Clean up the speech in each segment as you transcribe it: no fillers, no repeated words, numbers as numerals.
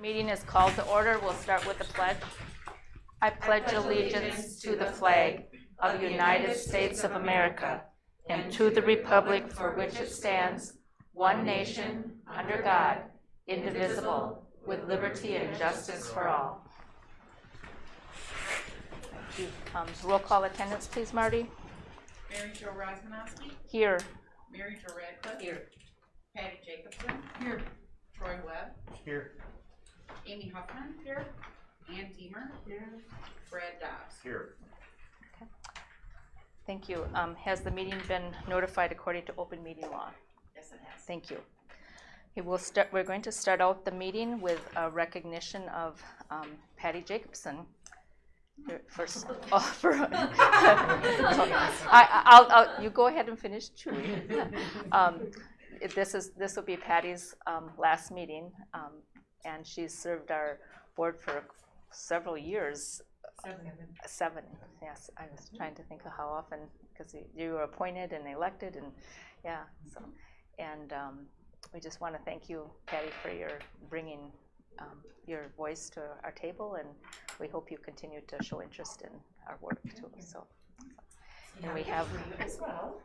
Meeting is called to order. We'll start with the pledge. I pledge allegiance to the flag of the United States of America and to the republic for which it stands, one nation, under God, indivisible, with liberty and justice for all. Roll call attendance, please, Marty. Mary Jo Rosmanowski. Here. Mary Jo Radcliffe. Here. Patty Jacobson. Here. Troy Webb. Here. Amy Huffman. Here. Ann Deemer. Here. Brad Dobbs. Here. Okay. Thank you. Has the meeting been notified according to open meeting law? Yes, it has. Thank you. Okay, we're going to start out the meeting with a recognition of Patty Jacobson. First, you go ahead and finish chewing. This will be Patty's last meeting, and she's served our board for several years. Seven. Yes, I was trying to think of how often, because you were appointed and elected, and yeah. So, and we just want to thank you, Patty, for your bringing your voice to our table, and we hope you continue to show interest in our work too. So, and we have as well.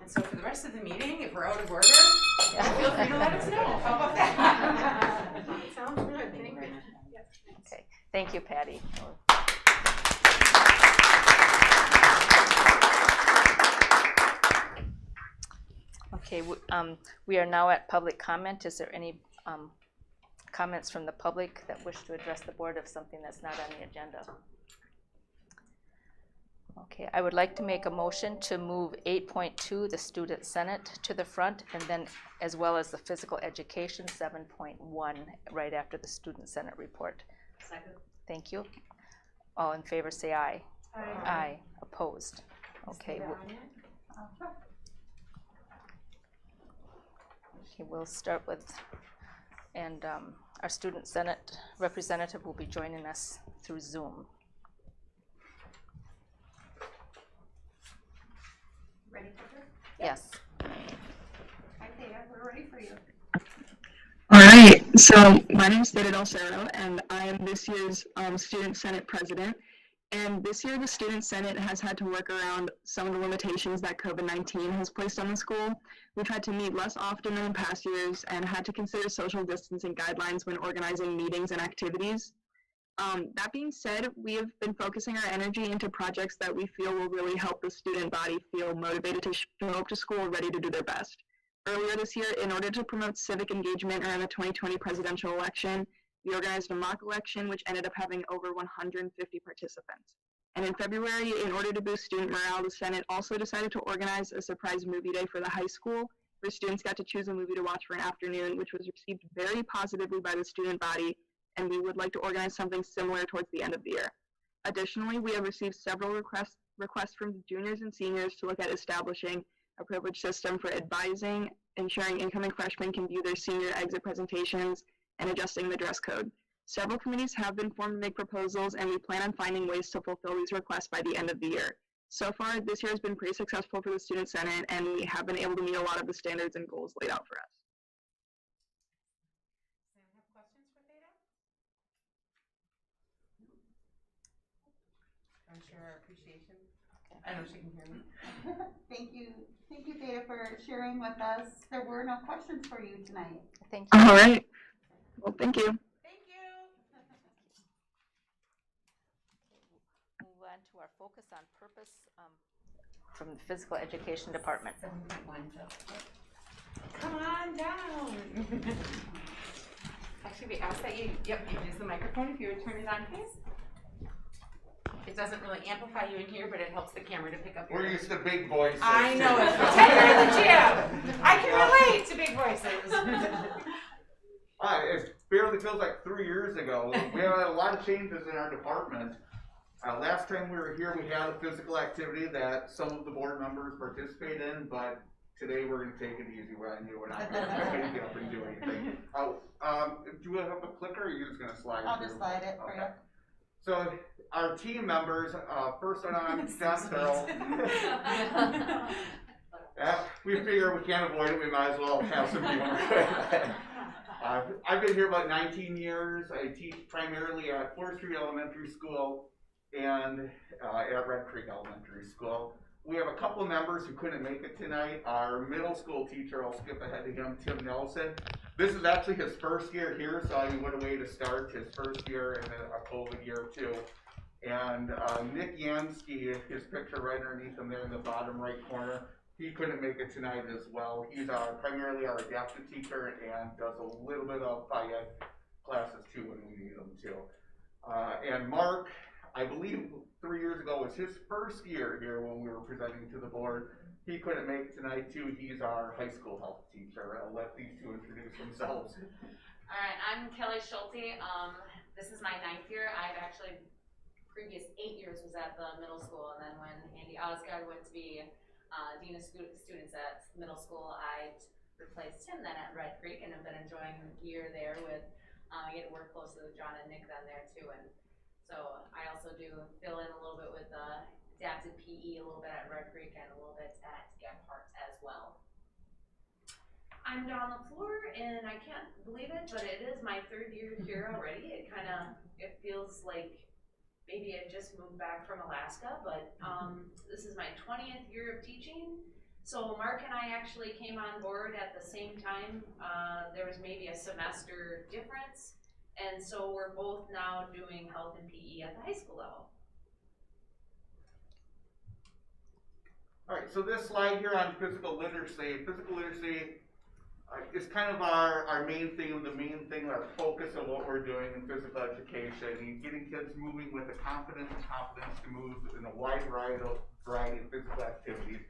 And so for the rest of the meeting, if we're out of order, feel free to let us know. How about that? Sounds good. Thank you. Okay. Thank you, Patty. Okay. We are now at public comment. Is there any comments from the public that wish to address the board of something that's not on the agenda? Okay, I would like to make a motion to move 8.2, the Student Senate, to the front, and then as well as the Physical Education 7.1 right after the Student Senate report. Second. Thank you. All in favor say aye. Aye. Aye. Opposed? Okay. Okay, we'll start with, and our Student Senate representative will be joining us through Zoom. Ready for her? Yes. Hi, Thea. We're ready for you. All right, so my name is Thea Del Cerro, and I am this year's Student Senate President. And this year, the Student Senate has had to work around some of the limitations that COVID-19 has placed on the school. We've had to meet less often than in past years and had to consider social distancing guidelines when organizing meetings and activities. That being said, we have been focusing our energy into projects that we feel will really help the student body feel motivated to show up to school ready to do their best. Earlier this year, in order to promote civic engagement around the 2020 presidential election, we organized a mock election, which ended up having over 150 participants. And in February, in order to boost student morale, the Senate also decided to organize a surprise movie day for the high school, where students got to choose a movie to watch for an afternoon, which was received very positively by the student body, and we would like to organize something similar towards the end of the year. Additionally, we have received several requests from juniors and seniors to look at establishing a privilege system for advising, ensuring incoming freshmen can view their senior exit presentations, and adjusting the dress code. Several committees have been formed to make proposals, and we plan on finding ways to fulfill these requests by the end of the year. So far, this year has been pretty successful for the Student Senate, and we have been able to meet a lot of the standards and goals laid out for us. Does anyone have questions for Thea? I'm sure our appreciation. I know she can hear me. Thank you, Thea, for sharing with us. There were no questions for you tonight. Thank you. All right. Well, thank you. Thank you. Move on to our focus on purpose from the Physical Education Department. Come on down. Actually, we ask that you use the microphone if you would turn it on, please. It doesn't really amplify you in here, but it helps the camera to pick up your... We're used to big voices. I know it. Pretend you're in the gym. I can relate to big voices. It barely feels like 3 years ago. We have had a lot of changes in our department. Last time we were here, we had a physical activity that some of the board members participate in, but today we're going to take it easy. We're not going to get up and do anything. Do you have a clicker, or are you just going to slide it? I'll just slide it for you. So our team members, first one on John Farrell. We figure we can't avoid it, we might as well have some humor. I've been here about 19 years. I teach primarily at Forestry Elementary School and at Red Creek Elementary School. We have a couple members who couldn't make it tonight. Our middle school teacher, I'll skip ahead to him, Tim Nelson. This is actually his first year here, so what a way to start his first year in a COVID year too. And Nick Yansky, his picture right underneath him there in the bottom right corner, he couldn't make it tonight as well. He's primarily our adaptive teacher and does a little bit of ed classes too when we need them too. And Mark, I believe 3 years ago was his first year here when we were presenting to the board. He couldn't make it tonight too. He's our high school health teacher. I'll let these two introduce themselves. All right, I'm Kelly Schulte. This is my 9th year. I've actually, previous 8 years was at the middle school, and then when Andy Osgard went to be Dean of Students at middle school, I replaced him then at Red Creek, and have been enjoying the year there with, I get to work closely with John and Nick then there too, and so I also do fill in a little bit with adapted PE, a little bit at Red Creek, and a little bit at Gephardt as well. I'm Dawn LaFleur, and I can't believe it, but it is my 3rd year here already. It feels like maybe I just moved back from Alaska, but this is my 20th year of teaching. So Mark and I actually came on board at the same time. There was maybe a semester difference, and so we're both now doing health and PE at the high school level. All right, so this slide here on physical literacy is kind of our main theme, our focus of what we're doing in physical education, and getting kids moving with the confidence and competence to move in a wide variety of physical activities.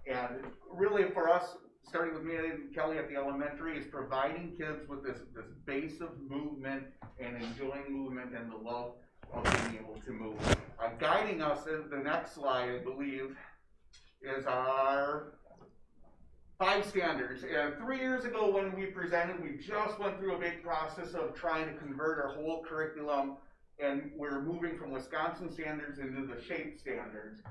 And really for us, starting with me and Kelly at the elementary, is providing kids with this base of movement and enjoying movement and the love of being able to move. Guiding us in the next slide, I believe, is our 5 standards. And 3 years ago when we presented, we just went through a big process of trying to convert our whole curriculum, and we're moving from Wisconsin standards into the SHAPE standards.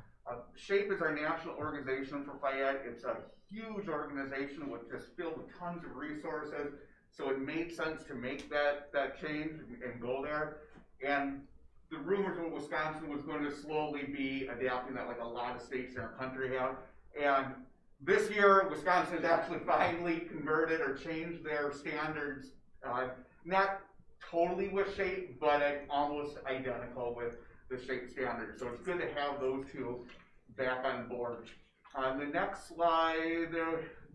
SHAPE is our national organization for ed. It's a huge organization with just filled with tons of resources, so it made sense to make that change and go there. And the rumors were Wisconsin was going to slowly be adapting that, like a lot of states in our country have. And this year, Wisconsin has actually finally converted or changed their standards, not totally with SHAPE, but almost identical with the SHAPE standards. So it's good to have those two back on board. On the next slide,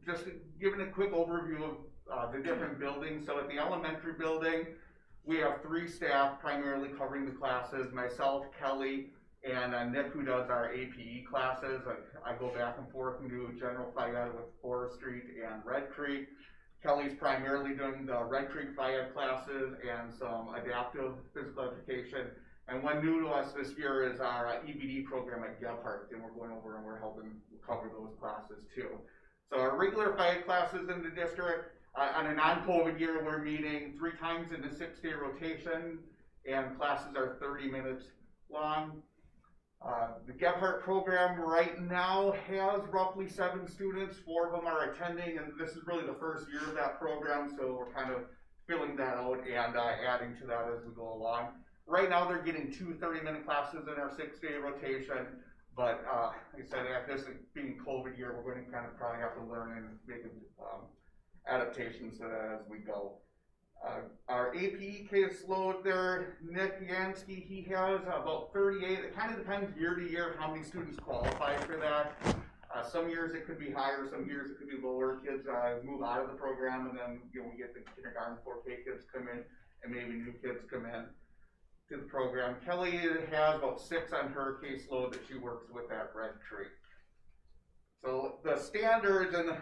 just giving a quick overview of the different buildings. So at the elementary building, we have 3 staff primarily covering the classes, myself, Kelly, and Nick, who does our APE classes. I go back and forth and do general ed with Forest Street and Red Creek. Kelly's primarily doing the Red Creek ed classes and some adaptive physical education. And one new to us this year is our EBD program at Gephardt, and we're going over and we're helping cover those classes too. So our regular ed classes in the district, on a non-COVID year, we're meeting 3 times in a 6-day rotation, and classes are 30 minutes long. The Gephardt program right now has roughly 7 students. 4 of them are attending, and this is really the first year of that program, so we're kind of filling that out and adding to that as we go along. Right now, they're getting 2 30-minute classes in our 6-day rotation, but like I said, at this being COVID year, we're going to kind of probably have to learn and make adaptations to that as we go. Our APE caseload there, Nick Yansky, he has about 38. It kind of depends year to year how many students qualify for that. Some years it could be higher, some years it could be lower. Kids move out of the program, and then we get the kindergarten 4K kids come in, and maybe new kids come in to the program. Kelly has about 6 on her caseload that she works with at Red Creek. So the standards, and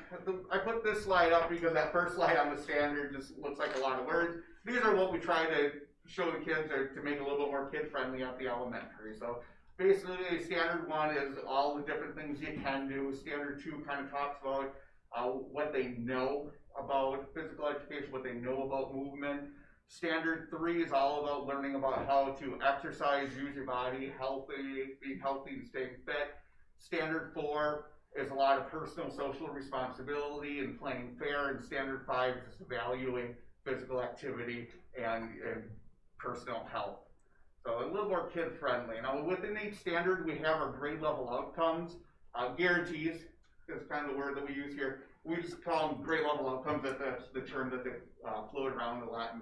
I put this slide up because that first slide on the standard just looks like a lot of words. These are what we try to show the kids to make it a little bit more kid-friendly at the elementary. So basically, standard 1 is all the different things you can do. Standard 2 kind of talks about what they know about physical education, what they know about movement. Standard 3 is all about learning about how to exercise, use your body, being healthy and staying fit. Standard 4 is a lot of personal social responsibility and playing fair, and standard 5 is just valuing physical activity and personal health. So a little more kid friendly. Now within each standard, we have our grade level outcomes, guarantees is kind of the word that we use here. We just call them grade level outcomes. That's the term that they float around a lot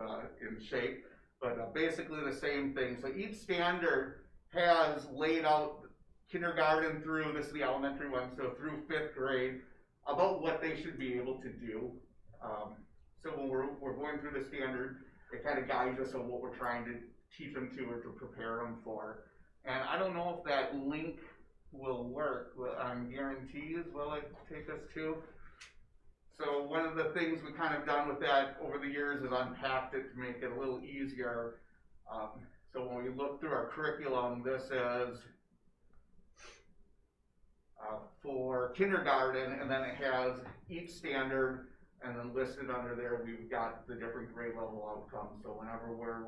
in shape. But basically the same thing. So each standard has laid out kindergarten through, this is the elementary one, so through 5th grade, about what they should be able to do. So when we're going through the standard, it kind of guides us on what we're trying to teach them to or to prepare them for. And I don't know if that link will work on guarantees. Will it take us to? So one of the things we kind of done with that over the years is unpacked it to make it a little easier. So when we look through our curriculum, this is for kindergarten, and then it has each standard, and then listed under there we've got the different grade level outcomes. So whenever we're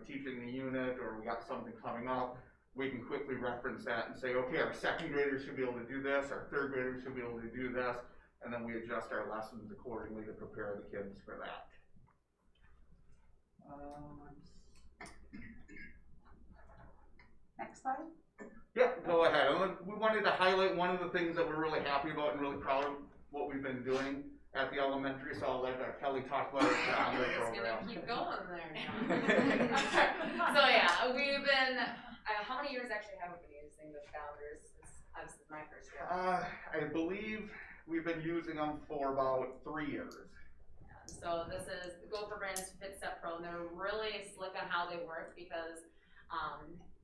teaching the unit or we got something coming up, we can quickly reference that and say, okay, our 2nd graders should be able to do this, our 3rd graders should be able to do this, and then we adjust our lessons accordingly to prepare the kids for that. Next slide. Yeah, go ahead. We wanted to highlight one of the things that we're really happy about and really proud of what we've been doing at the elementary. So I'll let Kelly talk about our We're just program. gonna keep going there now. So yeah, we've been, how many years actually have we been using the founders? This is my first year. I believe we've been using them for about 3 years. So this is the Gopher Brands Fit Step Pro, and they're really slick on how they work because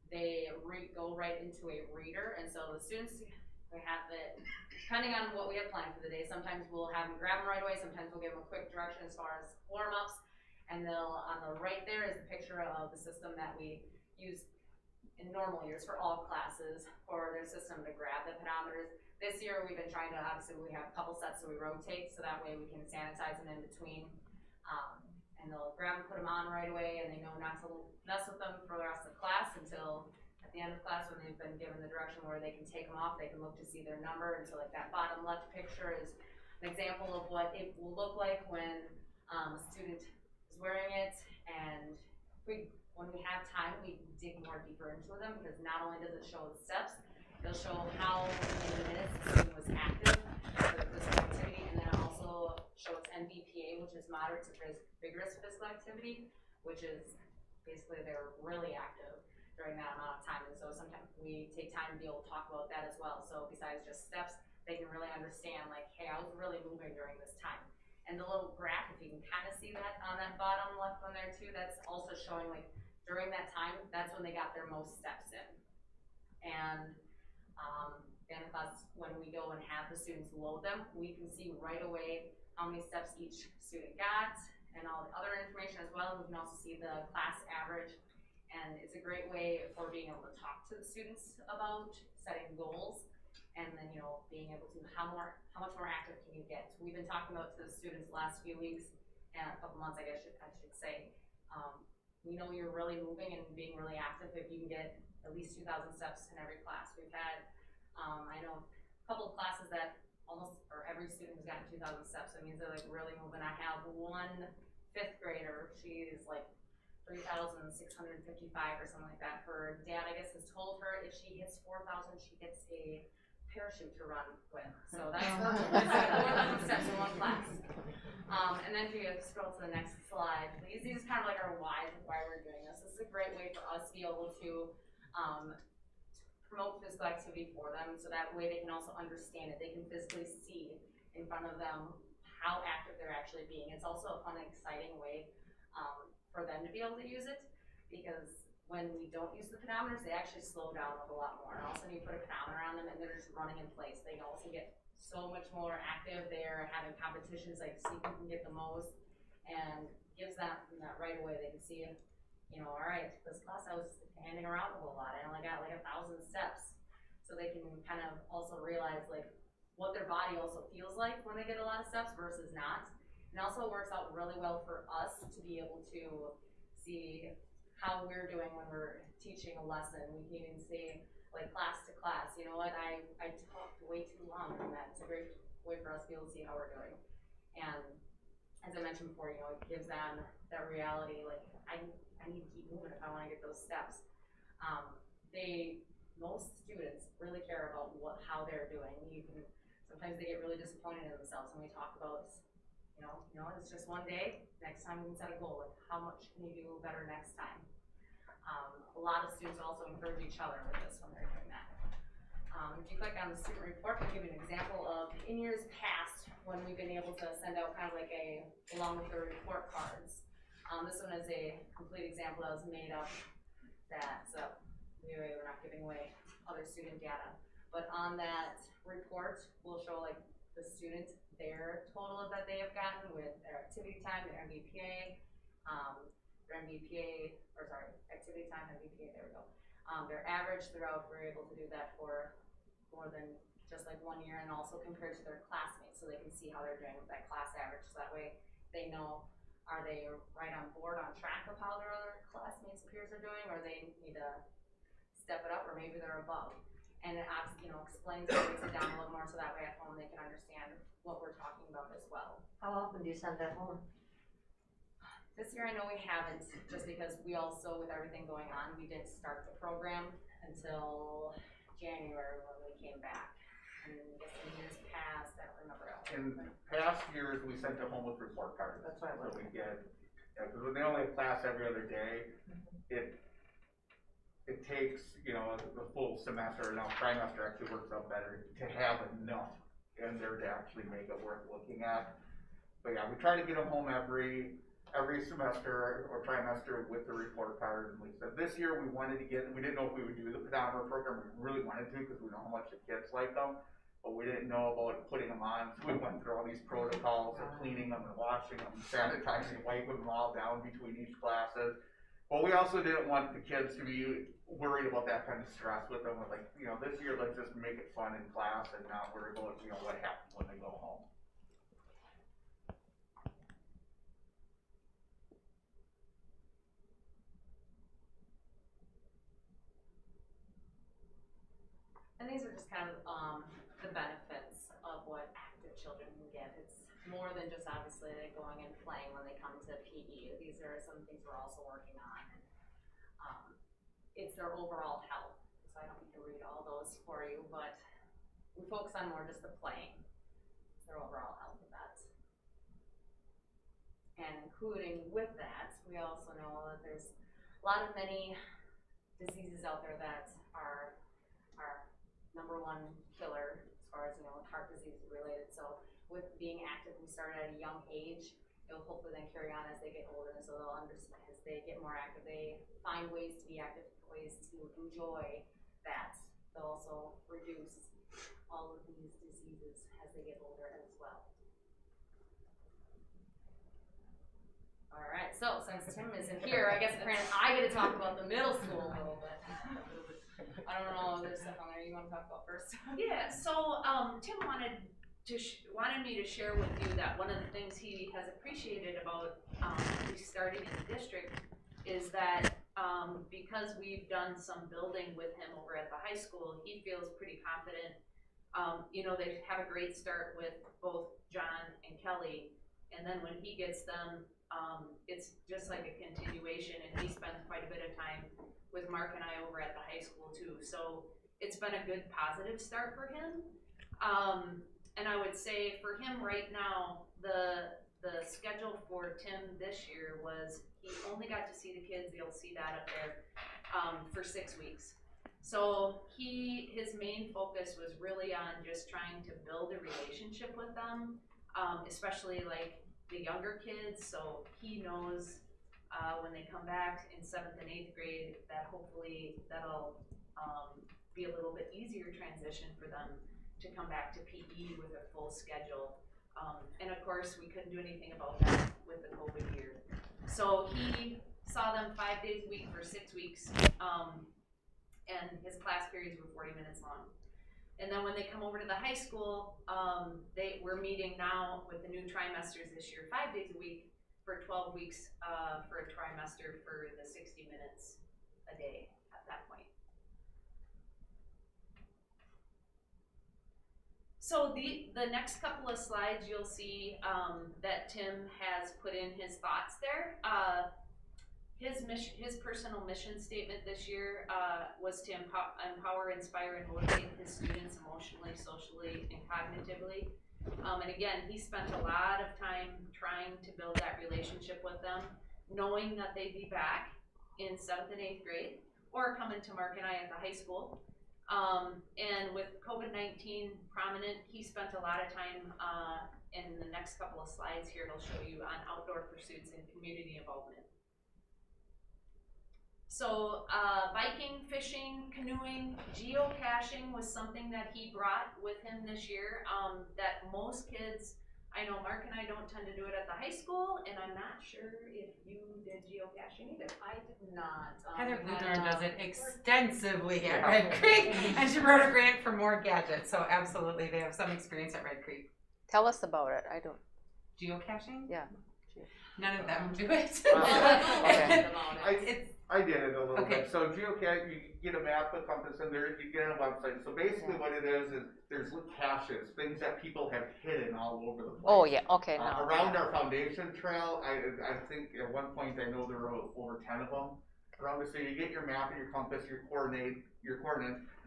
they go right into a reader, and so the students, we have it, depending on what we have planned for the day, sometimes we'll have them grab them right away, sometimes we'll give them a quick direction as far as warm-ups, and they'll, on the right there is a picture of the system that we use in normal years for all classes for their system to grab the pedometers. This year we've been trying to, obviously we have a couple sets so we rotate, so that way we can sanitize them in between. And they'll grab them, put them on right away, and they know not to mess with them for the rest of the class until at the end of class when they've been given the direction where they can take them off, they can look to see their number. And so like that bottom left picture is an example of what it will look like when a student is wearing it. And when we have time, we dig more deeper into them because not only does it show the steps, it'll show how many minutes the student was active for the physical activity, and then it also shows MVPA, which is moderate to vigorous physical activity, which is basically they're really active during that amount of time. And so sometimes we take time to be able to talk about that as well. So besides just steps, they can really understand like, hey, I was really moving during this time. And the little graph, if you can kind of see that on that bottom left one there too, that's also showing like during that time, that's when they got their most steps in. And then when we go and have the students load them, we can see right away how many steps each student got and all the other information as well. We can also see the class average, and it's a great way for being able to talk to the students about setting goals, and then being able to how much more active can you get. So we've been talking about to the students the last few weeks and a couple months, I guess I should say. We know you're really moving and being really active if you can get at least 2,000 steps in every class. We've had I know a couple of classes that every student has gotten 2,000 steps. That means they're like really moving. I have one 5th grader. She's like 3,655 or something like that. Her dad, I guess, has told her if she hits 4,000, she gets a parachute to run with. So that's 4,000 steps in one class. And then if you scroll to the next slide, these is kind of like our why we're doing this. This is a great way for us to be able to promote physical activity for them, so that way they can also understand it. They can physically see in front of them how active they're actually being. It's also a fun and exciting way for them to be able to use it, because when we don't use the pedometers, they actually slow down a whole lot more. And all of a sudden you put a pedometer on them and they're just running in place. They also get so much more active. They're having competitions, like see who can get the most, and gives them that right away. They can see it. All right, this class I was handing around a whole lot. I only got like 1,000 steps. So they can kind of also realize like what their body also feels like when they get a lot of steps versus not. And also works out really well for us to be able to see how we're doing when we're teaching a lesson. We can even see like class to class, you know what, I talked way too long, and that's a great way for us to be able to see how we're doing. And as I mentioned before, you know, it gives them that reality, like, I need to keep moving if I wanna get those steps. Most students really care about how they're doing. Sometimes they get really disappointed in themselves when we talk about, it's just one day, next time we can set a goal, like, how much can you do better next time? A lot of students also encourage each other with this when they're doing that. If you click on the student report, I'll give you an example of in years past when we've been able to send out kind of like along with the report cards. This one is a complete example that was made up so we're not giving away other student data. But on that report, we'll show like the student, their total that they have gotten with their activity time, their MVPA, activity time, MVPA, there we go. Their average throughout, we're able to do that for more than just like 1 year, and also compared to their classmates, so they can see how they're doing with that class average, so that way they know, are they right on board, on track of how their other classmates and peers are doing, or they need to step it up, or maybe they're above. And it explains it, breaks it down a little more, so that way at home they can understand what we're talking about as well. How often do you send that home? This year I know we haven't, just because we also, with everything going on, we didn't start the program until January when we came back. And I guess in years past, I don't remember. In past years, we sent them home with report cards. That's what I So was. we get, because when they only have class every other day, it takes, the full semester, now trimester actually works out better to have enough in there to actually make it worth looking at. But yeah, we try to get them home every semester or trimester with the report card. And we said this year we didn't know if we would do the pedometer program. We really wanted to because we know how much the kids like them, but we didn't know about putting them on. So we went through all these protocols of cleaning them and washing them, sanitizing, wiping them all down between each classes. But we also didn't want the kids to be worried about that kind of stress with them. With this year, let's just make it fun in class and not worry about, what happens when they go home. And these are just kind of the benefits of what active children can get. It's more than just obviously like going and playing when they come to PE. These are some things we're also working on. And, it's their overall health. So I don't need to read all those for you, but we focus on more just the playing. It's their overall health with that. And including with that, we also know that there's many diseases out there that are our number one killer as far as heart disease related. So with being active, we started at a young age. It'll hopefully then carry on as they get older, and so they'll understand as they get more active, they find ways to be active, ways to enjoy that. They'll also reduce all of these diseases as they get older as well. All right, so since Tim isn't here, I guess apparently I get to talk about the middle school a little bit. I don't know, there's stuff on there you want to talk about first. Yeah, so Tim wanted me to share with you that one of the things he has appreciated about starting in the district is that because we've done some building with him over at the high school, he feels pretty confident. They have a great start with both John and Kelly, and then when he gets them, it's just like a continuation, and he spends quite a bit of time with Mark and I over at the high school too. So it's been a good positive start for him. And I would say for him right now, the schedule for Tim this year was he only got to see the kids, you'll see that up there, for 6 weeks. So his main focus was really on just trying to build a relationship with them, especially like the younger kids. So he knows when they come back in 7th and 8th grade that hopefully that'll be a little bit easier transition for them to come back to PE with a full schedule. And of course, we couldn't do anything about that with the COVID year. So he saw them 5 days a week for 6 weeks, and his class periods were 40 minutes long. And then when they come over to the high school, we're meeting now with the new trimesters this year, 5 days a week for 12 weeks for a trimester for the 60 minutes a day at that point. So the next couple of slides, you'll see that Tim has put in his thoughts there. His personal mission statement this year was to empower, inspire, and motivate his students emotionally, socially, and cognitively. And again, he spent a lot of time trying to build that relationship with them, knowing that they'd be back in 7th and 8th grade, or coming to Mark and I at the high school. And with COVID-19 prominent, he spent a lot of time in the next couple of slides here, it'll show you on outdoor pursuits and community involvement. So biking, fishing, canoeing, geocaching was something that he brought with him this year that most kids, I know Mark and I don't tend to do it at the high school, and I'm not sure if you did geocaching either. I did not. Heather we had, Bluthorn does it extensively at Red Creek, and she wrote a grant for more gadgets, so absolutely, they have some experience at Red Creek. Tell us about it. I don't. Geocaching? Yeah. None of them do it. Okay. I did it a little Okay. bit. So geocache, you get a map, a compass, and there you get on a website. So basically, what it is there's little caches, things that people have hidden all over the place. Oh yeah. Okay. Now. Around our foundation trail, I think at one point I know there were over 10 of them around it. So you get your map and your compass, your coordinates,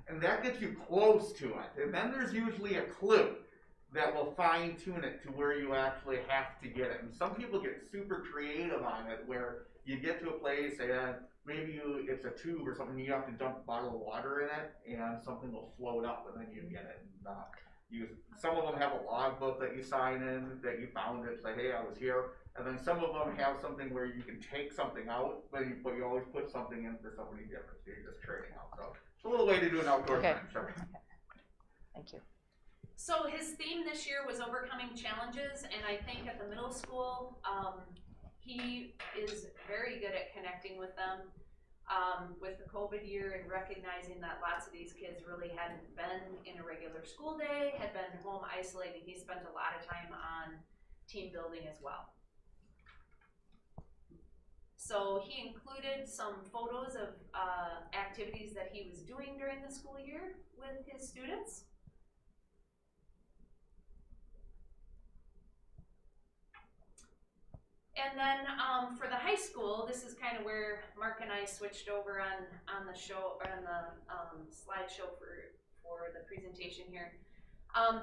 and that gets you close to it. And then there's usually a clue that will fine tune it to where you actually have to get it. And some people get super creative on it, where you get to a place and maybe it's a tube or something, you have to dump a bottle of water in it and something will float up and then you get it. And, some of them have a logbook that you sign in, that you found it, say, hey, I was here. And then some of them have something where you can take something out, but you always put something in for somebody different. So you're just trading out. So it's a little way to do an outdoor Okay. thing. Sure. Thank you. So his theme this year was overcoming challenges, and I think at the middle school, he is very good at connecting with them. With the COVID year and recognizing that lots of these kids really hadn't been in a regular school day, had been home isolating, he spent a lot of time on team building as well. So he included some photos of activities that he was doing during the school year with his students. And then for the high school, this is kind of where Mark and I switched over on the show, or on the slideshow for the presentation here.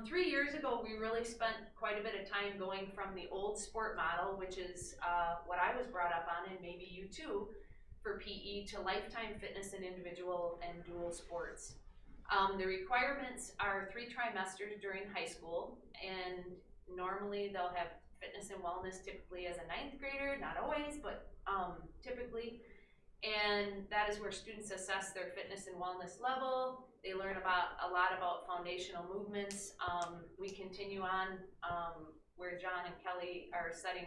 3 years ago, we really spent quite a bit of time going from the old sport model, which is what I was brought up on, and maybe you too, for PE, to lifetime fitness in individual and dual sports. The requirements are 3 trimesters during high school, and normally they'll have fitness and wellness typically as a 9th grader, not always, but typically. And that is where students assess their fitness and wellness level. They learn a lot about foundational movements. We continue on where John and Kelly are setting,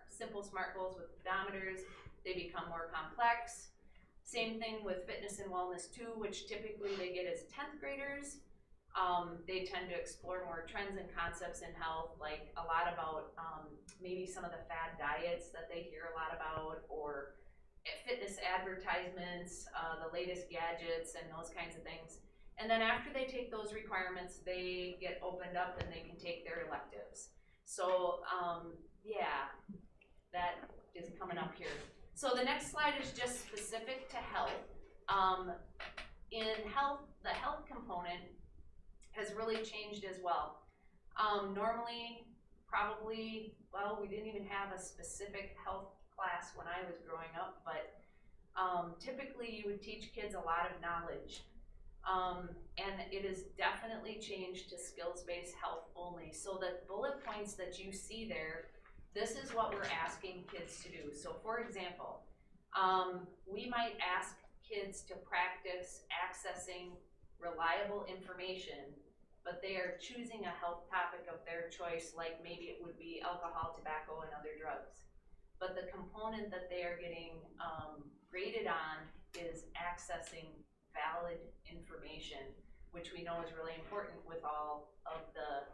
simple SMART goals with pedometers. They become more complex. Same thing with fitness and wellness 2, which typically they get as 10th graders. They tend to explore more trends and concepts in health, like a lot about maybe some of the fad diets that they hear a lot about, or fitness advertisements, the latest gadgets, and those kinds of things. And then after they take those requirements, they get opened up and they can take their electives. So yeah, that is coming up here. So the next slide is just specific to health. In health, the health component has really changed as well. Normally, probably, well, we didn't even have a specific health class when I was growing up, but typically you would teach kids a lot of knowledge. And it has definitely changed to skills-based health only. So the bullet points that you see there, this is what we're asking kids to do. So for example, we might ask kids to practice accessing reliable information, but they are choosing a health topic of their choice, like maybe it would be alcohol, tobacco, and other drugs. But the component that they are getting graded on is accessing valid information, which we know is really important with all of the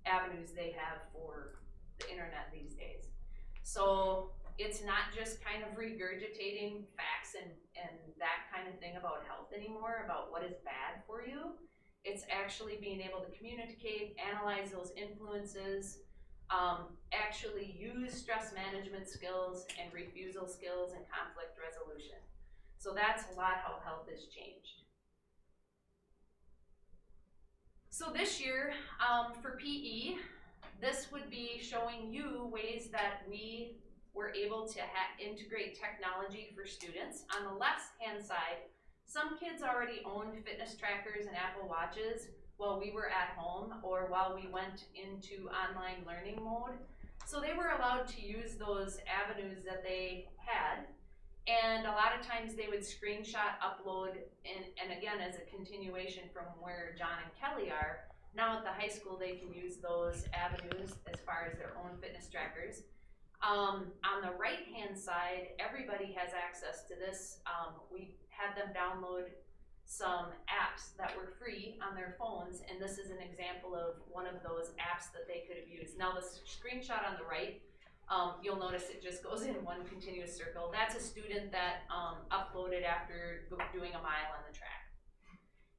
avenues they have for the internet these days. So it's not just kind of regurgitating facts and that kind of thing about health anymore, about what is bad for you. It's actually being able to communicate, analyze those influences, actually use stress management skills and refusal skills and conflict resolution. So that's a lot how health has changed. So this year, for PE, this would be showing you ways that we were able to integrate technology for students. On the left-hand side, some kids already owned fitness trackers and Apple Watches while we were at home or while we went into online learning mode. So they were allowed to use those avenues that they had. And a lot of times they would screenshot, upload, and again, as a continuation from where John and Kelly are, now at the high school they can use those avenues as far as their own fitness trackers. On the right-hand side, everybody has access to this. We had them download some apps that were free on their phones, and this is an example of one of those apps that they could have used. Now the screenshot on the right, you'll notice it just goes in one continuous circle. That's a student that uploaded after doing a mile on the track.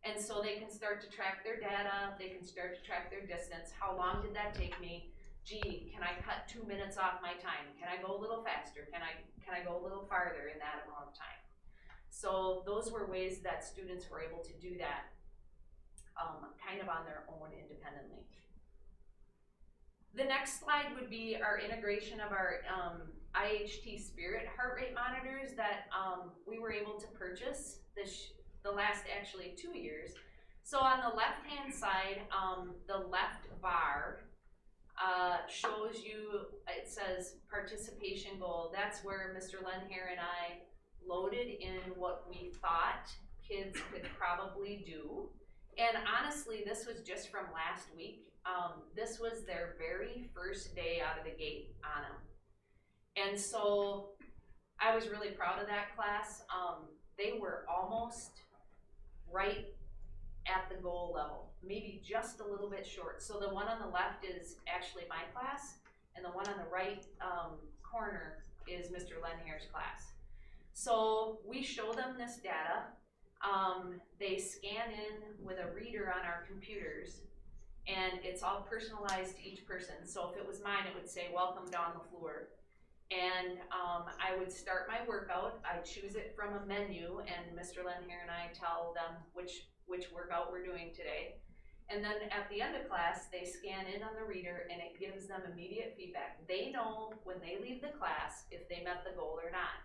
And so they can start to track their data, they can start to track their distance. How long did that take me? Gee, can I cut 2 minutes off my time? Can I go a little faster? Can I go a little farther in that amount of time? So those were ways that students were able to do that kind of on their own independently. The next slide would be our integration of our IHT Spirit heart rate monitors that we were able to purchase the last actually 2 years. So on the left-hand side, the left bar shows you, it says participation goal. That's where Mr. Lenhair and I loaded in what we thought kids could probably do. And honestly, this was just from last week. This was their very first day out of the gate on them. And so I was really proud of that class. They were almost right at the goal level, maybe just a little bit short. So the one on the left is actually my class, and the one on the right corner is Mr. Lenhair's class. So we show them this data. They scan in with a reader on our computers, and it's all personalized to each person. So if it was mine, it would say, "Welcome down the floor." And I would start my workout. I choose it from a menu, and Mr. Lenhair and I tell them which workout we're doing today. And then at the end of class, they scan in on the reader, and it gives them immediate feedback. They know when they leave the class if they met the goal or not.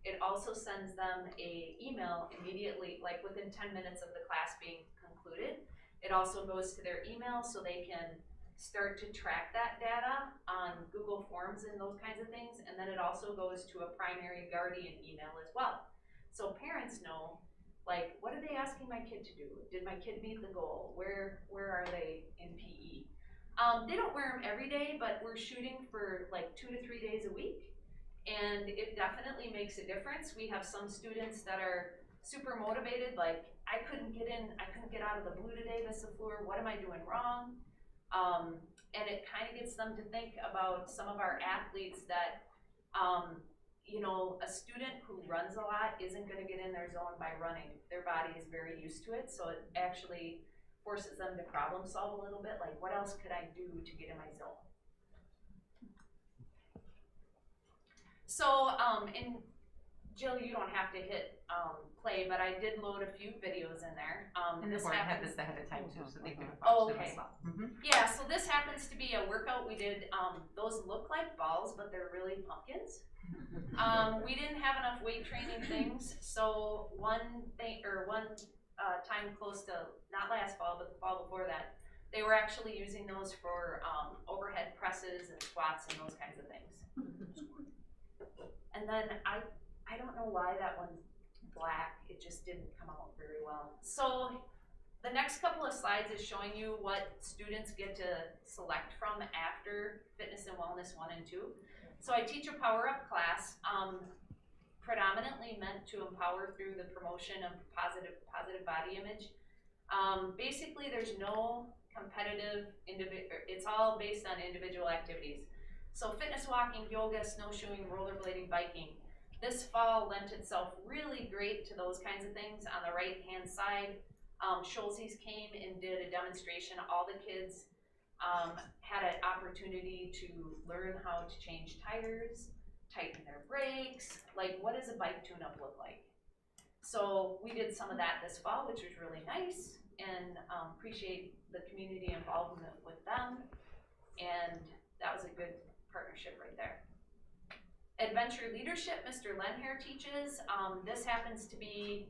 It also sends them an email immediately, like within 10 minutes of the class being concluded. It also goes to their email so they can start to track that data on Google Forms and those kinds of things. And then it also goes to a primary guardian email as well. So parents know, like, what are they asking my kid to do? Did my kid meet the goal? Where are they in PE? They don't wear them every day, but we're shooting for like 2 to 3 days a week. And it definitely makes a difference. We have some students that are super motivated, like, I couldn't get out of the blue today, Miss LaFleur, what am I doing wrong? And it kind of gets them to think about some of our athletes that, you know, a student who runs a lot isn't gonna get in their zone by running. Their body is very used to it, so it actually forces them to problem solve a little bit, like, what else could I do to get in my zone? So, and Jill, you don't have to hit play, but I did load a few videos in there. And the board had this ahead of time too, so they could have Oh, watched them okay. as well. Yeah, so this happens to be a workout we did. Those look like balls, but they're really pumpkins. We didn't have enough weight training things, so one time close to, not last fall, but the fall before that, they were actually using those for overhead presses and squats and those kinds of things. And then I don't know why that one's black, it just didn't come out very well. So the next couple of slides is showing you what students get to select from after Fitness and Wellness 1 and 2. So I teach a Power Up class, predominantly meant to empower through the promotion of positive body image. Basically there's no competitive, it's all based on individual activities. So fitness walking, yoga, snowshoeing, rollerblading, biking. This fall lent itself really great to those kinds of things. On the right hand side, Schulze's came and did a demonstration. All the kids had an opportunity to learn how to change tires, tighten their brakes, like what does a bike tune-up look like? So we did some of that this fall, which was really nice, and appreciate the community involvement with them, and that was a good partnership right there. Adventure Leadership, Mr. Lenhair teaches. This happens to be,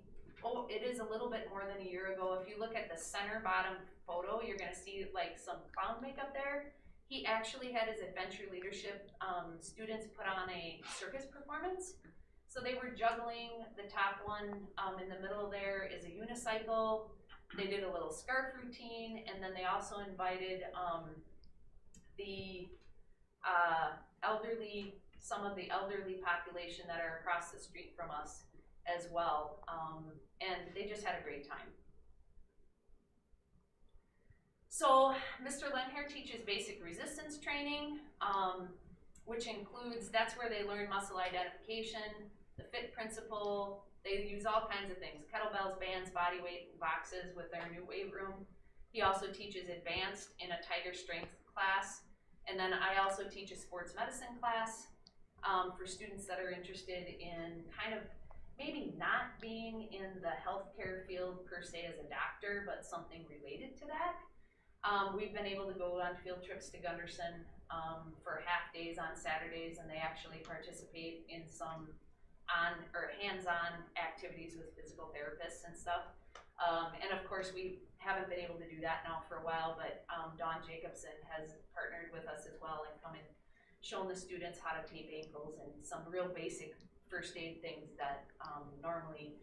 it is a little bit more than a year ago. If you look at the center bottom photo, you're gonna see like some clown makeup there. He actually had his Adventure Leadership students put on a circus performance. So they were juggling. The top one in the middle there is a unicycle. They did a little scarf routine, and then they also invited the elderly, some of the elderly population that are across the street from us as well, and they just had a great time. So Mr. Lenhair teaches basic resistance training, which includes, that's where they learn muscle identification, the FIT principle. They use all kinds of things, kettlebells, bands, body weight boxes with their new weight room. He also teaches advanced in a tiger strength class. And then I also teach a sports medicine class for students that are interested in kind of maybe not being in the healthcare field per se as a doctor, but something related to that. We've been able to go on field trips to Gunderson for half days on Saturdays, and they actually participate in some hands-on activities with physical therapists and stuff. And of course, we haven't been able to do that now for a while, but Dawn Jacobson has partnered with us as well and come and shown the students how to tape ankles and some real basic first aid things that normally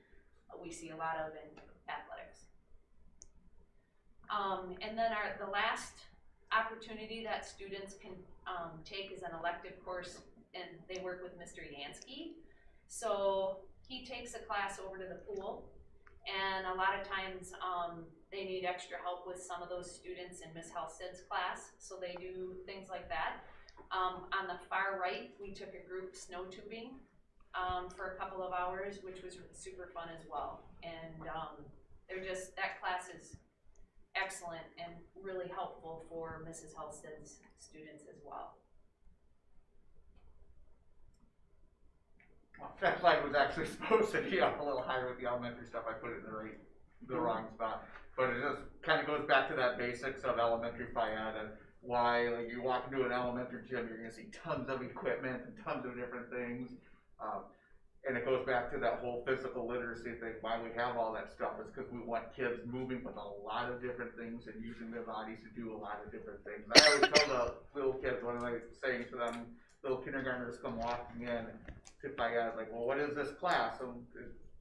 we see a lot of in athletics. And then the last opportunity that students can take is an elective course, and they work with Mr. Yansky. So he takes a class over to the pool, and a lot of times they need extra help with some of those students in Miss Halstead's class, so they do things like that. On the far right, we took a group snow tubing for a couple of hours, which was super fun as well. And that class is excellent and really helpful for Mrs. Halstead's students as well. Well, that slide was actually supposed to be up a little higher with the elementary stuff. I put it in the wrong spot. But it just kind of goes back to that basics of elementary phys and why, like, you walk into an elementary gym, you're gonna see tons of equipment and tons of different things. And it goes back to that whole physical literacy thing. Why we have all that stuff is because we want kids moving with a lot of different things and using their bodies to do a lot of different things. I always tell the little kids, when I'm saying to them, little kindergartners come walking in to phys, like, well, what is this class? And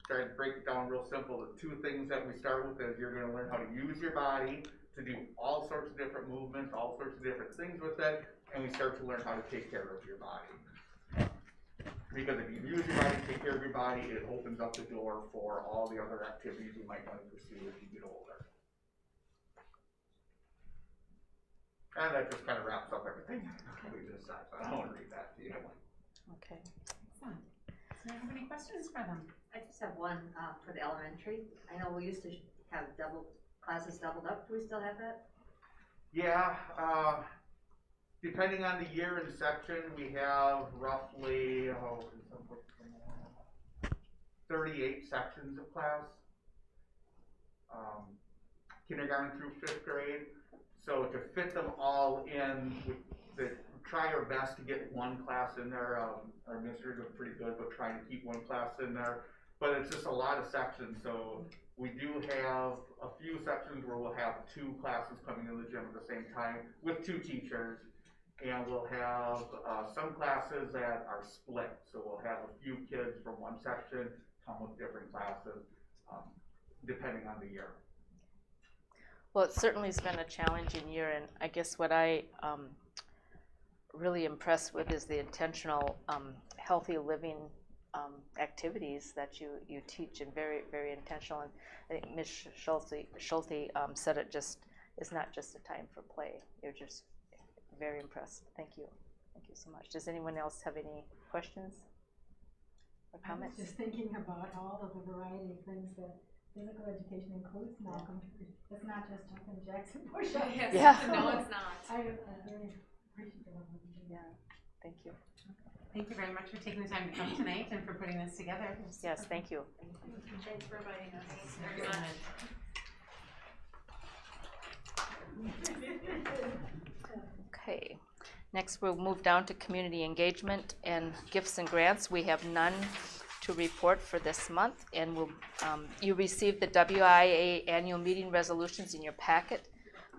try to break it down real simple. The two things that we start with is you're gonna learn how to use your body to do all sorts of different movements, all sorts of different things with it, and we start to learn how to take care of your body. Because if you use your body to take care of your body, it opens up the door for all the other activities you might want to pursue as you get older. And that just kind of wraps up everything we just said, so I don't want to read that to you. Okay. Excellent. Do you have any questions for them? I just have one for the elementary. I know we used to have classes doubled up. Do we still have that? Yeah, depending on the year and section, we have roughly 38 sections of class, kindergarten through 5th grade. So to fit them all in, we try our best to get one class in there. Our administrators are pretty good about trying to keep one class in there, but it's just a lot of sections. So we do have a few sections where we'll have 2 classes coming in the gym at the same time with 2 teachers. And we'll have some classes that are split. So we'll have a few kids from one section come with different classes, depending on the year. Well, it certainly has been a challenging year, and I guess what I really impressed with is the intentional healthy living activities that you teach, and very, very intentional. And I think Ms. Schulte said it it's not just a time for play. You're just very impressed. Thank you. Thank you so much. Does anyone else have any questions or comments? I was just thinking about all of the variety of things that physical education includes Malcolm. It's not just jumping jacks and push-ups. Yeah. No, it's not. I'm very appreciative of what you do. Yeah, thank you. Thank you very much for taking the time to come tonight and for putting this together. Yes, thank you. Thanks for inviting us. Thanks very much. Okay, next we'll move down to community engagement and gifts and grants. We have none to report for this month, and you received the WIA annual meeting resolutions in your packet.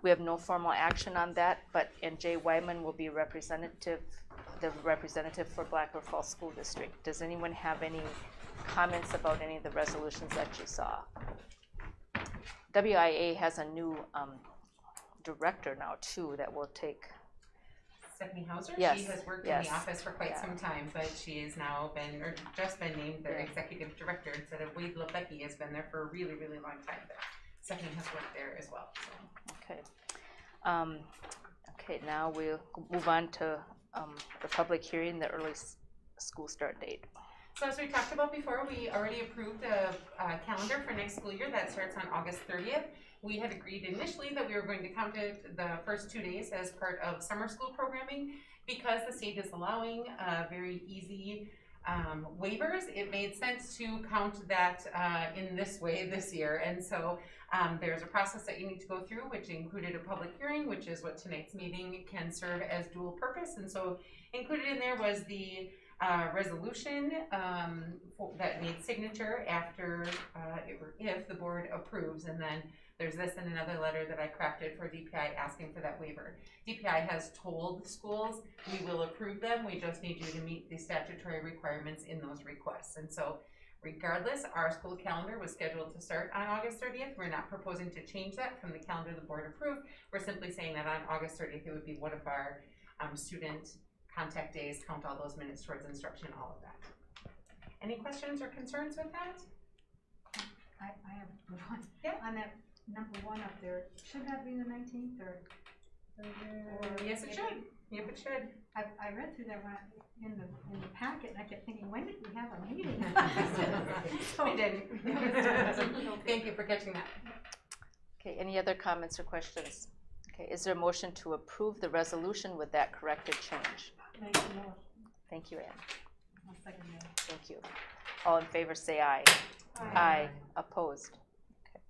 We have no formal action on that, and Jay Wyman will be the representative for Black Falls School District. Does anyone have any comments about any of the resolutions that you saw? WIA has a new director now too that will take. Stephanie Hauser, Yes, she has worked in yes, the office for quite yeah. some time, but she has now been, or just been named their executive director instead of Wade Lepecki has been there for a really, really long time. But Stephanie has worked there as well. So. Okay. Okay, now we'll move on to the public hearing, the early school start date. So as we talked about before, we already approved a calendar for next school year that starts on August 30th. We had agreed initially that we were going to count it the first 2 days as part of summer school programming. Because the state is allowing very easy waivers, it made sense to count that in this way this year. And so there's a process that you need to go through, which included a public hearing, which is what tonight's meeting can serve as dual purpose. And so included in there was the resolution that needs signature after if the board approves, and then there's this and another letter that I crafted for DPI asking for that waiver. DPI has told schools we will approve them, we just need you to meet the statutory requirements in those requests. And so regardless, our school calendar was scheduled to start on August 30th. We're not proposing to change that from the calendar the board approved. We're simply saying that on August 30th it would be one of our student contact days, count all those minutes towards instruction, all of that. Any questions or concerns with that? I have one. Yeah. On that number 1 up there, should that be the 19th or? Yes, it should. Yep, it should. I read through that one in the packet, and I kept thinking, when did we have a meeting? We didn't. Thank you for catching that. Okay, any other comments or questions? Okay, is there a motion to approve the resolution with that corrected change? Make a motion. Thank you, Ann. I'll second that. Thank you. All in favor say aye. Aye. Opposed? Okay.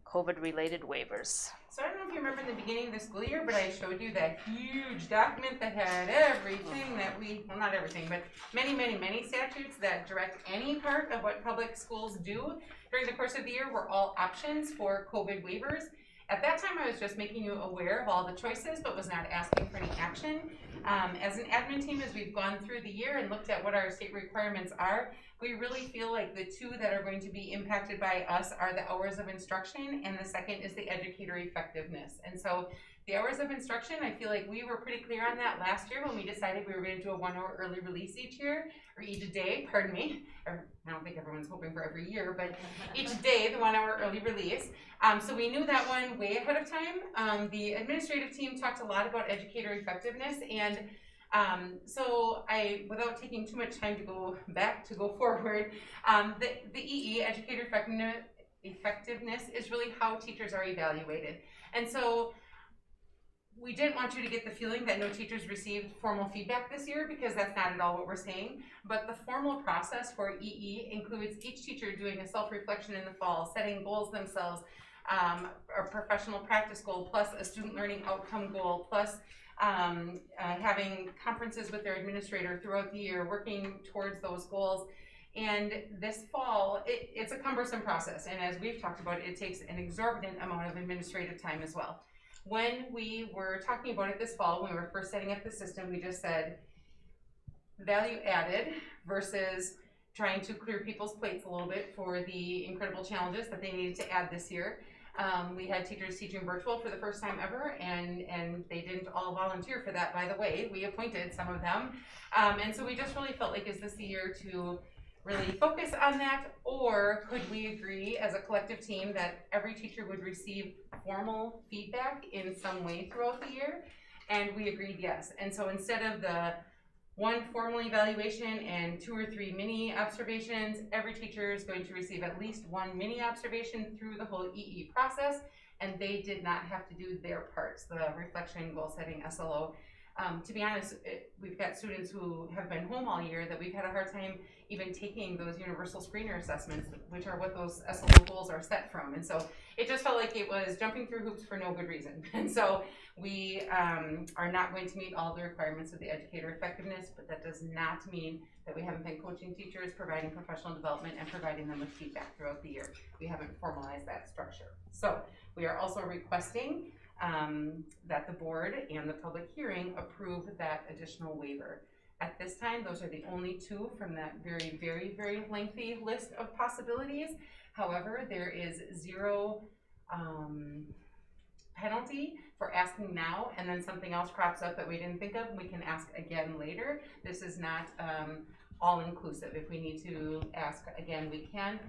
COVID-related waivers. So I don't know if you remember in the beginning of the school year, but I showed you that huge document that had everything that well, not everything, but many, many, many statutes that direct any part of what public schools do during the course of the year were all options for COVID waivers. At that time, I was just making you aware of all the choices, but was not asking for any action. As an admin team, as we've gone through the year and looked at what our state requirements are, we really feel like the two that are going to be impacted by us are the hours of instruction, and the second is the educator effectiveness. And so the hours of instruction, I feel like we were pretty clear on that last year when we decided we were going to do a 1 hour early release each year, or each day, pardon me. Or, I don't think everyone's hoping for every year, but each day, the 1 hour early release. So we knew that one way ahead of time. The administrative team talked a lot about educator effectiveness, and so without taking too much time to go back, to go forward, the EE, educator effectiveness, is really how teachers are evaluated. And so we didn't want you to get the feeling that no teachers received formal feedback this year, because that's not at all what we're saying. But the formal process for EE includes each teacher doing a self-reflection in the fall, setting goals themselves, a professional practice goal, plus a student learning outcome goal, plus having conferences with their administrator throughout the year, working towards those goals. And this fall, it's a cumbersome process. And as we've talked about, it takes an exorbitant amount of administrative time as well. When we were talking about it this fall, when we were first setting up the system, we just said value added versus trying to clear people's plates a little bit for the incredible challenges that they needed to add this year. We had teachers teaching virtual for the first time ever, and they didn't all volunteer for that, by the way. We appointed some of them. And so we just really felt like, is this the year to really focus on that, or could we agree as a collective team that every teacher would receive formal feedback in some way throughout the year? And we agreed yes. And so instead of the 1 formal evaluation and 2 or 3 mini observations. Every teacher is going to receive at least 1 mini observation through the whole EE process, and they did not have to do their parts, the reflection, goal setting, SLO. To be honest, we've got students who have been home all year that we've had a hard time even taking those universal screener assessments, which are what those SLO goals are set from. And so it just felt like it was jumping through hoops for no good reason. And so we are not going to meet all the requirements of the educator effectiveness, but that does not mean that we haven't been coaching teachers, providing professional development, and providing them with feedback throughout the year. We haven't formalized that structure. So we are also requesting that the board and the public hearing approve that additional waiver. At this time, those are the only 2 from that very, very, very lengthy list of possibilities. However, there is 0 penalty for asking now, and then something else crops up that we didn't think of, we can ask again later. This is not all-inclusive. If we need to ask again, we can.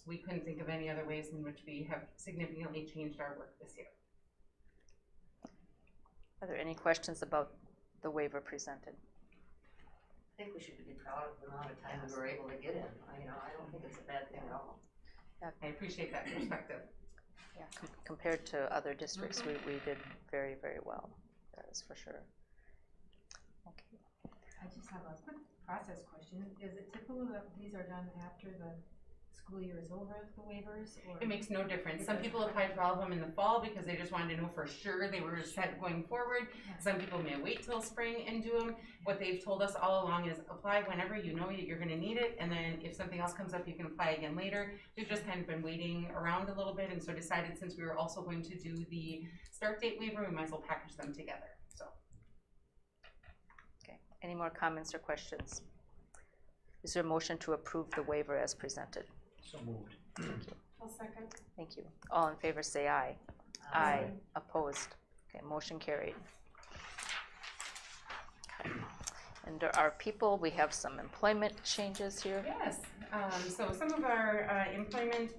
We couldn't think of any other ways in which we have significantly changed our work this year. Are there any questions about the waiver presented? I think we should be proud of the amount of time we were able to get in. I don't think it's a bad thing at all. I appreciate that perspective. Yeah, compared to other districts, we did very, very well. That is for sure. Okay. I just have a quick process question. Is it typical that these are done after the school year is over, the waivers? Or it makes no difference. Some people applied for all of them in the fall because they just wanted to know for sure they were set going forward. Some people may wait till spring and do them. What they've told us all along is apply whenever you know you're going to need it, and then if something else comes up, you can apply again later. We've just kind of been waiting around a little bit, and so decided since we were also going to do the start date waiver, we might as well package them together. So, okay. Any more comments or questions? Is there a motion to approve the waiver as presented? So moved. Thank you. I'll second. Thank you. All in favor say aye. Aye. Opposed? Okay, motion carried. Okay. Under our people, we have some employment changes here. yes. So some of our employment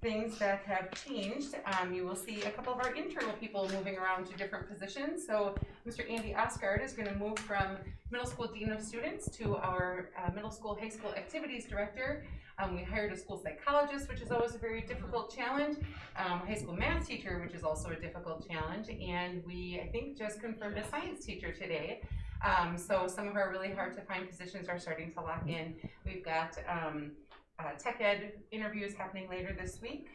things that have changed, you will see a couple of our internal people moving around to different positions. So Mr. Andy Osgard is going to move from middle school dean of students to our middle school high school activities director. We hired a school psychologist, which is always a very difficult challenge, high school math teacher, which is also a difficult challenge, and we, I think, just confirmed a science teacher today. So some of our really hard to find positions are starting to lock in. We've got tech ed interviews happening later this week.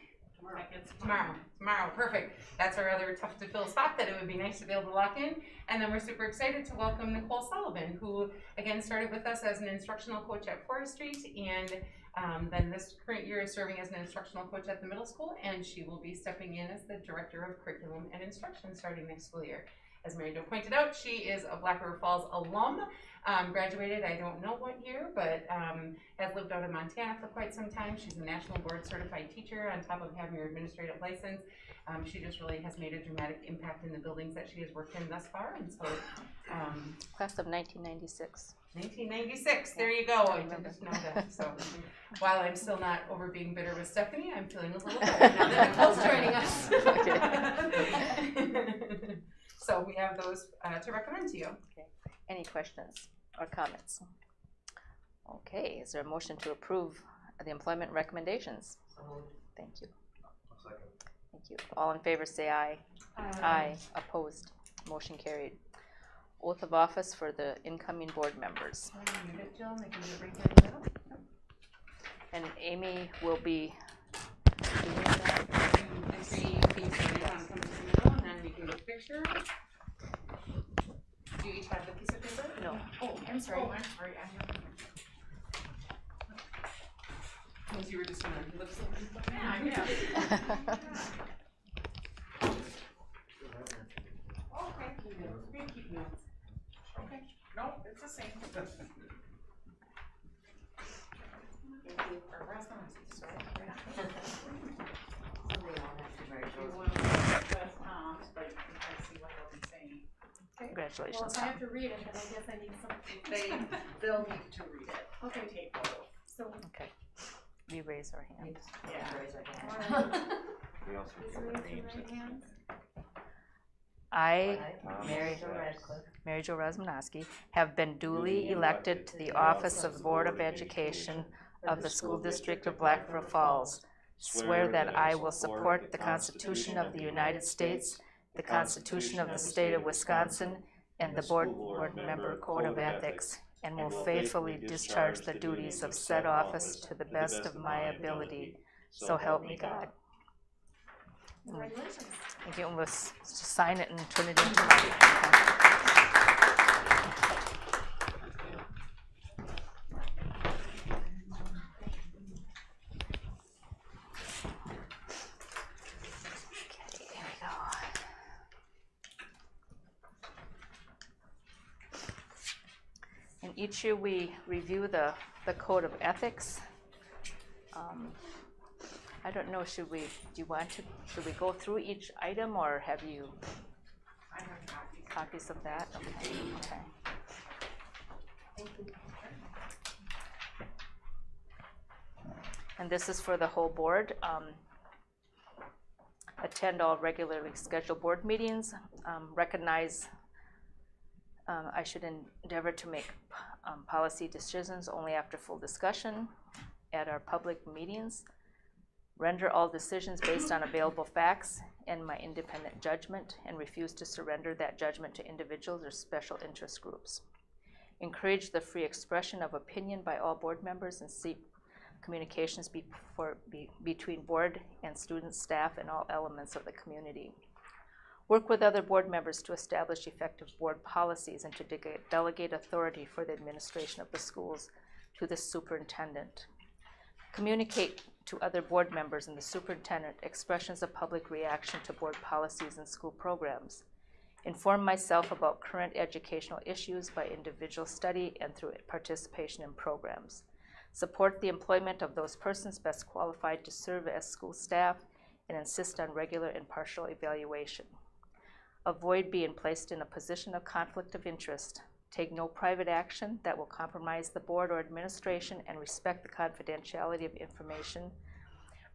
Tomorrow, perfect. That's our other tough to fill spot that it would be nice to be able to lock in. And then we're super excited to welcome Nicole Sullivan, who again started with us as an instructional coach at Forest Street, and then this current year is serving as an instructional coach at the middle school, and she will be stepping in as the director of curriculum and instruction starting next school year. As Mary Jo pointed out, she is a Black River Falls alum, graduated I don't know what year, but has lived out in Montana for quite some time. She's a national board certified teacher on top of having her administrative license. She just really has made a dramatic impact in the buildings that she has worked in thus far, and so Class of 1996. 1996, there you go. I did just know that. So while I'm still not over being bitter with Stephanie, I'm feeling a little better now that Nicole's joining us. So we have those to recommend to you. Okay. Any questions or comments? Okay, is there a motion to approve the employment recommendations? Thank you. Thank you. All in favor say aye. Aye. Opposed? Motion carried. Oath of office for the incoming board members. And Amy will be doing that. The three things that you want to come to the middle, and then we can get a picture. Do you each have the piece of paper? No. Oh, I'm sorry. Because you were just gonna lip sync. Yeah. Okay. We can keep notes. Okay. No, it's the same. Congratulations. Well, if I have to read it, then I guess I need something. They'll need to read it. Okay. Take photo. So, Okay. We raise our hands. Yeah. Raise our hand. We also please give raise our your names. right hand. I, Mary Jo Radcliffe, Mary Jo Razmanowski, have been duly elected to the office of Board of Education of the School District of Blackfoot Falls, swear that I will support the Constitution of the United States, the Constitution of the State of Wisconsin, and the Board Member Code of Ethics, and will faithfully discharge the duties of said office to the best of my ability. So help me God. Congratulations. Thank you, and let's just sign it and turn it into my. Okay, here we go. And each year we review the code of ethics. I don't know, should we go through each item, or have you copies of that? Okay. And this is for the whole board. Attend all regularly scheduled board meetings. Recognize I should endeavor to make policy decisions only after full discussion at our public meetings. Render all decisions based on available facts and my independent judgment, and refuse to surrender that judgment to individuals or special interest groups. Encourage the free expression of opinion by all board members, and seek communications between board and student, staff, and all elements of the community. Work with other board members to establish effective board policies and to delegate authority for the administration of the schools to the superintendent. Communicate to other board members and the superintendent expressions of public reaction to board policies and school programs. Inform myself about current educational issues by individual study and through participation in programs. Support the employment of those persons best qualified to serve as school staff, and insist on regular and partial evaluation. Avoid being placed in a position of conflict of interest. Take no private action that will compromise the board or administration, and respect the confidentiality of information.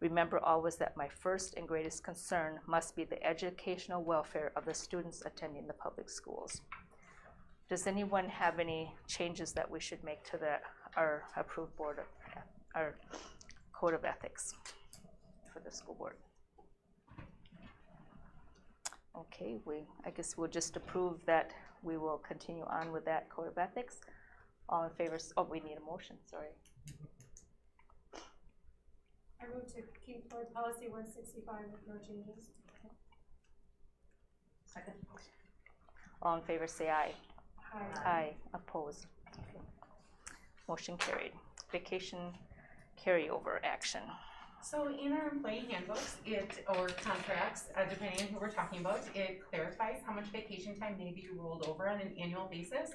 Remember always that my first and greatest concern must be the educational welfare of the students attending the public schools. Does anyone have any changes that we should make to our approved board, our code of ethics for the school board? Okay, I guess we'll just approve that we will continue on with that code of ethics. All in favor, we need a motion, sorry. I move to keep board policy 165 with no changes. second. All in favor, say aye. Aye. Aye, opposed. Okay. Motion carried. Vacation carryover action. So in our employee handbooks, or contracts, depending on who we're talking about, it clarifies how much vacation time may be rolled over on an annual basis.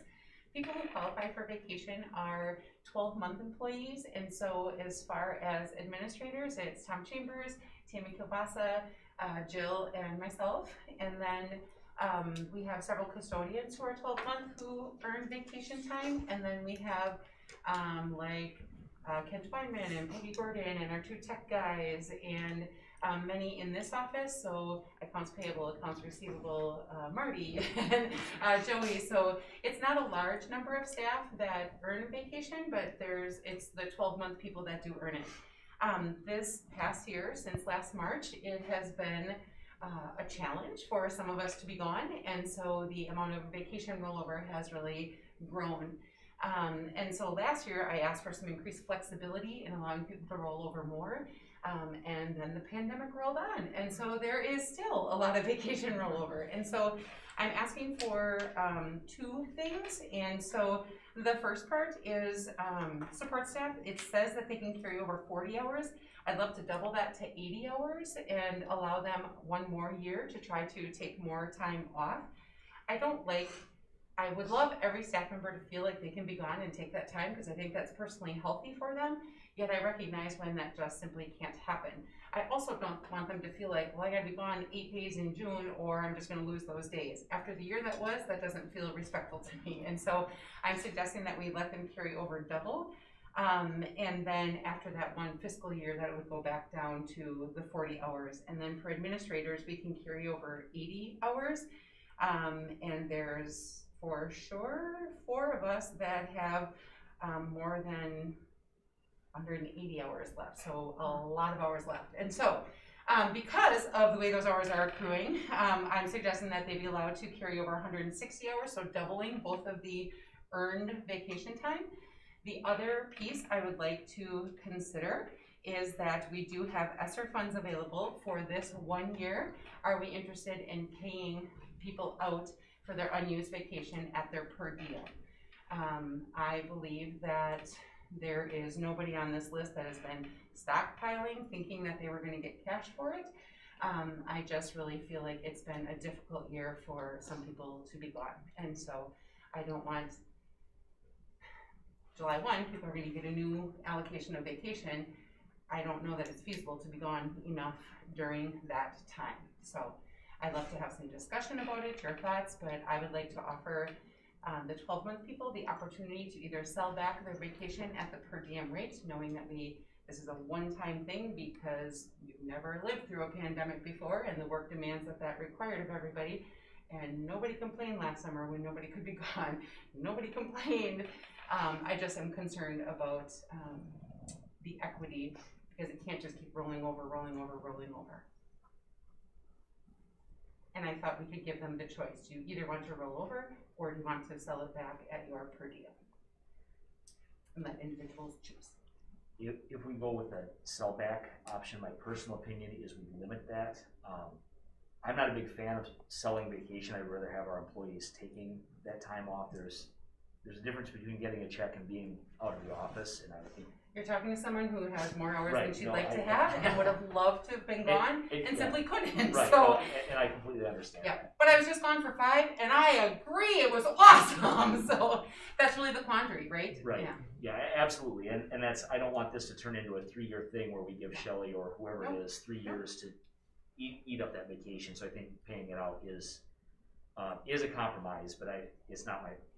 People who qualify for vacation are 12-month employees, and so as far as administrators, it's Tom Chambers, Tammy Kilbasa, Jill, and myself. And then we have several custodians who are 12-month who earn vacation time, and then we have Ken Tweinman and Peggy Gordon and our 2 tech guys, and many in this office, so accounts payable, accounts receivable, Marty and Joey. So it's not a large number of staff that earn vacation, but it's the 12-month people that do earn it. This past year, since last March, it has been a challenge for some of us to be gone, and so the amount of vacation rollover has really grown. And so last year I asked for some increased flexibility in allowing people to roll over more, and then the pandemic rolled on, and so there is still a lot of vacation rollover. And so I'm asking for 2 things. And so the first part is support staff. It says that they can carry over 40 hours. I'd love to double that to 80 hours and allow them 1 more year to try to take more time off. I would love every staff member to feel like they can be gone and take that time, because I think that's personally healthy for them, yet I recognize when that just simply can't happen. I also don't want them to feel like, well, I gotta be gone 8 days in June, or I'm just gonna lose those days. After the year that doesn't feel respectful to me. And so I'm suggesting that we let them carry over double, and then after that 1 fiscal year, that it would go back down to the 40 hours. And then for administrators, we can carry over 80 hours. And there's for sure 4 of us that have more than 180 hours left, so a lot of hours left. And so, because of the way those hours are accruing, I'm suggesting that they be allowed to carry over 160 hours, so doubling both of the earned vacation time. The other piece I would like to consider is that we do have ESSER funds available for this 1 year. Are we interested in paying people out for their unused vacation at their per diem? I believe that there is nobody on this list that has been stockpiling, thinking that they were going to get cash for it. I just really feel like it's been a difficult year for some people to be gone. And so I don't want July 1, people are going to get a new allocation of vacation. I don't know that it's feasible to be gone enough during that time. So I'd love to have some discussion about it, your thoughts, but I would like to offer the 12-month people the opportunity to either sell back their vacation at the per diem rate, knowing that this is a one-time thing because we've never lived through a pandemic before and the work demands that required of everybody. And nobody complained last summer when nobody could be gone. Nobody complained. I just am concerned about the equity because it can't just keep rolling over. And I thought we could give them the choice. Do you either want to roll over or do you want to sell it back at your per diem? And let individuals choose. If we go with the sell back option, my personal opinion is we limit that. I'm not a big fan of selling vacation. I'd rather have our employees taking that time off. There's a difference between getting a check and being out of the office, and I think you're talking to someone who has more hours right, than she'd no, like to have and would have loved to have been gone and simply couldn't. Right, so, no, and I completely understand. Yeah, but I was just gone for 5 and I agree it was awesome. So that's really the quandary, right? Right. Yeah, absolutely. And that's, I don't want this to turn into a 3-year thing where we give Shelley or whoever it is 3 years to eat up that vacation. So I think paying it out is a compromise, but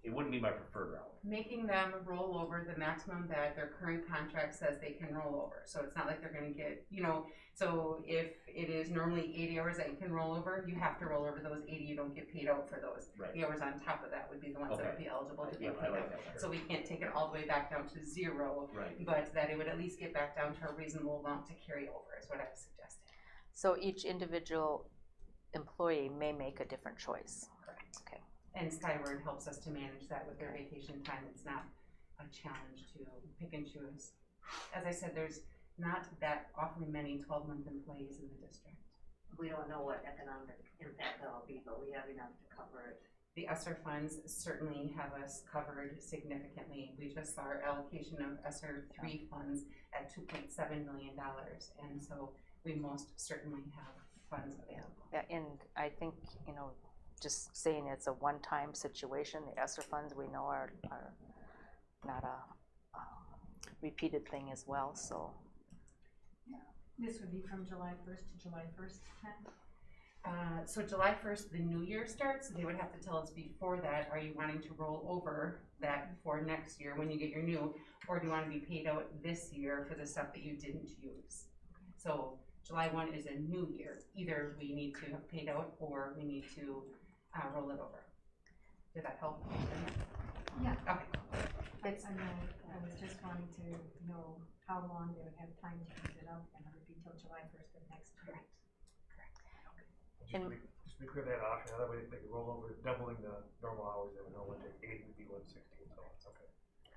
it wouldn't be my preferred route. Making them roll over the maximum that their current contract says they can roll over. So it's not like they're going to get, so if it is normally 80 hours that you can roll over, you have to roll over those 80. You don't get paid out for those. Right. The hours on top of that would be the ones that would be eligible to be paid I like out. that. So we can't take it all the way back down to 0, right. But that it would at least get back down to a reasonable amount to carry over is what I was suggesting. So each individual employee may make a different choice. Correct. Okay. And Skyward helps us to manage that with their vacation time. It's not a challenge to pick and choose. As I said, there's not that awfully many 12-month employees in the district. We don't know what economic impact that'll be, but we have enough to cover it. The ESSER funds certainly have us covered significantly. We just saw our allocation of ESSER 3 funds at $2.7 million, and so we most certainly have funds available. Yeah, and I think, just saying it's a one-time situation, the ESSER funds we know are not a repeated thing as well, so. This would be from July 1st to July 1st then? So July 1st, the new year starts. They would have to tell us before that, are you wanting to roll over that for next year when you get your new, or do you want to be paid out this year for the stuff that you didn't use? So July 1 is a new year. Either we need to have paid out or we need to roll it over. Did that help? Yeah. Okay. I was just wanting to know how long they would have time to use it up, and it would be till July 1st of next year. Just to be clear, that option, that way they can roll over, doubling the normal hours, they would know 180 would be 160, so it's okay.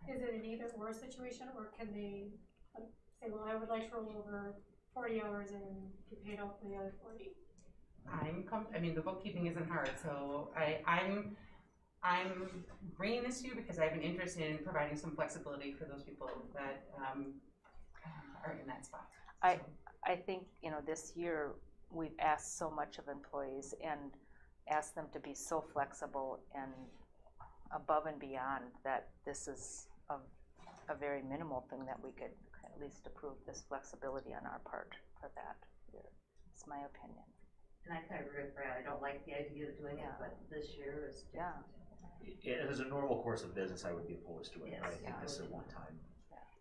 Is it an either or situation, or can they say, well, I would like to roll over 40 hours and get paid out for the other 40? The bookkeeping isn't hard, so I'm bringing this to you because I have an interest in providing some flexibility for those people that are in that spot. I think, this year we've asked so much of employees and asked them to be so flexible and above and beyond that this is a very minimal thing that we could at least approve this flexibility on our part for that. It's my opinion. And I kind of agree with Brad. I don't like the idea of doing it, but this year is different. As a normal course of business, I would be opposed to it. Yes. But I think this is a one-time.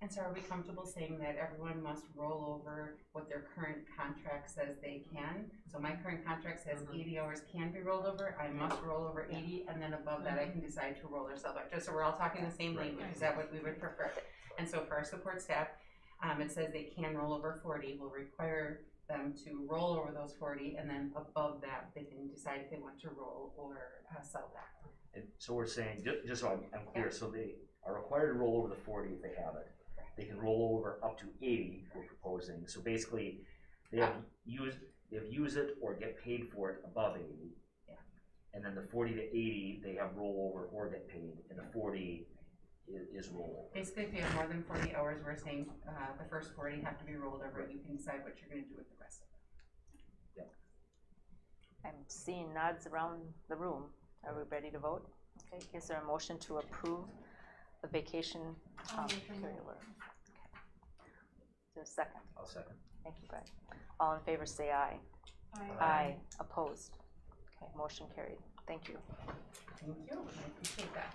And so are we comfortable saying that everyone must roll over what their current contract says they can? So my current contract says 80 hours can be rolled over, I must roll over 80, and then above that I can decide to roll or sell back, just so we're all talking the same language. Is that what we would prefer? And so for our support staff, it says they can roll over 40, we'll require them to roll over those 40, and then above that, they can decide if they want to roll or sell back. And so we're saying, just so I'm clear, so they are required to roll over the 40 if they have it. They can roll over up to 80, we're proposing. So basically, they have use it or get paid for it above 80. Yeah. And then the 40 to 80, they have rollover or get paid, and the 40 is rollover. Basically, if you have more than 40 hours, we're saying the first 40 have to be rolled over. You can decide what you're going to do with the rest of them. Yep. I'm seeing nods around the room. Are we ready to vote? Okay, is there a motion to approve the vacation period of work? Okay. Is there a second? I'll second. Thank you, Brad. All in favor say aye. Aye. Opposed? Okay, motion carried. Thank you. Thank you. I appreciate that.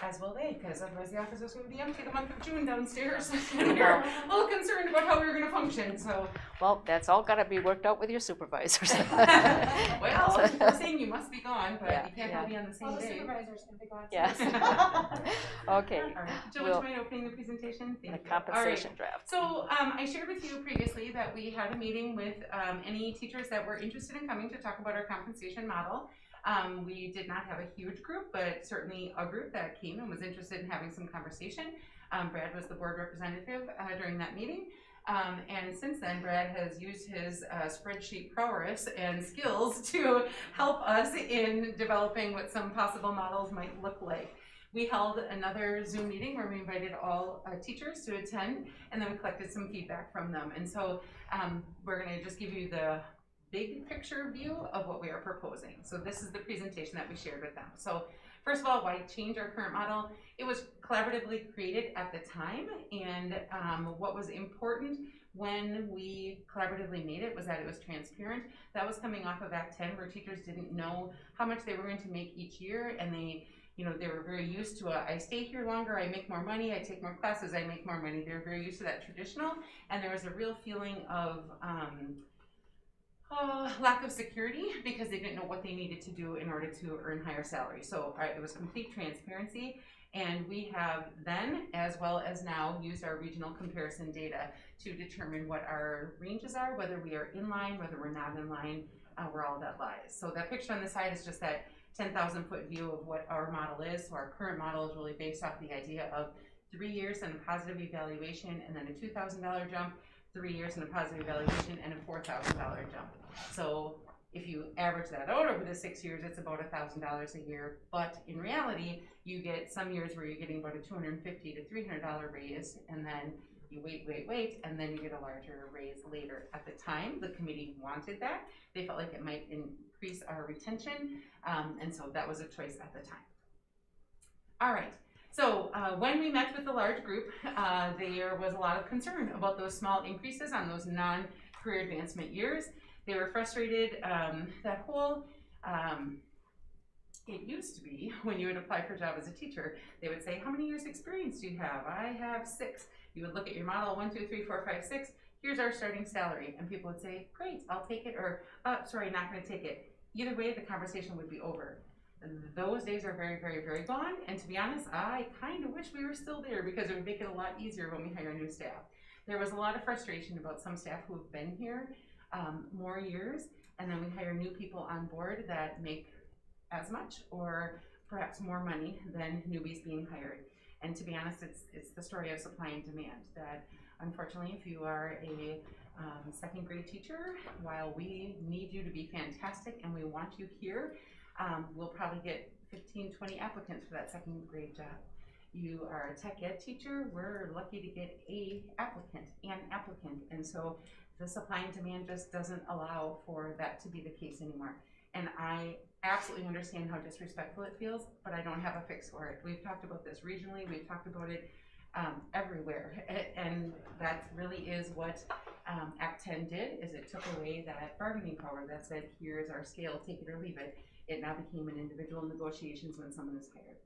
As will they, because otherwise the office is going to be empty the month of June downstairs. And we're a little concerned about how we're going to function, so. Well, that's all gotta be worked out with your supervisors. Well, we're saying you must be gone, but you can't all be on the same All the day. supervisors can be gone. Yes. Okay. All right. Jill, would you mind opening the presentation? Thank The you. compensation All right. draft. So I shared with you previously that we had a meeting with any teachers that were interested in coming to talk about our compensation model. We did not have a huge group, but certainly a group that came and was interested in having some conversation. Brad was the board representative during that meeting. And since then, Brad has used his spreadsheet prowess and skills to help us in developing what some possible models might look like. We held another Zoom meeting where we invited all teachers to attend, and then we collected some feedback from them. And so we're going to just give you the big picture view of what we are proposing. So this is the presentation that we shared with them. So first of all, why change our current model? It was collaboratively created at the time, and what was important when we collaboratively made it was that it was transparent. That was coming off of Act 10, where teachers didn't know how much they were going to make each year, and they were very used to I stay here longer, I make more money, I take more classes, I make more money. They were very used to that traditional, and there was a real feeling of lack of security because they didn't know what they needed to do in order to earn higher salaries. So it was complete transparency, and we have then, as well as now, used our regional comparison data to determine what our ranges are, whether we are in line, whether we're not in line, where all that lies. So that picture on the side is just that 10,000 foot view of what our model is. So our current model is really based off the idea of 3 years and a positive evaluation, and then a $2,000 jump, 3 years and a positive evaluation, and a $4,000 jump. So if you average that out over the 6 years, it's about $1,000 a year. But in reality, you get some years where you're getting about a $250 to $300 raise, and then you wait, and then you get a larger raise later. At the time, the committee wanted that. They felt like it might increase our retention, and so that was a choice at the time. All right. So when we met with the large group, there was a lot of concern about those small increases on those non-career advancement years. They were frustrated. That whole, it used to be when you would apply for a job as a teacher, they would say, how many years experience do you have? I have 6. You would look at your model, 1, 2, 3, 4, 5, 6. Here's our starting salary. And people would say, great, I'll take it, or sorry, not gonna take it. Either way, the conversation would be over. Those days are very, very, very gone, and to be honest, I kind of wish we were still there because it would make it a lot easier when we hire new staff. There was a lot of frustration about some staff who have been here more years, and then we hire new people on board that make as much or perhaps more money than newbies being hired. And to be honest, it's the story of supply and demand, that unfortunately if you are a second grade teacher, while we need you to be fantastic and we want you here, we'll probably get 15, 20 applicants for that second grade job. You are a tech ed teacher, we're lucky to get an applicant. And so the supply and demand just doesn't allow for that to be the case anymore. And I absolutely understand how disrespectful it feels, but I don't have a fix for it. We've talked about this regionally, we've talked about it everywhere. And that really is what Act 10 did, is it took away that bargaining power that said, here's our scale, take it or leave it. It now became an individual negotiations when someone is hired.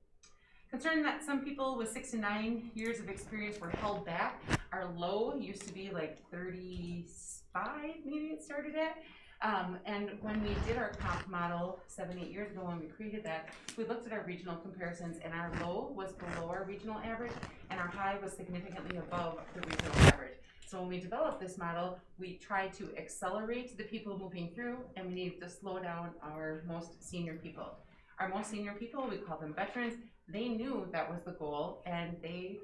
concerned that some people with 6 to 9 years of experience were held back. Our low used to be like 35, maybe it started at. And when we did our comp model 7-8 years ago when we created that, we looked at our regional comparisons, and our low was below our regional average and our high was significantly above the regional average. So when we developed this model, we tried to accelerate the people moving through, and we needed to slow down our most senior people. Our most senior people, we call them veterans, they knew that was the goal, and they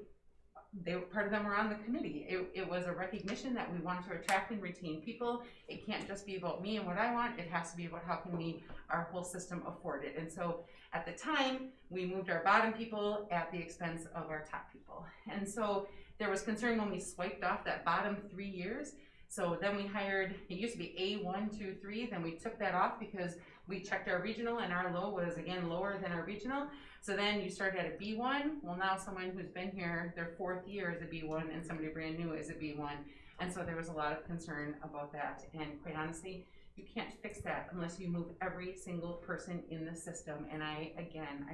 part of them were on the committee. It was a recognition that we want to attract and retain people. It can't just be about me and what I want. It has to be about how can we, our whole system, afford it. And so at the time, we moved our bottom people at the expense of our top people. And so there was concern when we swiped off that bottom 3 years. So then we hired, it used to be A1, 2, 3, then we took that off because we checked our regional and our low was again lower than our regional. So then you start at a B1, well now someone who's been here their 4th year is a B1 and somebody brand new is a B1. And so there was a lot of concern about that, and quite honestly, you can't fix that unless you move every single person in the system. And I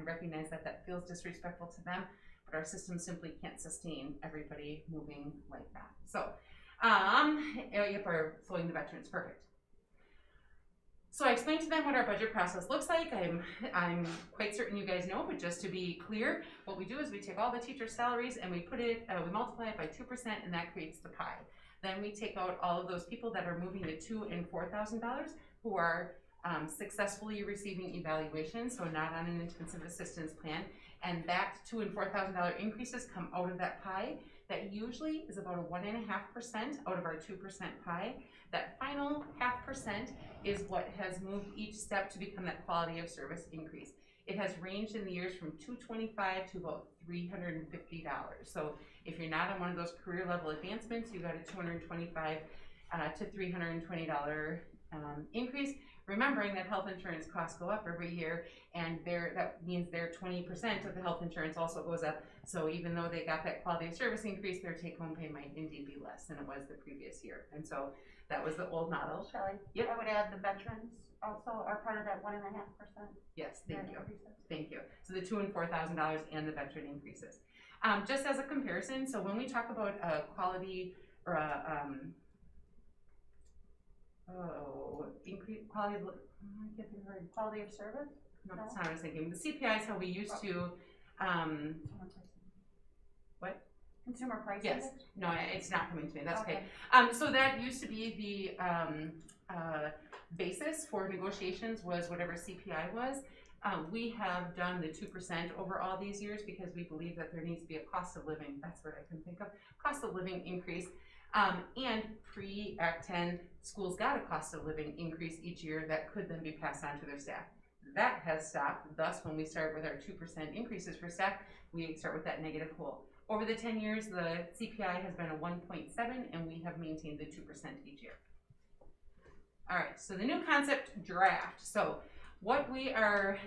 recognize that that feels disrespectful to them, but our system simply can't sustain everybody moving like that. So, yep, we're slowing the veterans, perfect. So I explained to them what our budget process looks like. I'm quite certain you guys know, but just to be clear, what we do is we take all the teachers' salaries and we put it, we multiply it by 2%, and that creates the pie. Then we take out all of those people that are moving to $2,000 and $4,000 who are successfully receiving evaluations, so not on an intensive assistance plan, and that $2,000 and $4,000 increases come out of that pie. That usually is about a 1.5% out of our 2% pie. That final 0.5% is what has moved each step to become that quality of service increase. It has ranged in the years from $225 to about $350. So if you're not on one of those career level advancements, you got a $225 to $320 increase. Remembering that health insurance costs go up every year, and that means their 20% of the health insurance also goes up. So even though they got that quality of service increase, their take-home pay might indeed be less than it was the previous year. And so that was the old model. Shelley, Yep. I would add the veterans also are part of that 1.5%. Yes, thank you. Thank you. So the $2,000 and $4,000 and the veteran increases. Just as a comparison, so when we talk about quality or Quality of service? No, that's not what I was thinking. The CPI is how we used to, what? Consumer price Yes. index? No, it's not coming to me. That's okay. Okay. So that used to be the basis for negotiations was whatever CPI was. We have done the 2% over all these years because we believe that there needs to be a cost of living. That's what I can think of. Cost of living increase. And pre-Act 10, schools got a cost of living increase each year that could then be passed on to their staff. That has stopped. Thus, when we start with our 2% increases for staff, we start with that negative hole. Over the 10 years, the CPI has been a 1.7, and we have maintained the 2% each year. All right, so the new concept, draft. So what we are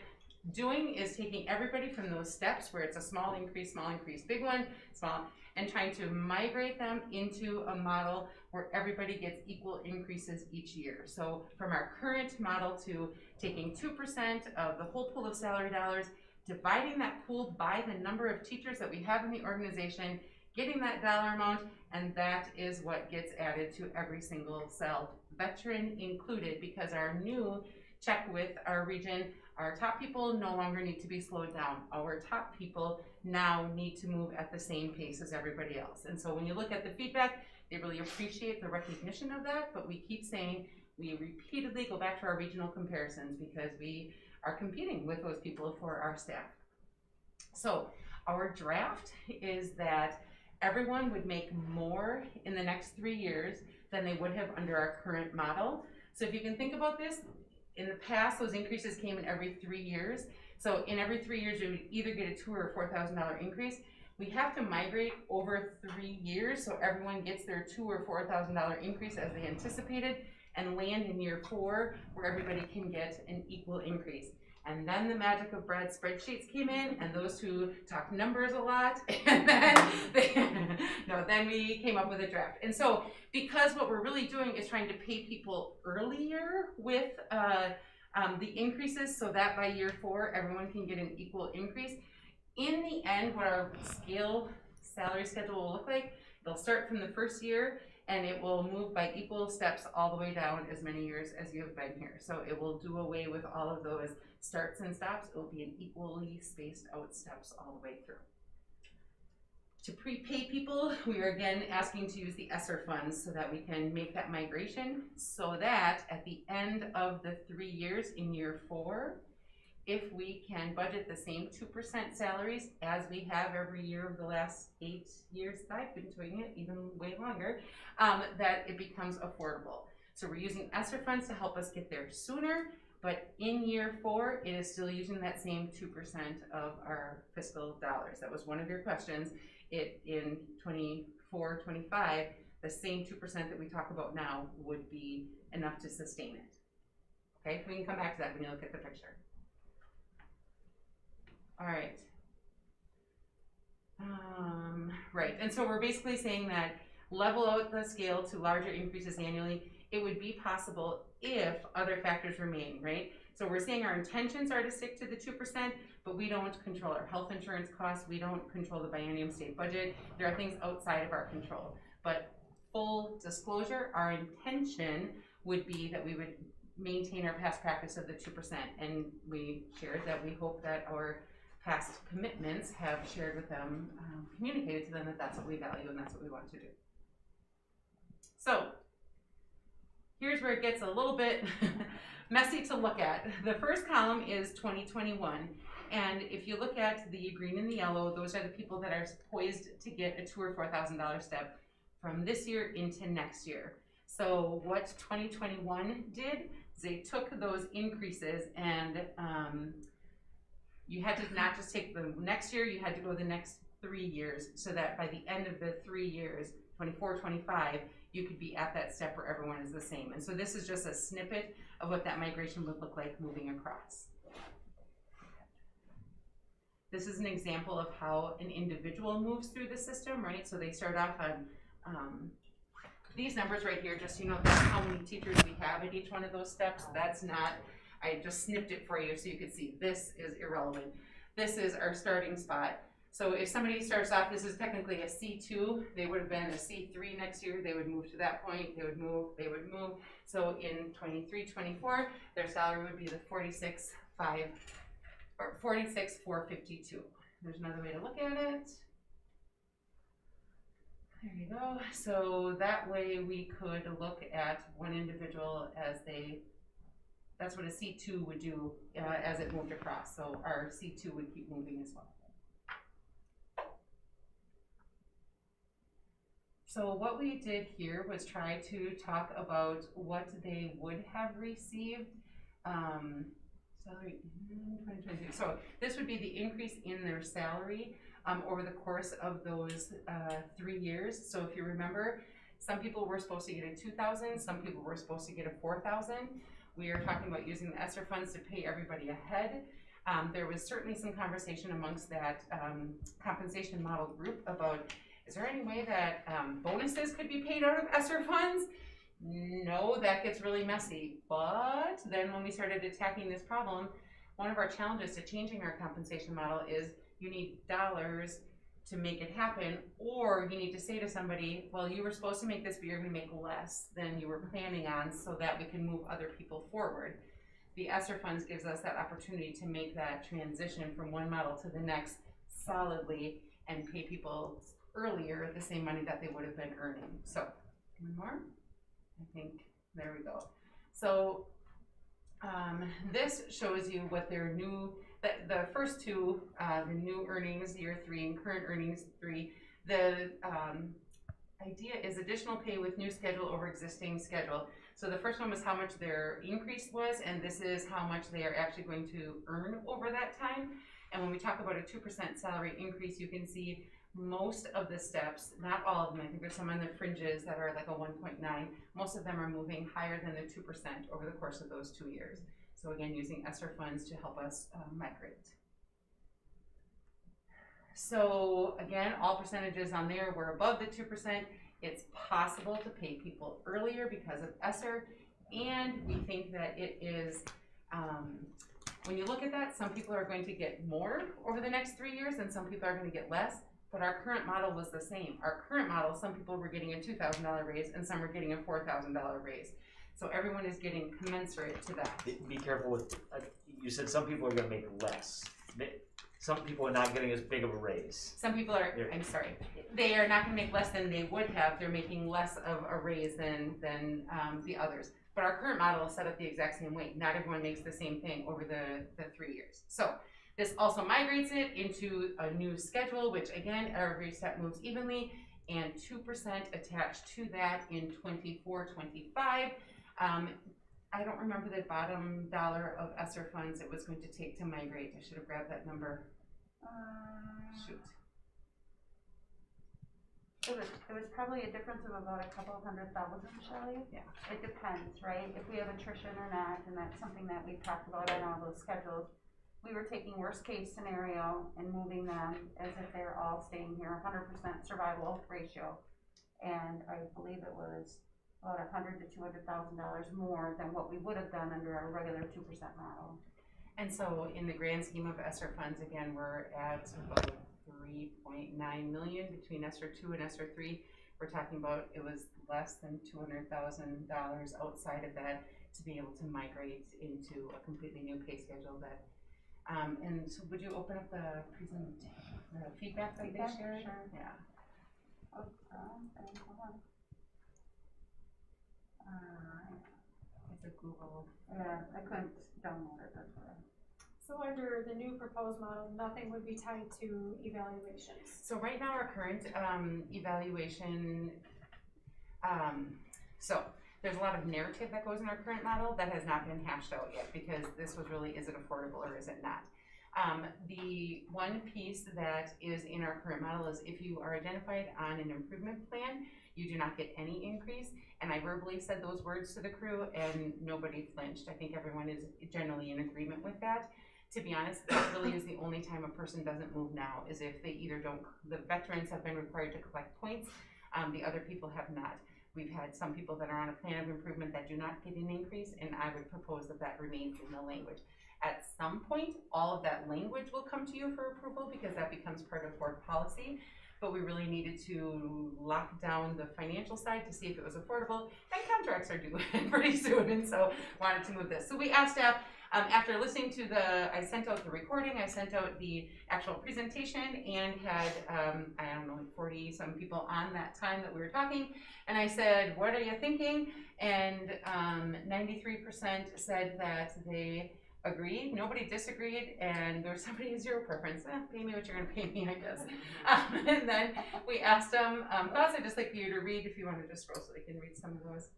doing is taking everybody from those steps where it's a small increase, big one, small, and trying to migrate them into a model where everybody gets equal increases each year. So from our current model to taking 2% of the whole pool of salary dollars, dividing that pool by the number of teachers that we have in the organization, getting that dollar amount, and that is what gets added to every single cell, veteran included, because our new check with our region, our top people no longer need to be slowed down. Our top people now need to move at the same pace as everybody else. And so when you look at the feedback, they really appreciate the recognition of that, but we keep saying, we repeatedly go back to our regional comparisons because we are competing with those people for our staff. So our draft is that everyone would make more in the next 3 years than they would have under our current model. So if you can think about this, in the past, those increases came in every 3 years. So in every 3 years, you would either get a $2,000 or $4,000 increase. We have to migrate over 3 years so everyone gets their $2,000 or $4,000 increase as they anticipated and land in year 4 where everybody can get an equal increase. And then the magic of Brad's spreadsheets came in, and those two talk numbers a lot, and then we came up with a draft. And so because what we're really doing is trying to pay people earlier with the increases so that by year 4 everyone can get an equal increase, In the end, what our salary schedule will look like, it'll start from the first year and it will move by equal steps all the way down as many years as you have been here. So it will do away with all of those starts and stops. It will be an equally spaced out steps all the way through. To prepay people, we are again asking to use the ESSER funds so that we can make that migration, so that at the end of the 3 years in year 4, if we can budget the same 2% salaries as we have every year of the last 8 years that I've been doing it, even way longer, that it becomes affordable. So we're using ESSER funds to help us get there sooner, but in year 4, it is still using that same 2% of our fiscal dollars. That was one of your questions. In 24, 25, the same 2% that we talk about now would be enough to sustain it. Okay, we can come back to that when you look at the picture. All right. Right, and so we're basically saying that level out the scale to larger increases annually. It would be possible if other factors remain, right? So we're saying our intentions are to stick to the 2%, but we don't control our health insurance costs. We don't control the biennium state budget. There are things outside of our control. But full disclosure, our intention would be that we would maintain our past practice of the 2%. And we shared that we hope that our past commitments have shared with them, communicated to them that that's what we value and that's what we want to do. So here's where it gets a little bit messy to look at. The first column is 2021. And if you look at the green and the yellow, those are the people that are poised to get a $2,000 or $4,000 step from this year into next year. So what 2021 did is they took those increases and you had to not just take the next year, you had to go the next 3 years, so that by the end of the 3 years, 24, 25, you could be at that step where everyone is the same. And so this is just a snippet of what that migration would look like moving across. This is an example of how an individual moves through the system, right? So they start off on these numbers right here, just so you know, that's how many teachers we have at each one of those steps. That's not, I just snipped it for you so you could see this is irrelevant. This is our starting spot. So if somebody starts off, this is technically a C2, they would have been a C3 next year, they would move to that point, they would move. So in 23, 24, their salary would be the 46,452. There's another way to look at it. There you go. So that way we could look at one individual as that's what a C2 would do as it moved across. So our C2 would keep moving as well. So what we did here was try to talk about what they would have received. Salary in 2022. So this would be the increase in their salary over the course of those 3 years. So if you remember, some people were supposed to get a $2,000, some people were supposed to get a $4,000. We are talking about using the ESSER funds to pay everybody ahead. There was certainly some conversation amongst that compensation model group about, is there any way that bonuses could be paid out of ESSER funds? No, that gets really messy. But then when we started attacking this problem, one of our challenges to changing our compensation model is you need dollars to make it happen, or you need to say to somebody, well, you were supposed to make this, but you're gonna make less than you were planning on so that we can move other people forward. The ESSER funds gives us that opportunity to make that transition from one model to the next solidly and pay people earlier the same money that they would have been earning. So, one more? I think, there we go. So, this shows you what their new, the first two, the new earnings, year 3, and current earnings 3, the idea is additional pay with new schedule over existing schedule. So the first one was how much their increase was, and this is how much they are actually going to earn over that time. And when we talk about a 2% salary increase, you can see most of the steps, not all of them, I think there's some on the fringes that are like a 1.9, most of them are moving higher than the 2% over the course of those 2 years. So again, using ESSER funds to help us migrate. So again, all percentages on there were above the 2%. It's possible to pay people earlier because of ESSER, and we think that it is when you look at that, some people are going to get more over the next 3 years and some people are gonna get less, but our current model was the same. Our current model, some people were getting a $2,000 raise and some were getting a $4,000 raise. So everyone is getting commensurate to that. Be careful with, you said some people are gonna make less. Some people are not getting as big of a raise. Some people are, I'm sorry, they are not gonna make less than they would have. They're making less of a raise than the others. But our current model is set up the exact same way. Not everyone makes the same thing over the 3 years. So this also migrates it into a new schedule, which again, every step moves evenly, and 2% attached to that in 24-25. I don't remember the bottom dollar of ESSER funds it was going to take to migrate. I should have grabbed that number. Shoot. It was probably a difference of about a couple $100,000, Shelley. Yeah. It depends, right? If we have attrition or not, and that's something that we've talked about on all those schedules. We were taking worst case scenario and moving them as if they're all staying here, 100% survival ratio. And I believe it was about $100,000 to $200,000 more than what we would have done under our regular 2% model. And so in the grand scheme of ESSER funds, again, we're at about 3.9 million between ESSER 2 and ESSER 3. We're talking about it was less than $200,000 outside of that to be able to migrate into a completely new pay schedule. That and so would you open up the feedback that they shared? Sure. Yeah. Oh, hold on. It's a Google. Yeah, I couldn't download it, that's why. So under the new proposed model, nothing would be tied to evaluations. So right now our current evaluation, so there's a lot of narrative that goes in our current model that has not been hashed out yet because this was really, is it affordable or is it not? The one piece that is in our current model is if you are identified on an improvement plan, you do not get any increase. And I verbally said those words to the crew and nobody flinched. I think everyone is generally in agreement with that. To be honest, that really is the only time a person doesn't move now is if they either don't, the veterans have been required to collect points, the other people have not. We've had some people that are on a plan of improvement that do not get an increase, and I would propose that that remains in the language. At some point, all of that language will come to you for approval because that becomes part of board policy, but we really needed to lock down the financial side to see if it was affordable, and contracts are due pretty soon, and so wanted to move this. So we asked staff, after listening to I sent out the recording, I sent out the actual presentation and had, I don't know, 40 some people on that time that we were talking. And I said, what are you thinking? And 93% said that they agreed, nobody disagreed, and there was somebody with zero preference. Pay me what you're gonna pay me, I guess. And then we asked them, thoughts I'd just like for you to read if you want to just scroll so they can read some of those.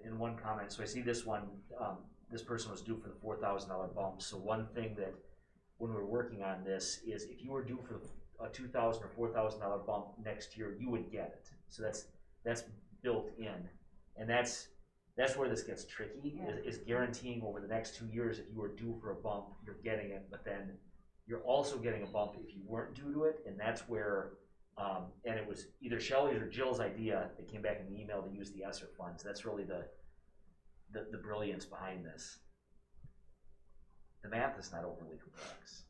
And one comment, so I see this one, this person was due for the $4,000 bump. So one thing that, when we're working on this, is if you were due for a $2,000 or $4,000 bump next year, you would get it. So that's built in, and that's where this gets tricky. Yeah. Is guaranteeing over the next 2 years if you were due for a bump, you're getting it, but then you're also getting a bump if you weren't due to it, and that's where. And it was either Shelley's or Jill's idea that came back in the email to use the ESSER funds. That's really the brilliance behind this. The math is not overly complex.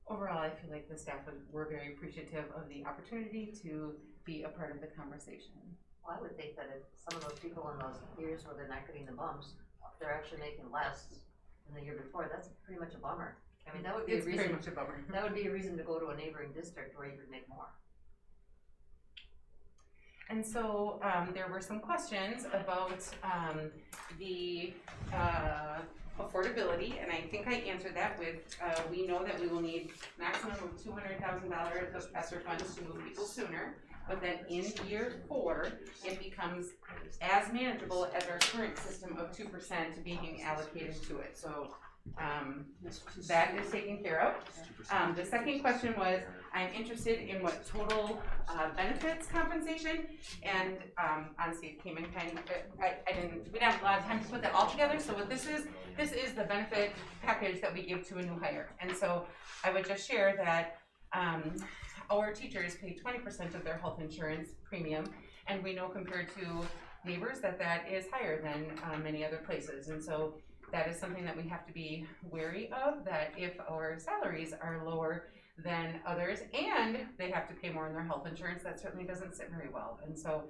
Overall, I feel like the staff were very appreciative of the opportunity to be a part of the conversation. Well, I would think that if some of those people in those years where they're not getting the bumps, they're actually making less than the year before. That's pretty much a bummer. I mean, that would be a reason. Much a bummer. That would be a reason to go to a neighboring district where you could make more. And so there were some questions about the affordability, and I think I answered that with we know that we will need maximum of $200,000 of ESSER funds to move people sooner, but then in year 4 it becomes as manageable as our current system of 2% being allocated to it. So that is taken care of. The second question was, I'm interested in what total benefits compensation, and honestly it came in kind of, we didn't have a lot of time to put that all together. So what this is the benefit package that we give to a new hire. And so I would just share that our teachers pay 20% of their health insurance premium, and we know compared to neighbors that that is higher than many other places. And so that is something that we have to be wary of, that if our salaries are lower than others and they have to pay more in their health insurance, that certainly doesn't sit very well. And so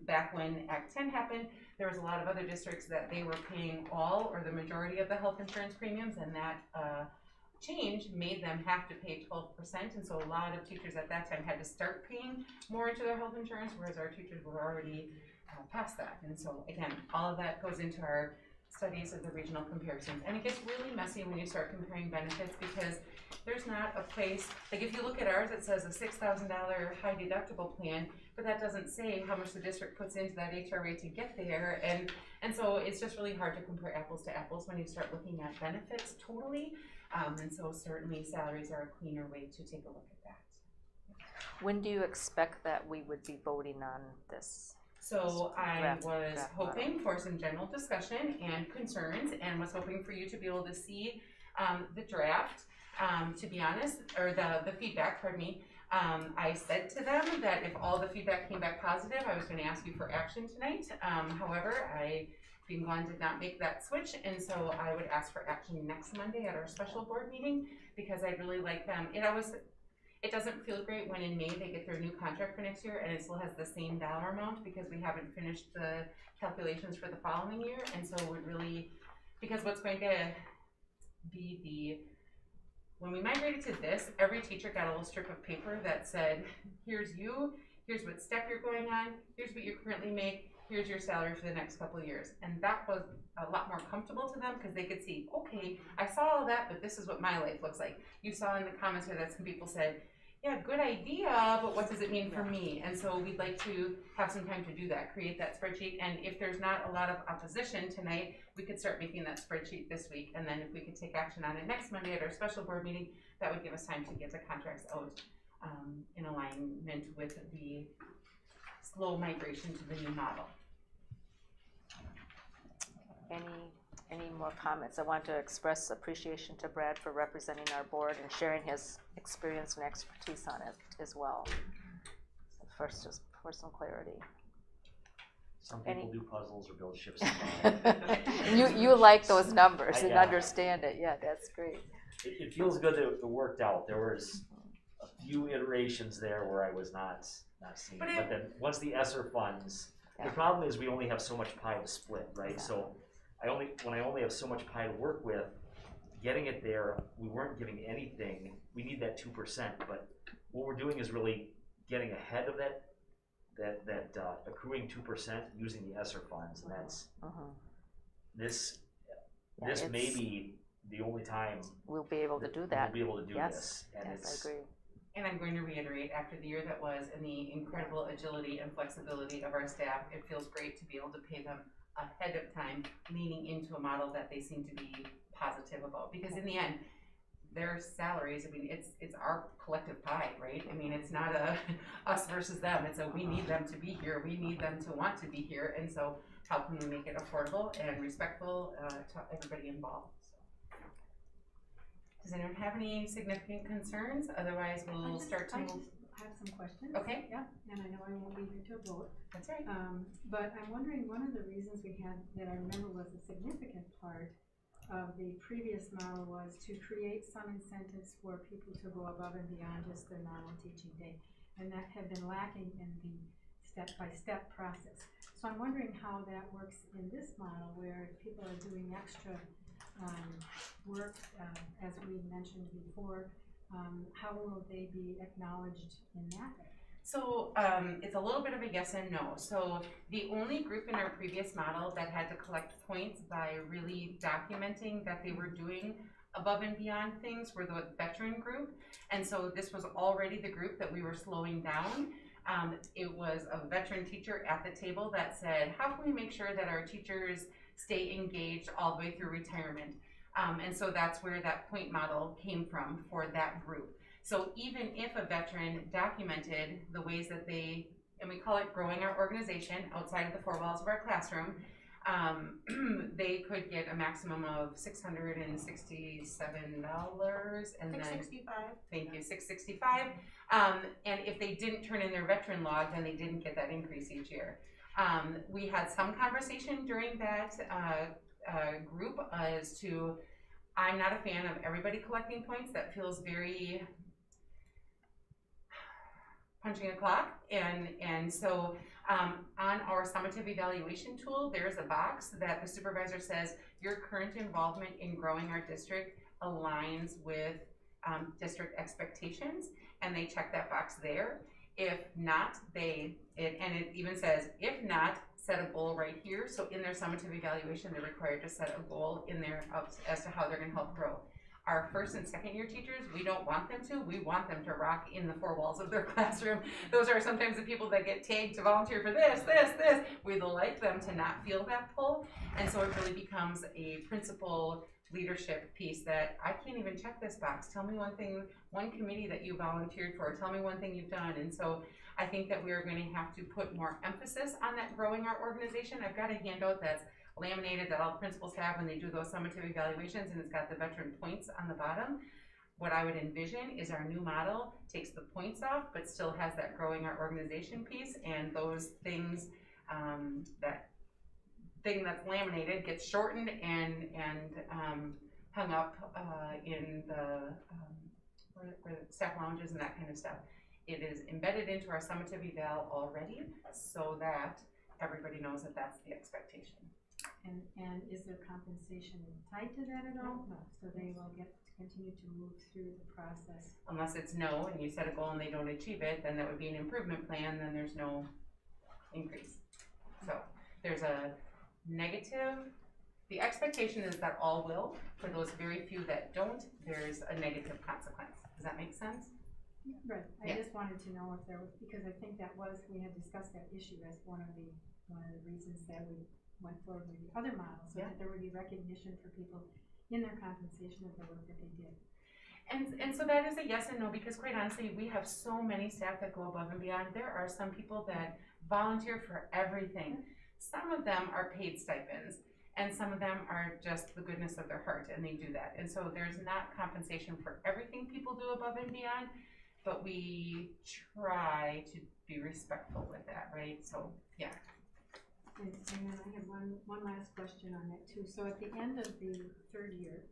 back when Act 10 happened, there was a lot of other districts that they were paying all or the majority of the health insurance premiums, and that change made them have to pay 12%. And so a lot of teachers at that time had to start paying more into their health insurance, whereas our teachers were already past that. And so again, all of that goes into our studies of the regional comparisons. And it gets really messy when you start comparing benefits, because there's not a place, like if you look at ours, it says a $6,000 high deductible plan, but that doesn't say how much the district puts into that HRA to get there. And so it's just really hard to compare apples to apples when you start looking at benefits totally. And so certainly salaries are a cleaner way to take a look at that. When do you expect that we would be voting on this? So I Draft was model. hoping for some general discussion and concerns, and was hoping for you to be able to see the draft, to be honest, or the feedback, pardon me. I said to them that if all the feedback came back positive, I was going to ask you for action tonight. However, being gone did not make that switch, and so I would ask for action next Monday at our special board meeting, because I'd really like them. It doesn't feel great when in May they get their new contract for next year and it still has the same dollar amount, because we haven't finished the calculations for the following year. And so we're really, because what's going to be when we migrated to this, every teacher got a little strip of paper that said, here's you, here's what step you're going on, here's what you currently make, here's your salary for the next couple of years. And that was a lot more comfortable to them, because they could see, okay, I saw all that, but this is what my life looks like. You saw in the comments here that some people said, yeah, good idea, but what does it mean for me? And so we'd like to have some time to do that, create that spreadsheet. And if there's not a lot of opposition tonight, we could start making that spreadsheet this week. And then if we could take action on it next Monday at our special board meeting, that would give us time to get the contracts out in alignment with the slow migration to the new model. Any more comments? I want to express appreciation to Brad for representing our board and sharing his experience and expertise on it as well. First, just for some clarity. Some people do puzzles or build ships. You like those numbers and Yeah. understand it. Yeah, that's great. It feels good that it worked out. There was a few iterations there where I was not seeing it. But then once the ESSER funds, the problem is we only have so much pie to split, right? So when I only have so much pie to work with, getting it there, we weren't giving anything. We need that 2%, but what we're doing is really getting ahead of that accruing 2% using the ESSER funds, and that's this may be the only time we'll be able to do that. We'll be able to do this, and yes, I agree. And I'm going to reiterate, after the year that was and the incredible agility and flexibility of our staff, it feels great to be able to pay them ahead of time, leaning into a model that they seem to be positive about. Because in the end, their salaries, I mean, it's our collective pie, right? I mean, it's not a us versus them. It's a we need them to be here. We need them to want to be here. And so how can we make it affordable and respectful to everybody involved? So. Does anyone have any significant concerns? Otherwise, we'll start to move. I have some questions. Okay. Yeah, and I know I won't leave you to a vote. That's right. But I'm wondering, one of the reasons we had, that I remember was a significant part of the previous model, was to create some incentives for people to go above and beyond just their normal teaching day. And that had been lacking in the step-by-step process. So I'm wondering how that works in this model, where people are doing extra work, as we mentioned before. How will they be acknowledged in that way? So it's a little bit of a yes and no. So the only group in our previous model that had to collect points by really documenting that they were doing above and beyond things were the veteran group. And so this was already the group that we were slowing down. It was a veteran teacher at the table that said, how can we make sure that our teachers stay engaged all the way through retirement? And so that's where that point model came from for that group. So even if a veteran documented the ways that they, and we call it growing our organization outside of the four walls of our classroom, they could get a maximum of $667 and then. $665. Thank you, $665. And if they didn't turn in their veteran log, then they didn't get that increase each year. We had some conversation during that group as to, I'm not a fan of everybody collecting points. That feels very punching a clock. And so on our summative evaluation tool, there's a box that the supervisor says your current involvement in growing our district aligns with district expectations, and they check that box there. If not, and it even says, if not, set a goal right here. So in their summative evaluation, they're required to set a goal in there as to how they're gonna help grow. Our first and second year teachers, we don't want them to. We want them to rock in the four walls of their classroom. Those are sometimes the people that get tagged to volunteer for this. We'd like them to not feel that pull. And so it really becomes a principal leadership piece that I can't even check this box. Tell me one thing, one committee that you volunteered for. Tell me one thing you've done. And so I think that we're going to have to put more emphasis on that growing our organization. I've got a handout that's laminated that all principals have when they do those summative evaluations, and it's got the veteran points on the bottom. What I would envision is our new model takes the points off, but still has that growing our organization piece, and those things, that thing that's laminated gets shortened and hung up in the where the staff lounges and that kind of stuff. It is embedded into our summative eval already, so that everybody knows that that's the expectation. And is there compensation tied to that at all? No. So they will get to continue to move through the process. Unless it's no, and you set a goal and they don't achieve it, then that would be an improvement plan, then there's no increase. So there's a negative, the expectation is that all will. For those very few that don't, there's a negative consequence. Does that make sense? Right, I Yeah. just wanted to know if there was, because I think that was, we had discussed that issue as one of the reasons that we went forward with the other model, so that there would be recognition for people in their compensation of the work that they did. And so that is a yes and no, because quite honestly, we have so many staff that go above and beyond. There are some people that volunteer for everything. Some of them are paid stipends, and some of them are just the goodness of their heart, and they do that. And so there's not compensation for everything people do above and beyond, but we try to be respectful with that, right? So, yeah. And then I have one last question on that too. So at the end of the third year,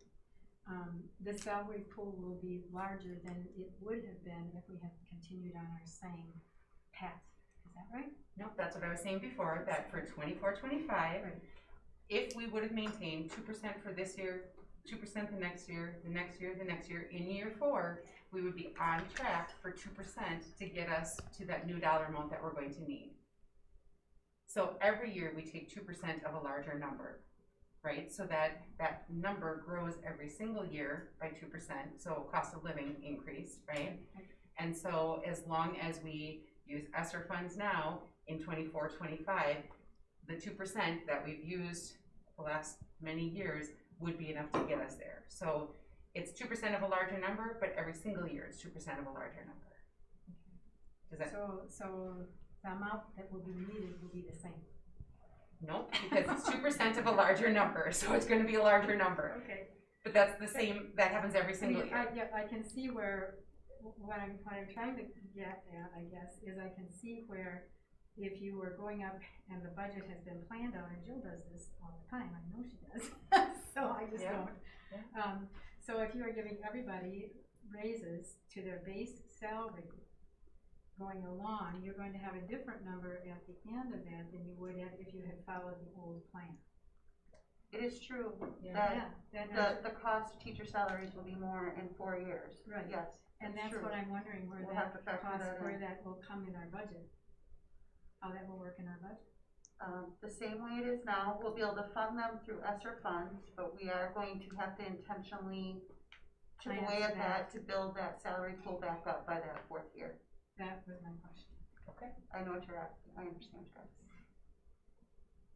the salary pool will be larger than it would have been if we had continued on our same path. Is that right? Nope, that's what I was saying before, that for 24-25, Right. if we would have maintained 2% for this year, 2% the next year, the next year, the next year, in year 4, we would be on track for 2% to get us to that new dollar amount that we're going to need. So every year we take 2% of a larger number, right? So that number grows every single year by 2%, so cost of living increase, right? And so as long as we use ESSER funds now in 24-25, the 2% that we've used the last many years would be enough to get us there. So it's 2% of a larger number, but every single year it's 2% of a larger number. Does that? So the amount that will be needed will be the same. Nope, because it's 2% of a larger number, so it's going to be a larger number. Okay. But that's the same. That happens every single year. I can see where what I'm trying to get at, I guess, is I can see where if you were going up and the budget has been planned out, and Jill does this all the time, I know she does, so I just don't. Yeah. So if you are giving everybody raises to their base salary going along, you're going to have a different number at the end of that than you would have if you had followed the old plan. It is true Yeah. that the cost of teacher salaries will be more in 4 years. Right. Yes. And that's true. what I'm wondering, where We'll that have to factor cost, that where in. that will come in our budget. How that will work in our budget. The same way it is now, we'll be able to fund them through ESSER funds, but we are going to have to intentionally chip Plan away for at that to build that salary pool back up by that 4th year. That was my question. Okay. I know what you're asking. I understand what you're asking.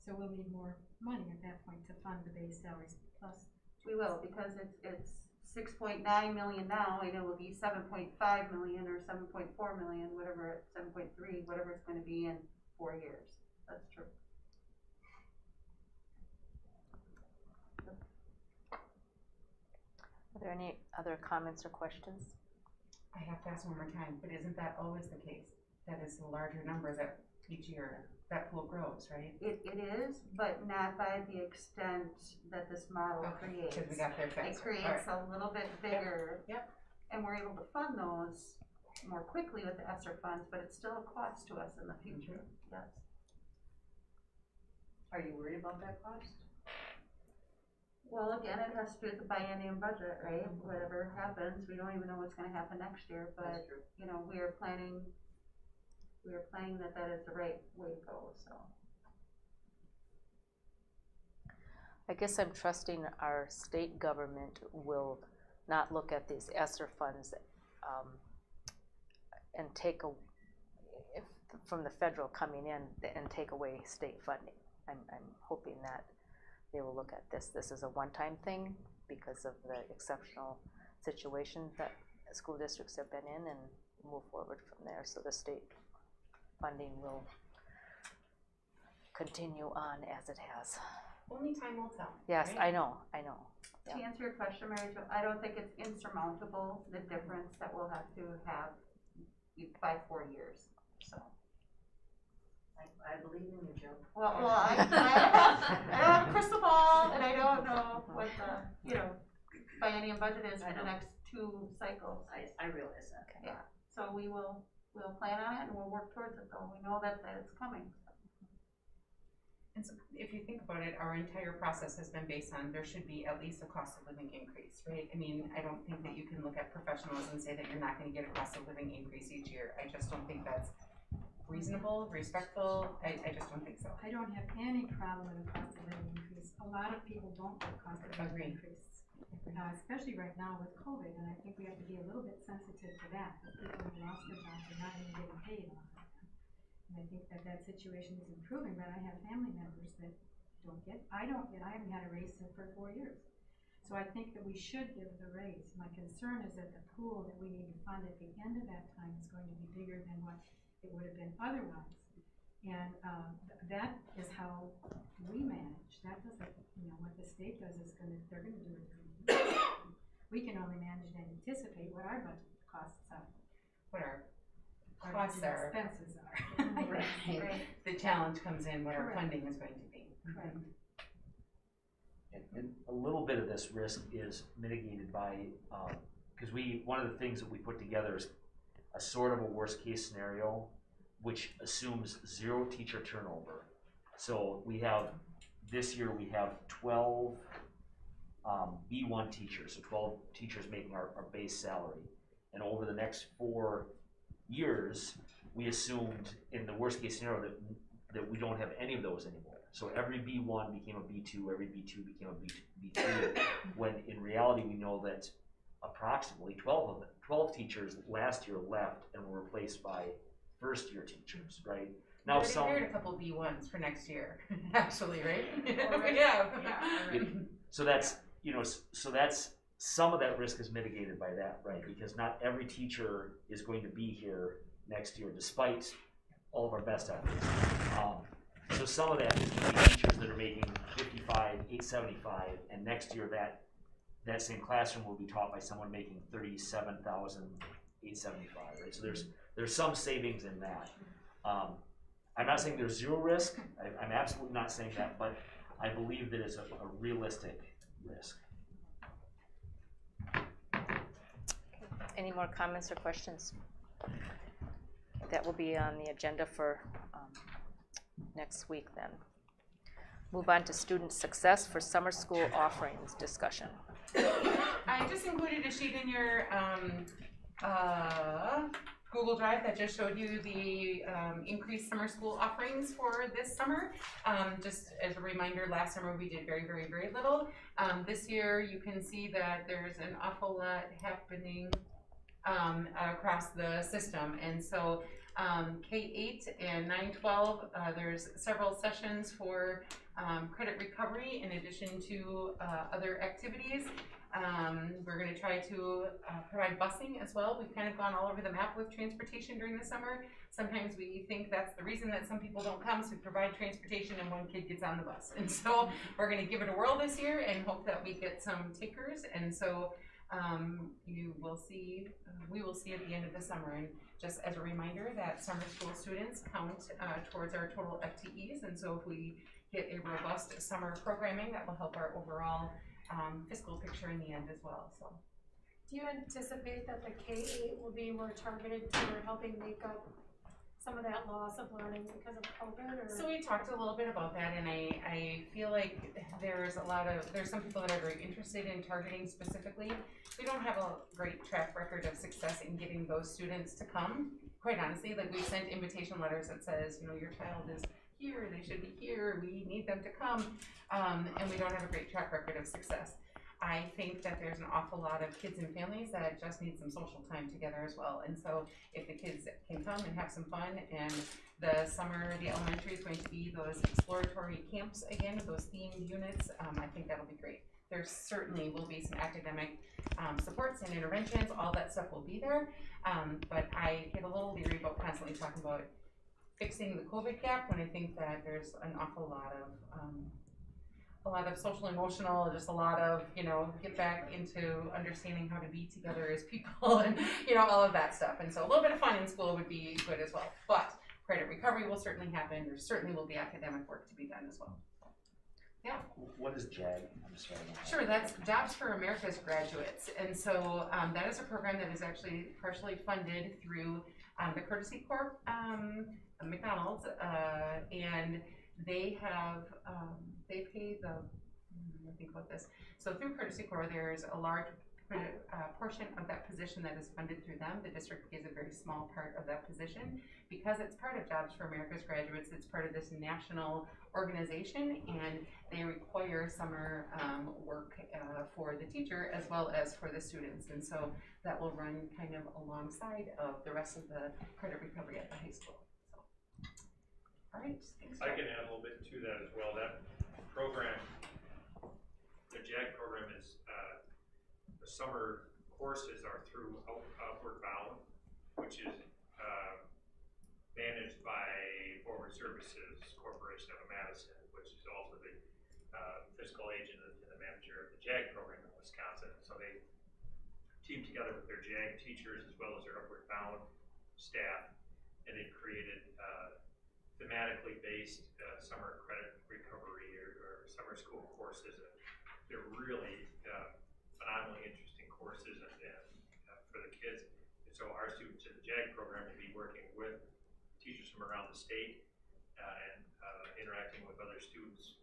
So we'll need more money at that point to fund the base salaries plus. We will, because it's 6.9 million now, and it will be 7.5 million or 7.4 million, whatever, 7.3, whatever it's going to be in 4 years. That's true. Are there any other comments or questions? I have to ask one more time, but isn't that always the case? That is the larger number that each year that pool grows, right? It is, but not by the extent that this model creates. Because we got there It faster. creates a little bit bigger. Yep. And we're able to fund those more quickly with the ESSER funds, but it's still a cost to us in the future, yes. Are you worried about that cost? Well, again, it has to do with the biennium budget, right? Whatever happens, we don't even know what's gonna happen next year, but, That's true. you know, we are planning that is the right way to go, so. I guess I'm trusting our state government will not look at these ESSER funds and take from the federal coming in and take away state funding. I'm hoping that they will look at this. This is a one-time thing because of the exceptional situation that school districts have been in, and move forward from there. So the state funding will continue on as it has. Only time will tell. Yes, right? I know. To answer your question, Mary Jo, I don't think it's insurmountable, the difference that we'll have to have by 4 years, so. I believe in you, Joe. Well, I don't have a crystal ball, and I don't know what the, biennium budget is for the next 2 cycles. I realize that. Yeah, so we'll plan on it and we'll work towards it though. We know that it's coming. And so if you think about it, our entire process has been based on there should be at least a cost of living increase, right? I mean, I don't think that you can look at professionals and say that you're not gonna get a cost of living increase each year. I just don't think that's reasonable, respectful. I just don't think so. I don't have any problem with a cost of living increase. A lot of people don't get cost of living increase. Especially right now with COVID, and I think we have to be a little bit sensitive to that. That people who lost their jobs are not even getting paid a lot of them. And I think that situation is improving, but I have family members that I haven't had a raise for 4 years. So I think that we should give the raise. My concern is that the pool that we need to fund at the end of that time is going to be bigger than what it would have been otherwise. And that is how we manage. That doesn't, what the state does is they're gonna do it. We can only manage and anticipate what our budget costs are. What our Our costs budget are. expenses are. Right. The challenge comes in what our Correct. funding is going to be. Correct. And a little bit of this risk is mitigated by, because one of the things that we put together is a sort of a worst case scenario, which assumes 0 teacher turnover. So this year we have 12 B1 teachers, so 12 teachers making our base salary. And over the next 4 years, we assumed in the worst case scenario that we don't have any of those anymore. So every B1 became a B2, every B2 became a B3, when in reality we know that approximately 12 teachers last year left and were replaced by first year teachers, right? Now We already hired a couple B1s for next year, actually, right? Already. Yeah. So that's, so that's, some of that risk is mitigated by that, right? Because not every teacher is going to be here next year, despite all of our best efforts. So some of that is going to be teachers that are making 55, 875, and next year that same classroom will be taught by someone making 37,875, right? So there's some savings in that. I'm not saying there's 0 risk. I'm absolutely not saying that, but I believe that it's a realistic risk. Any more comments or questions? That will be on the agenda for next week then. Move on to student success for summer school offerings discussion. I just included a sheet in your Google Drive that just showed you the increased summer school offerings for this summer. Just as a reminder, last summer we did very, very, very little. This year you can see that there's an awful lot happening across the system. And so K-8 and 9-12, there's several sessions for credit recovery in addition to other activities. We're going to try to provide busing as well. We've kind of gone all over the map with transportation during the summer. Sometimes we think that's the reason that some people don't come, so we provide transportation and one kid gets on the bus. And so we're going to give it a whirl this year and hope that we get some takers. And so You will see, we will see at the end of the summer. And just as a reminder that summer school students count towards our total FTEs, and so if we get a robust summer programming, that will help our overall fiscal picture in the end as well. So, do you anticipate that the K-8 will be more targeted toward helping make up some of that loss of learning because of COVID? Or? So we talked a little bit about that, and I feel like there's some people that are very interested in targeting specifically. We don't have a great track record of success in getting those students to come. Quite honestly, like we've sent invitation letters that says, you know, your child is here, they should be here, we need them to come, and we don't have a great track record of success. I think that there's an awful lot of kids and families that just need some social time together as well. And so if the kids can come and have some fun, and the summer, the elementary is going to be those exploratory camps again, those themed units, I think that'll be great. There certainly will be some academic supports and interventions, all that stuff will be there. But I get a little leery about constantly talking about fixing the COVID gap when I think that there's an awful lot of social, emotional, just a lot of, you know, get back into understanding how to be together as people and, you know, all of that stuff. And so a little bit of fun in school would be good as well. But credit recovery will certainly happen. There certainly will be academic work to be done as well. Yeah. What is JAG? I'm sorry. Sure, that's Jobs for America's Graduates. And so that is a program that is actually partially funded through the Courtesy Corp, McDonald's, and they have, they pay the, think about this. So through Courtesy Corps, there's a large portion of that position that is funded through them. The district pays a very small part of that position. Because it's part of Jobs for America's Graduates, it's part of this national organization, and they require summer work for the teacher as well as for the students. And so that will run kind of alongside of the rest of the credit recovery at the high school. So, all right, thanks. I can add a little bit to that as well. That program, the JAG program is, the summer courses are through Outward Bound, which is managed by Forward Services Corporation of Madison, which is also the fiscal agent and the manager of the JAG program in Wisconsin. So they team together with their JAG teachers as well as their Upward Bound staff, and they've created thematically based summer credit recovery or summer school courses. And they're really phenomenally interesting courses and for the kids. And so our students in the JAG program will be working with teachers from around the state and interacting with other students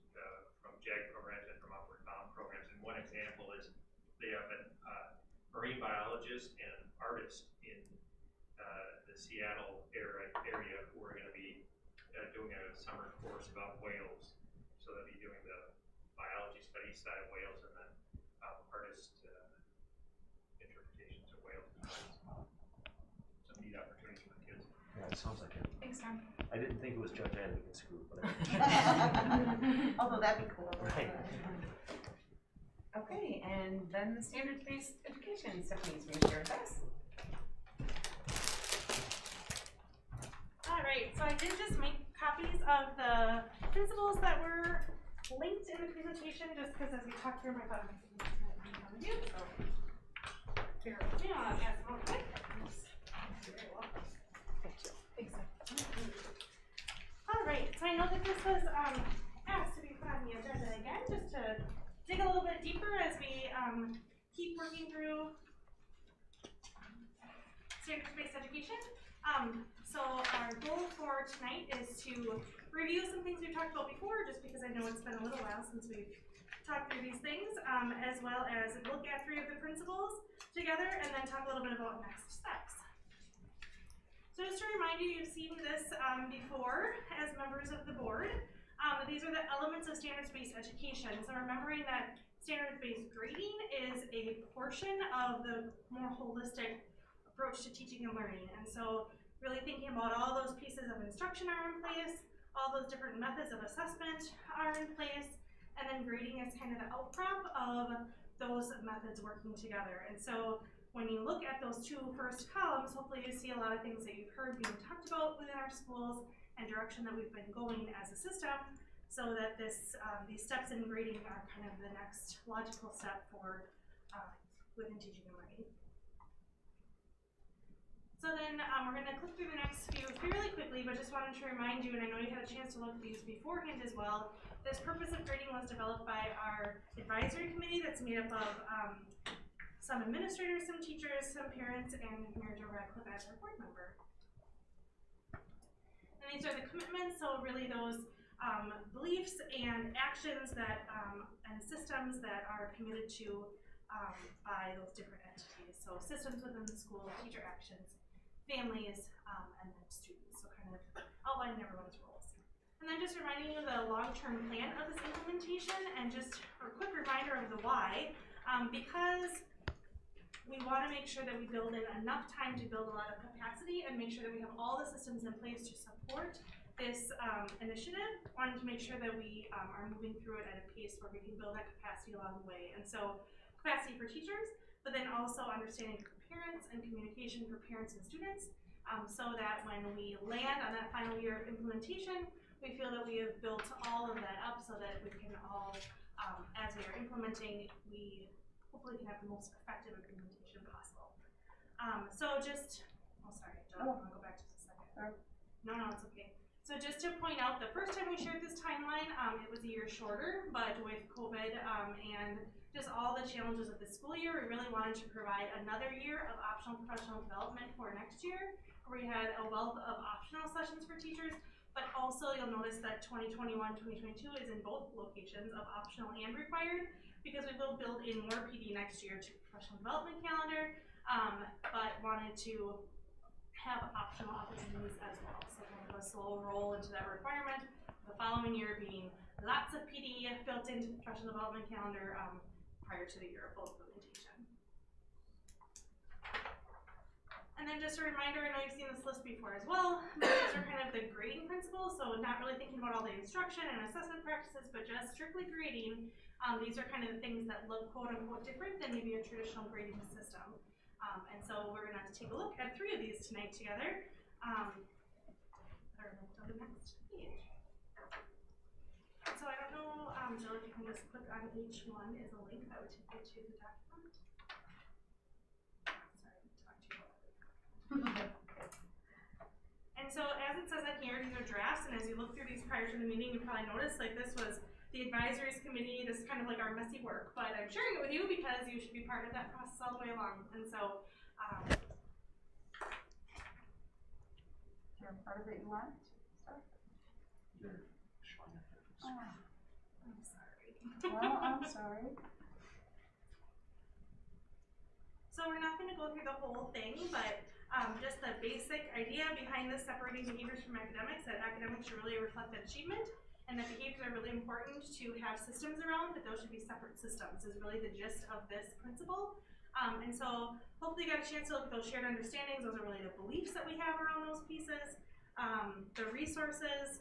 from JAG programs and from Upward Bound programs. And one example is they have a marine biologist and an artist in the Seattle area who are going to be doing a summer course about whales. So they'll be doing the biology study side of whales and then artist interpretations of whales. Some neat opportunities for the kids. Yeah, it sounds like it. Thanks, Tom. I didn't think it was Judge Advocate's group, but Although that'd be cool. Right. Okay, and then the standards-based education, Stephanie's going to share with us. All right, so I did just make copies of the principles that were linked in the presentation, just because as we talked through my thought, so here, I'll pass them over quick. You're very welcome. Thanks. All right, so I know that this was asked to be put on the agenda again, just to dig a little bit deeper as we keep working through standards-based education. So our goal for tonight is to review some things we've talked about before, just because I know it's been a little while since we've talked through these things, as well as look at 3 of the principles together and then talk a little bit about next steps. So just to remind you, you've seen this before as members of the board. These are the elements of standards-based education. So remembering that standards-based grading is a portion of the more holistic approach to teaching and learning. And so really thinking about all those pieces of instruction are in place, all those different methods of assessment are in place, and then grading is kind of the outcrop of those methods working together. And so when you look at those 2 first columns, hopefully you see a lot of things that you've heard being talked about within our schools and direction that we've been going as a system, so that this these steps in grading are kind of the next logical step for within teaching and learning. So then we're going to click through the next few really quickly, but just wanted to remind you, and I know you had a chance to look at these beforehand as well, this purpose of grading was developed by our advisory committee that's made up of some administrators, some teachers, some parents, and Mary Jo Radcliffe as our board member. And these are the commitments, so really those beliefs and actions that and systems that are committed to by those different entities. So systems within the school, teacher actions, families, and then students. So kind of outlining everyone's roles. And then just reminding you the long-term plan of this implementation and just a quick reminder of the why. Because we want to make sure that we build in enough time to build a lot of capacity and make sure that we have all the systems in place to support this initiative. Wanted to make sure that we are moving through it at a pace where we can build that capacity along the way. And so capacity for teachers, but then also understanding for parents and communication for parents and students, so that when we land on that final year of implementation, we feel that we have built all of that up so that we can all, as we are implementing, we hopefully can have the most effective implementation possible. So just, sorry, I want to go back just a second. Sure. No, it's okay. So just to point out, the first time we shared this timeline, it was a year shorter, but with COVID and just all the challenges of the school year, we really wanted to provide another year of optional professional development for next year, where we had a wealth of optional sessions for teachers, but also you'll notice that 2021-2022 is in both locations of optional and required, because we will build in more PD next year to professional development calendar, but wanted to have optional opportunities as well. So kind of a slow roll into that requirement, the following year being lots of PD built into the professional development calendar prior to the year of full implementation. And then just a reminder, I know you've seen this list before as well, but these are kind of the grading principles, so not really thinking about all the instruction and assessment practices, but just strictly grading. These are kind of the things that look quote unquote different than maybe a traditional grading system. And so we're gonna take a look at 3 of these tonight together. Or on the next page. So I don't know, Jill, if you can just click on each one is a link that would take you to the document. Sorry, to talk to you. And so as it says on here, these are drafts, and as you look through these prior to the meeting, you probably noticed like this was the advisories committee, this is kind of like our messy work, but I'm sharing it with you because you should be part of that process all the way along. And so, Is there a part of it you want? Oh, I'm sorry. Well, I'm sorry. So we're not going to go through the whole thing, but just the basic idea behind this separating behaviors from academics, that academics should really reflect that achievement, and that behaviors are really important to have systems around, but those should be separate systems, is really the gist of this principle. And so hopefully you got a chance to look at those shared understandings. Those are really the beliefs that we have around those pieces. The resources,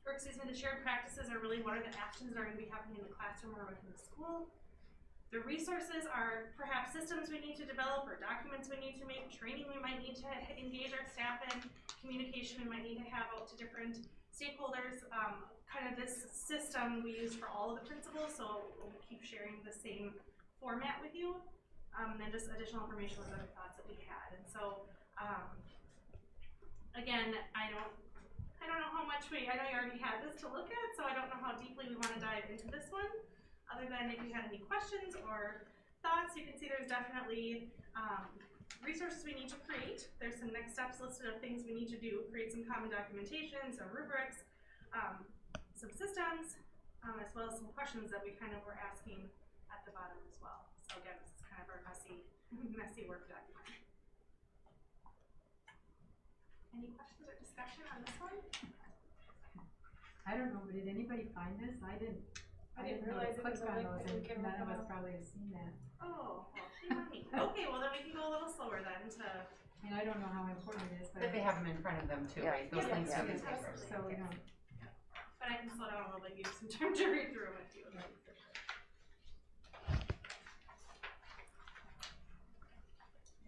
or excuse me, the shared practices are really what are the actions that are going to be happening in the classroom or within the school. The resources are perhaps systems we need to develop or documents we need to make, training we might need to engage our staff in, communication we might need to have out to different stakeholders. Kind of this system we use for all of the principles, so we'll keep sharing the same format with you. And then just additional information with other thoughts that we had. And so, again, I don't know how much I know you already had this to look at, so I don't know how deeply we want to dive into this one. Other than if you had any questions or thoughts, you can see there's definitely resources we need to create. There's some next steps listed of things we need to do, create some common documentation, some rubrics, some systems, as well as some questions that we kind of were asking at the bottom as well. So again, this is kind of our messy work document. Any questions or discussion on this one? I don't know, but did anybody find this? I didn't realize it was a link that we can None of open us up. probably have seen that. Oh, well, shame on me. Okay, well then we can go a little slower then to. And I don't know how important it is, but. But they have them in front of them too, Yeah. right? Those Yeah, links yeah, are the yeah. papers. So we don't. But I can slow down a little bit, give you some time to read through with you. I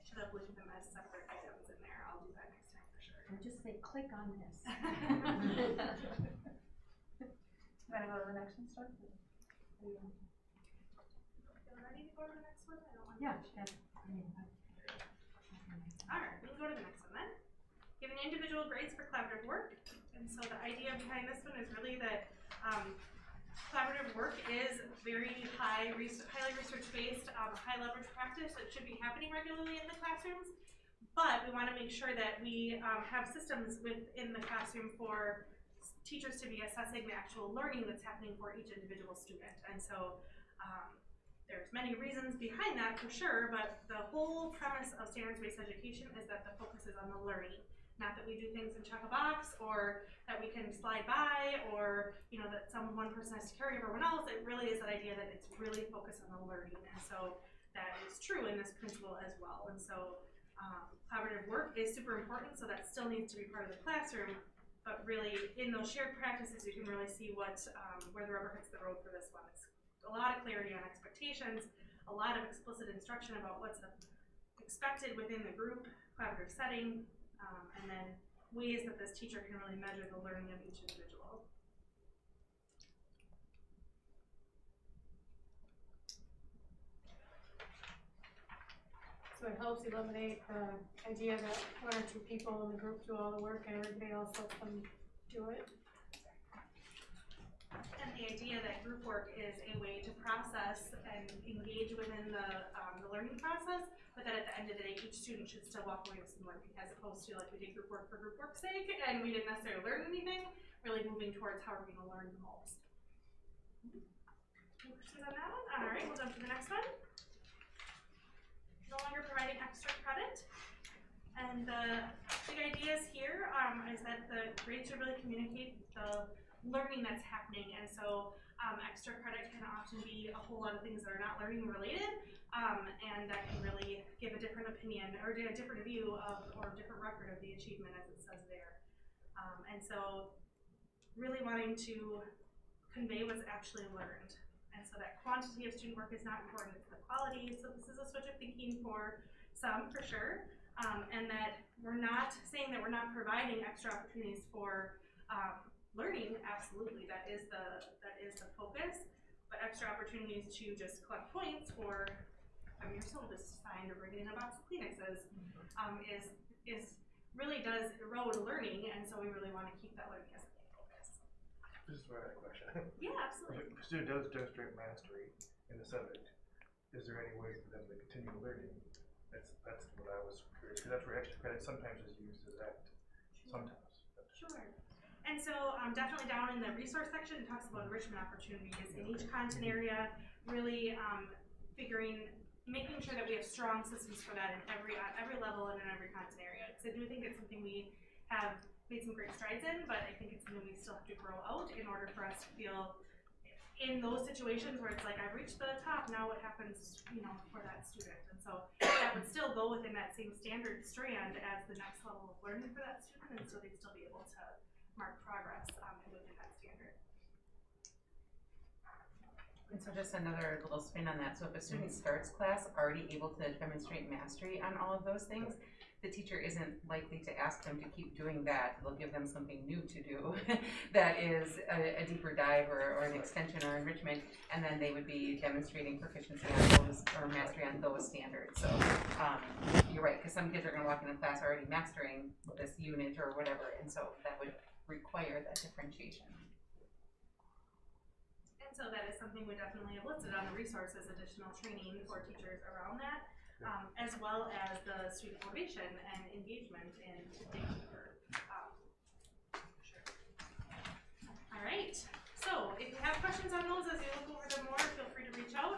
should have linked them as separate items in there. I'll do that next time for sure. Or just say, click on this. Want to go to the next one, Steph? Feel ready to go to the next one? I don't want to. Yeah, Alright, we can go to the next one then. Giving individual grades for collaborative work. And so the idea behind this one is really that collaborative work is very highly research-based, high leverage practice that should be happening regularly in the classrooms. But we want to make sure that we have systems within the classroom for teachers to be assessing the actual learning that's happening for each individual student. And so there's many reasons behind that for sure, but the whole premise of standards-based education is that the focus is on the learning. Not that we do things and check a box, or that we can slide by, or that one person has to carry everyone else. It really is that idea that it's really focused on the learning. And so that is true in this principle as well. And so collaborative work is super important, so that still needs to be part of the classroom. But really, in those shared practices, you can really see where the rubber hits the road for this one. It's a lot of clarity on expectations, a lot of explicit instruction about what's expected within the group collaborative setting, and then ways that this teacher can really measure the learning of each individual. So it helps eliminate the idea that one or two people in the group do all the work and everybody else lets them do it. And the idea that group work is a way to process and engage within the learning process, but that at the end of the day, each student should still walk away with some learning, as opposed to like we did group work for group work's sake and we didn't necessarily learn anything, really moving towards how we're going to learn the most. Any questions on that one? All right, we'll jump to the next one. No longer providing extra credit. And the big ideas here is that the grades should really communicate the learning that's happening. And so extra credit can often be a whole lot of things that are not learning related, and that can really give a different opinion or a different view of, or a different record of the achievement as it says there. And so really wanting to convey what's actually learned. And so that quantity of student work is not important, it's the quality. So this is a switch of thinking for some, for sure. And that we're not saying that we're not providing extra opportunities for learning. Absolutely, that is the focus. But extra opportunities to just collect points for having your syllabus signed or bringing in a box of Kleenexes is really does erode learning. And so we really want to keep that learning as a main focus. This is where I had a question. Yeah, absolutely. If a student does demonstrate mastery in the subject, is there any way for them to continue learning? That's what I was curious, because that's where extra credit sometimes is used as that. Sometimes. Sure. And so definitely down in the resource section, it talks about enrichment opportunities in each content area, really making sure that we have strong systems for that in every level and in every content area. Because I do think it's something we have made some great strides in, but I think it's something we still have to grow out in order for us to feel in those situations where it's like, I've reached the top, now what happens, for that student. And so that would still go within that same standard strand as the next level of learning for that student, and so they'd still be able to mark progress within that standard. And so just another little spin on that. So if a student starts class already able to demonstrate mastery on all of those things, the teacher isn't likely to ask them to keep doing that. They'll give them something new to do that is a deeper dive or an extension or enrichment, and then they would be demonstrating proficiency on those or mastery on those standards. So you're right, because some kids are going to walk into class already mastering this unit or whatever, and so that would require that differentiation. And so that is something we definitely have listed on the resources, additional training for teachers around that. As well as the student motivation and engagement in thinking for sure. All right, so if you have questions on those as you look over them more, feel free to reach out.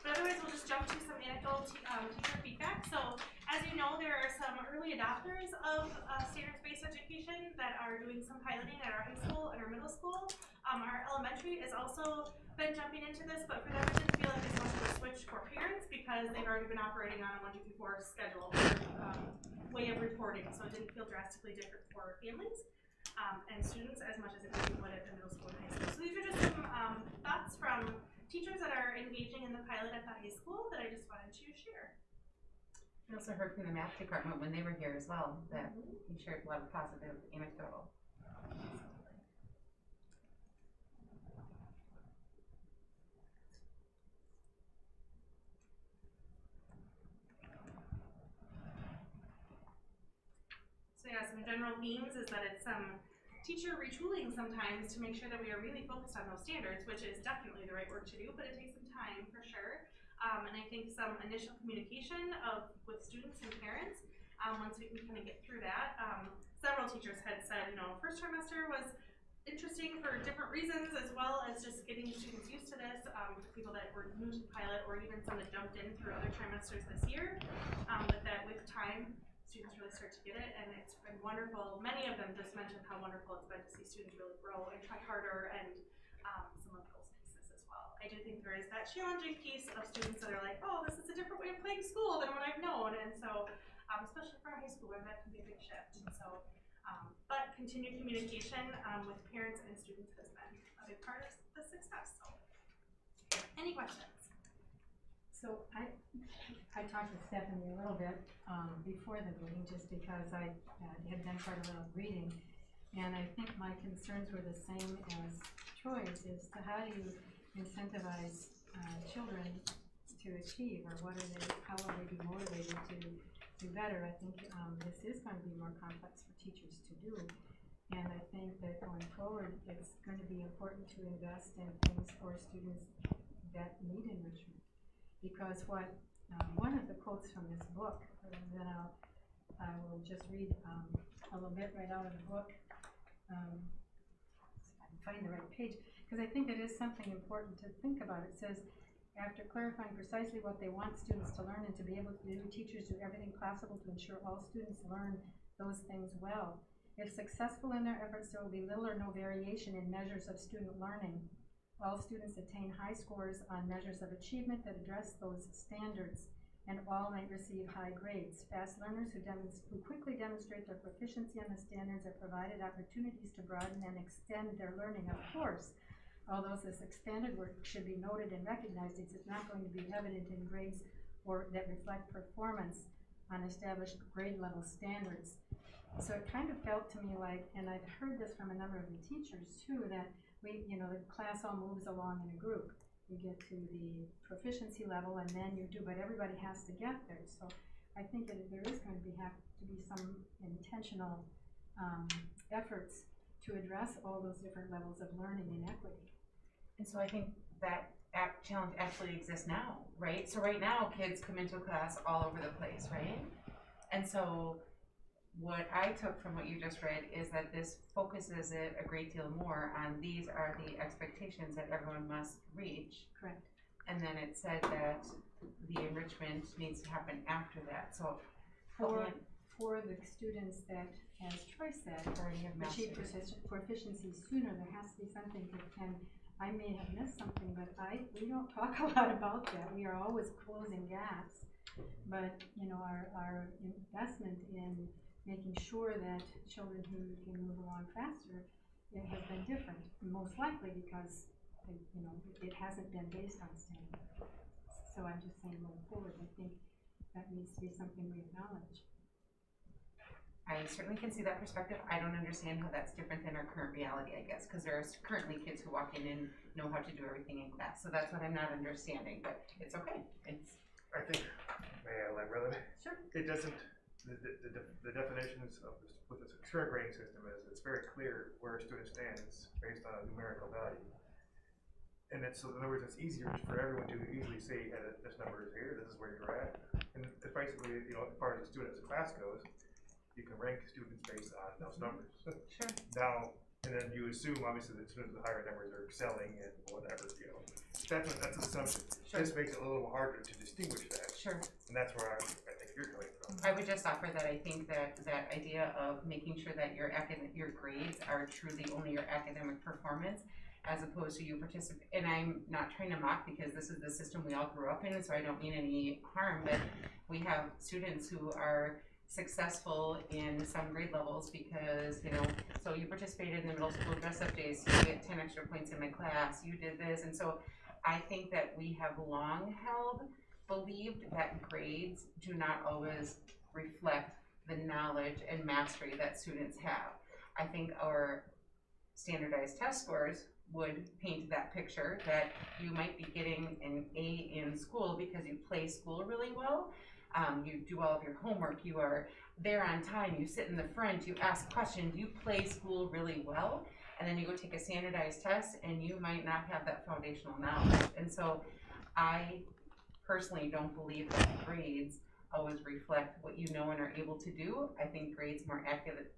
But otherwise, we'll just jump to some anecdotal teacher feedback. So as you know, there are some early adopters of standards-based education that are doing some piloting at our high school and our middle school. Our elementary has also been jumping into this, but for them it didn't feel like as much of a switch for parents because they've already been operating on a 1, 2, 3, 4 schedule way of reporting, so it didn't feel drastically different for families and students as much as it would at the middle school and high school. So these are just some thoughts from teachers that are engaging in the pilot at the high school that I just wanted to share. We also heard from the math department when they were here as well that you shared a lot of positive anecdotal. some general themes is that it's some teacher retooling sometimes to make sure that we are really focused on those standards, which is definitely the right work to do, but it takes some time for sure. And I think some initial communication with students and parents, once we can kind of get through that. Several teachers had said, first trimester was interesting for different reasons, as well as just getting students used to this, people that were new to the pilot, or even some that jumped in through other trimesters this year. But that with time, students really start to get it, and it's been wonderful. Many of them just mentioned how wonderful it's been to see students really grow and try harder, and some of those pieces as well. I do think there is that challenging piece of students that are like, oh, this is a different way of playing school than what I've known, and so, especially for a high schooler, that can be a big shift. And so, but continued communication with parents and students has been a big part of the success. So, any questions? So I talked with Stephanie a little bit before the meeting, just because I had done quite a little reading, and I think my concerns were the same as Troy's, is to how do you incentivize children to achieve, or how will they be motivated to do better? I think this is going to be more complex for teachers to do, and I think that going forward, it's going to be important to invest in things for students that need enrichment. Because one of the quotes from this book, that I will just read a little bit right out of the book, so I can find the right page, because I think it is something important to think about. It says, after clarifying precisely what they want students to learn and to be able to do, teachers do everything possible to ensure all students learn those things well. If successful in their efforts, there will be little or no variation in measures of student learning. All students attain high scores on measures of achievement that address those standards, and all might receive high grades. Fast learners who quickly demonstrate their proficiency on the standards are provided opportunities to broaden and extend their learning. Of course, although this expanded work should be noted and recognized, it is not going to be evident in grades or that reflect performance on established grade level standards. So it kind of felt to me like, and I've heard this from a number of the teachers too, that the class all moves along in a group. You get to the proficiency level, and then you do, but everybody has to get there. So I think there is going to have to be some intentional efforts to address all those different levels of learning and equity. And so I think that challenge actually exists now, right? So right now, kids come into a class all over the place, right? And so what I took from what you just read is that this focuses it a great deal more on these are the expectations that everyone must reach. Correct. And then it said that the enrichment needs to happen after that. So for the students that, as Troy said, achieve proficiency sooner, there has to be something that can, I may have missed something, but we don't talk a lot about that. We are always closing gaps, but our investment in making sure that children who can move along faster, it has been different, most likely because it hasn't been based on standard. So I'm just saying, going forward, I think that needs to be something we acknowledge. I certainly can see that perspective. I don't understand how that's different than our current reality, I guess, because there are currently kids who walk in and know how to do everything in class. So that's what I'm not understanding, but it's okay. I think, may I elaborate? Sure. It doesn't. The definitions of this, with this current grading system is it's very clear where a student stands based on a numerical value. And so in other words, it's easier for everyone to easily say, this number is here, this is where you're at. And it's basically, as far as the student as a class goes, you can rank students based on those numbers. Sure. Now, and then you assume obviously that students with higher numbers are excelling and whatever, That's an assumption. Sure. This makes it a little harder to distinguish that. Sure. And that's where I think you're coming from. I would just offer that I think that idea of making sure that your grades are truly only your academic performance, as opposed to you participate. And I'm not trying to mock, because this is the system we all grew up in, so I don't mean any harm, but we have students who are successful in some grade levels because, so you participated in the middle school dress-up days, so you get 10 extra points in my class, you did this. And so I think that we have long believed that grades do not always reflect the knowledge and mastery that students have. I think our standardized test scores would paint that picture that you might be getting an A in school because you play school really well, you do all of your homework, you are there on time, you sit in the front, you ask questions, you play school really well, and then you go take a standardized test and you might not have that foundational knowledge. And so I personally don't believe that grades always reflect what you know and are able to do. I think grades more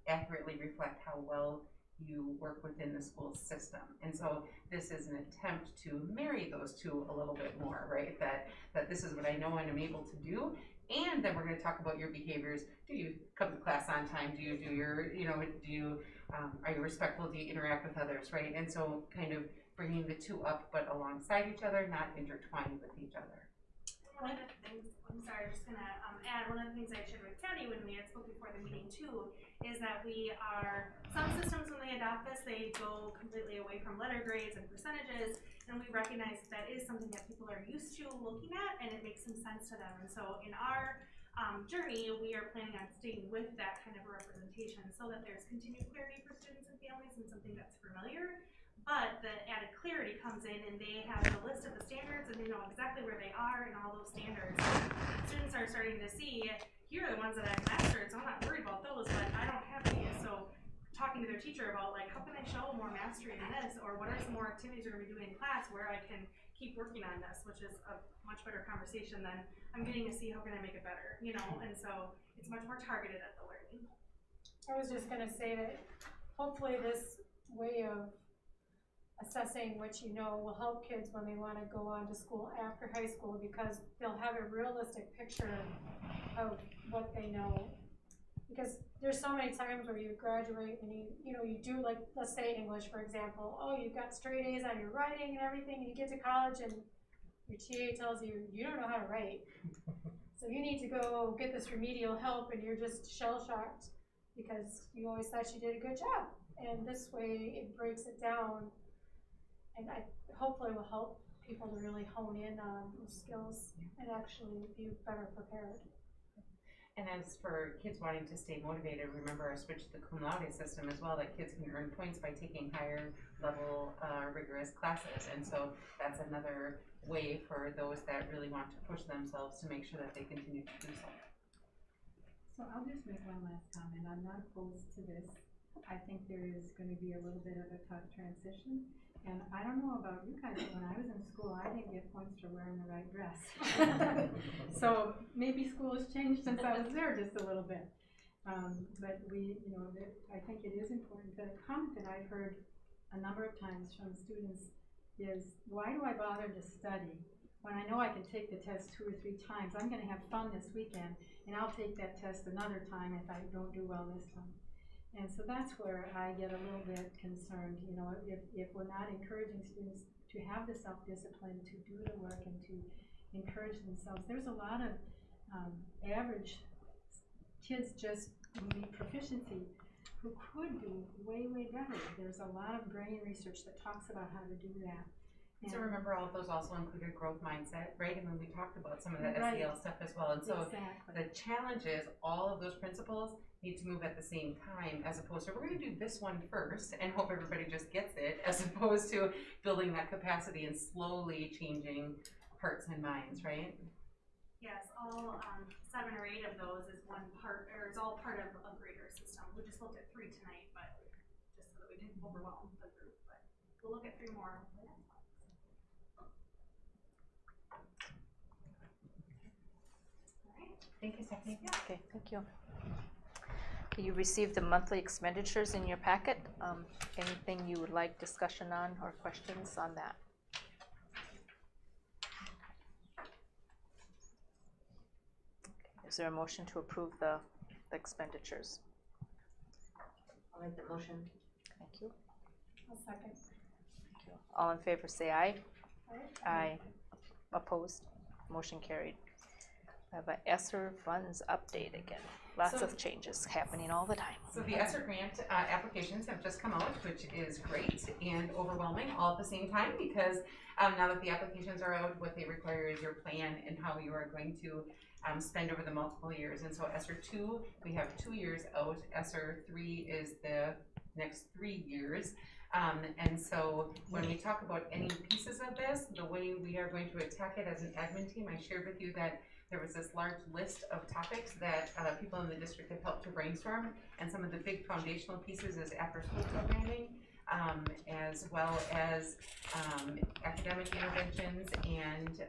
accurately reflect how well you work within the school system. And so this is an attempt to marry those two a little bit more, right? That this is what I know and am able to do. And then we're going to talk about your behaviors. Do you come to class on time? Do you do your, are you respectful? Do you interact with others, right? And so kind of bringing the two up, but alongside each other, not intertwined with each other. One of the things, I'm sorry, I'm just gonna add, one of the things I shared with Teddy when we had spoken before the meeting too, is that some systems when they adopt this, they go completely away from letter grades and percentages, and we recognize that is something that people are used to looking at, and it makes some sense to them. And so in our journey, we are planning on staying with that kind of representation so that there's continued clarity for students and families and something that's familiar. But the added clarity comes in and they have a list of the standards and they know exactly where they are in all those standards. Students are starting to see, here are the ones that I've mastered, so I'm not worried about those, but I don't have any. So talking to their teacher about like, how can I show more mastery in this? Or what are some more activities you're gonna be doing in class where I can keep working on this, which is a much better conversation than I'm getting to see how can I make it better, And so it's much more targeted at the learning. I was just gonna say that hopefully this way of assessing what you know will help kids when they want to go on to school after high school, because they'll have a realistic picture of what they know. Because there's so many times where you graduate and you do, like, let's say English, for example. Oh, you've got straight A's on your writing and everything, and you get to college and your TA tells you, you don't know how to write. So you need to go get this remedial help, and you're just shell-shocked because you always thought you did a good job. And this way it breaks it down. And I hopefully will help people to really hone in on those skills and actually be better prepared. And as for kids wanting to stay motivated, remember our switch to the cum laude system as well, that kids can earn points by taking higher level rigorous classes. And so that's another way for those that really want to push themselves to make sure that they continue to do so. So I'll just make one last comment. I'm not opposed to this. I think there is going to be a little bit of a tough transition. And I don't know about you guys, but when I was in school, I didn't get points for wearing the right dress. So maybe school has changed since I was there just a little bit. But I think it is important. The comment that I've heard a number of times from students is, why do I bother to study when I know I can take the test 2 or 3 times? I'm going to have fun this weekend, and I'll take that test another time if I don't do well this time. And so that's where I get a little bit concerned, if we're not encouraging students to have the self-discipline, to do the work and to encourage themselves. There's a lot of average kids just who need proficiency who could do way, way better. There's a lot of brain research that talks about how to do that. And so remember, all of those also included growth mindset, right? And when we talked about some of the SEL stuff as well. And so the challenge is all of those principles need to move at the same time, as opposed to we're going to do this one first and hope everybody just gets it, as opposed to building that capacity and slowly changing hearts and minds, right? Yes, all 7 or 8 of those is one part, or it's all part of a greater system. We just looked at 3 tonight, but just so that we didn't overwhelm the group. But we'll look at 3 more. Thank you, Stephanie. Yeah. Okay, thank you. You received the monthly expenditures in your packet. Anything you would like discussion on or questions on that? Okay. Is there a motion to approve the expenditures? I'll make the motion. Thank you. I'll second. Thank you. All in favor say aye. Aye. Aye. Opposed? Motion carried. I have a ESSER funds update again. Lots of changes happening all the time. So the ESSER grant applications have just come out, which is great and overwhelming all at the same time, because now that the applications are out, what they require is your plan and how you are going to spend over the multiple years. And so ESSER 2, we have 2 years out. ESSER 3 is the next 3 years. And so when we talk about any pieces of this, the way we are going to attack it as an admin team, I shared with you that there was this large list of topics that people in the district have helped to brainstorm, and some of the big foundational pieces is after-school programming, as well as academic interventions and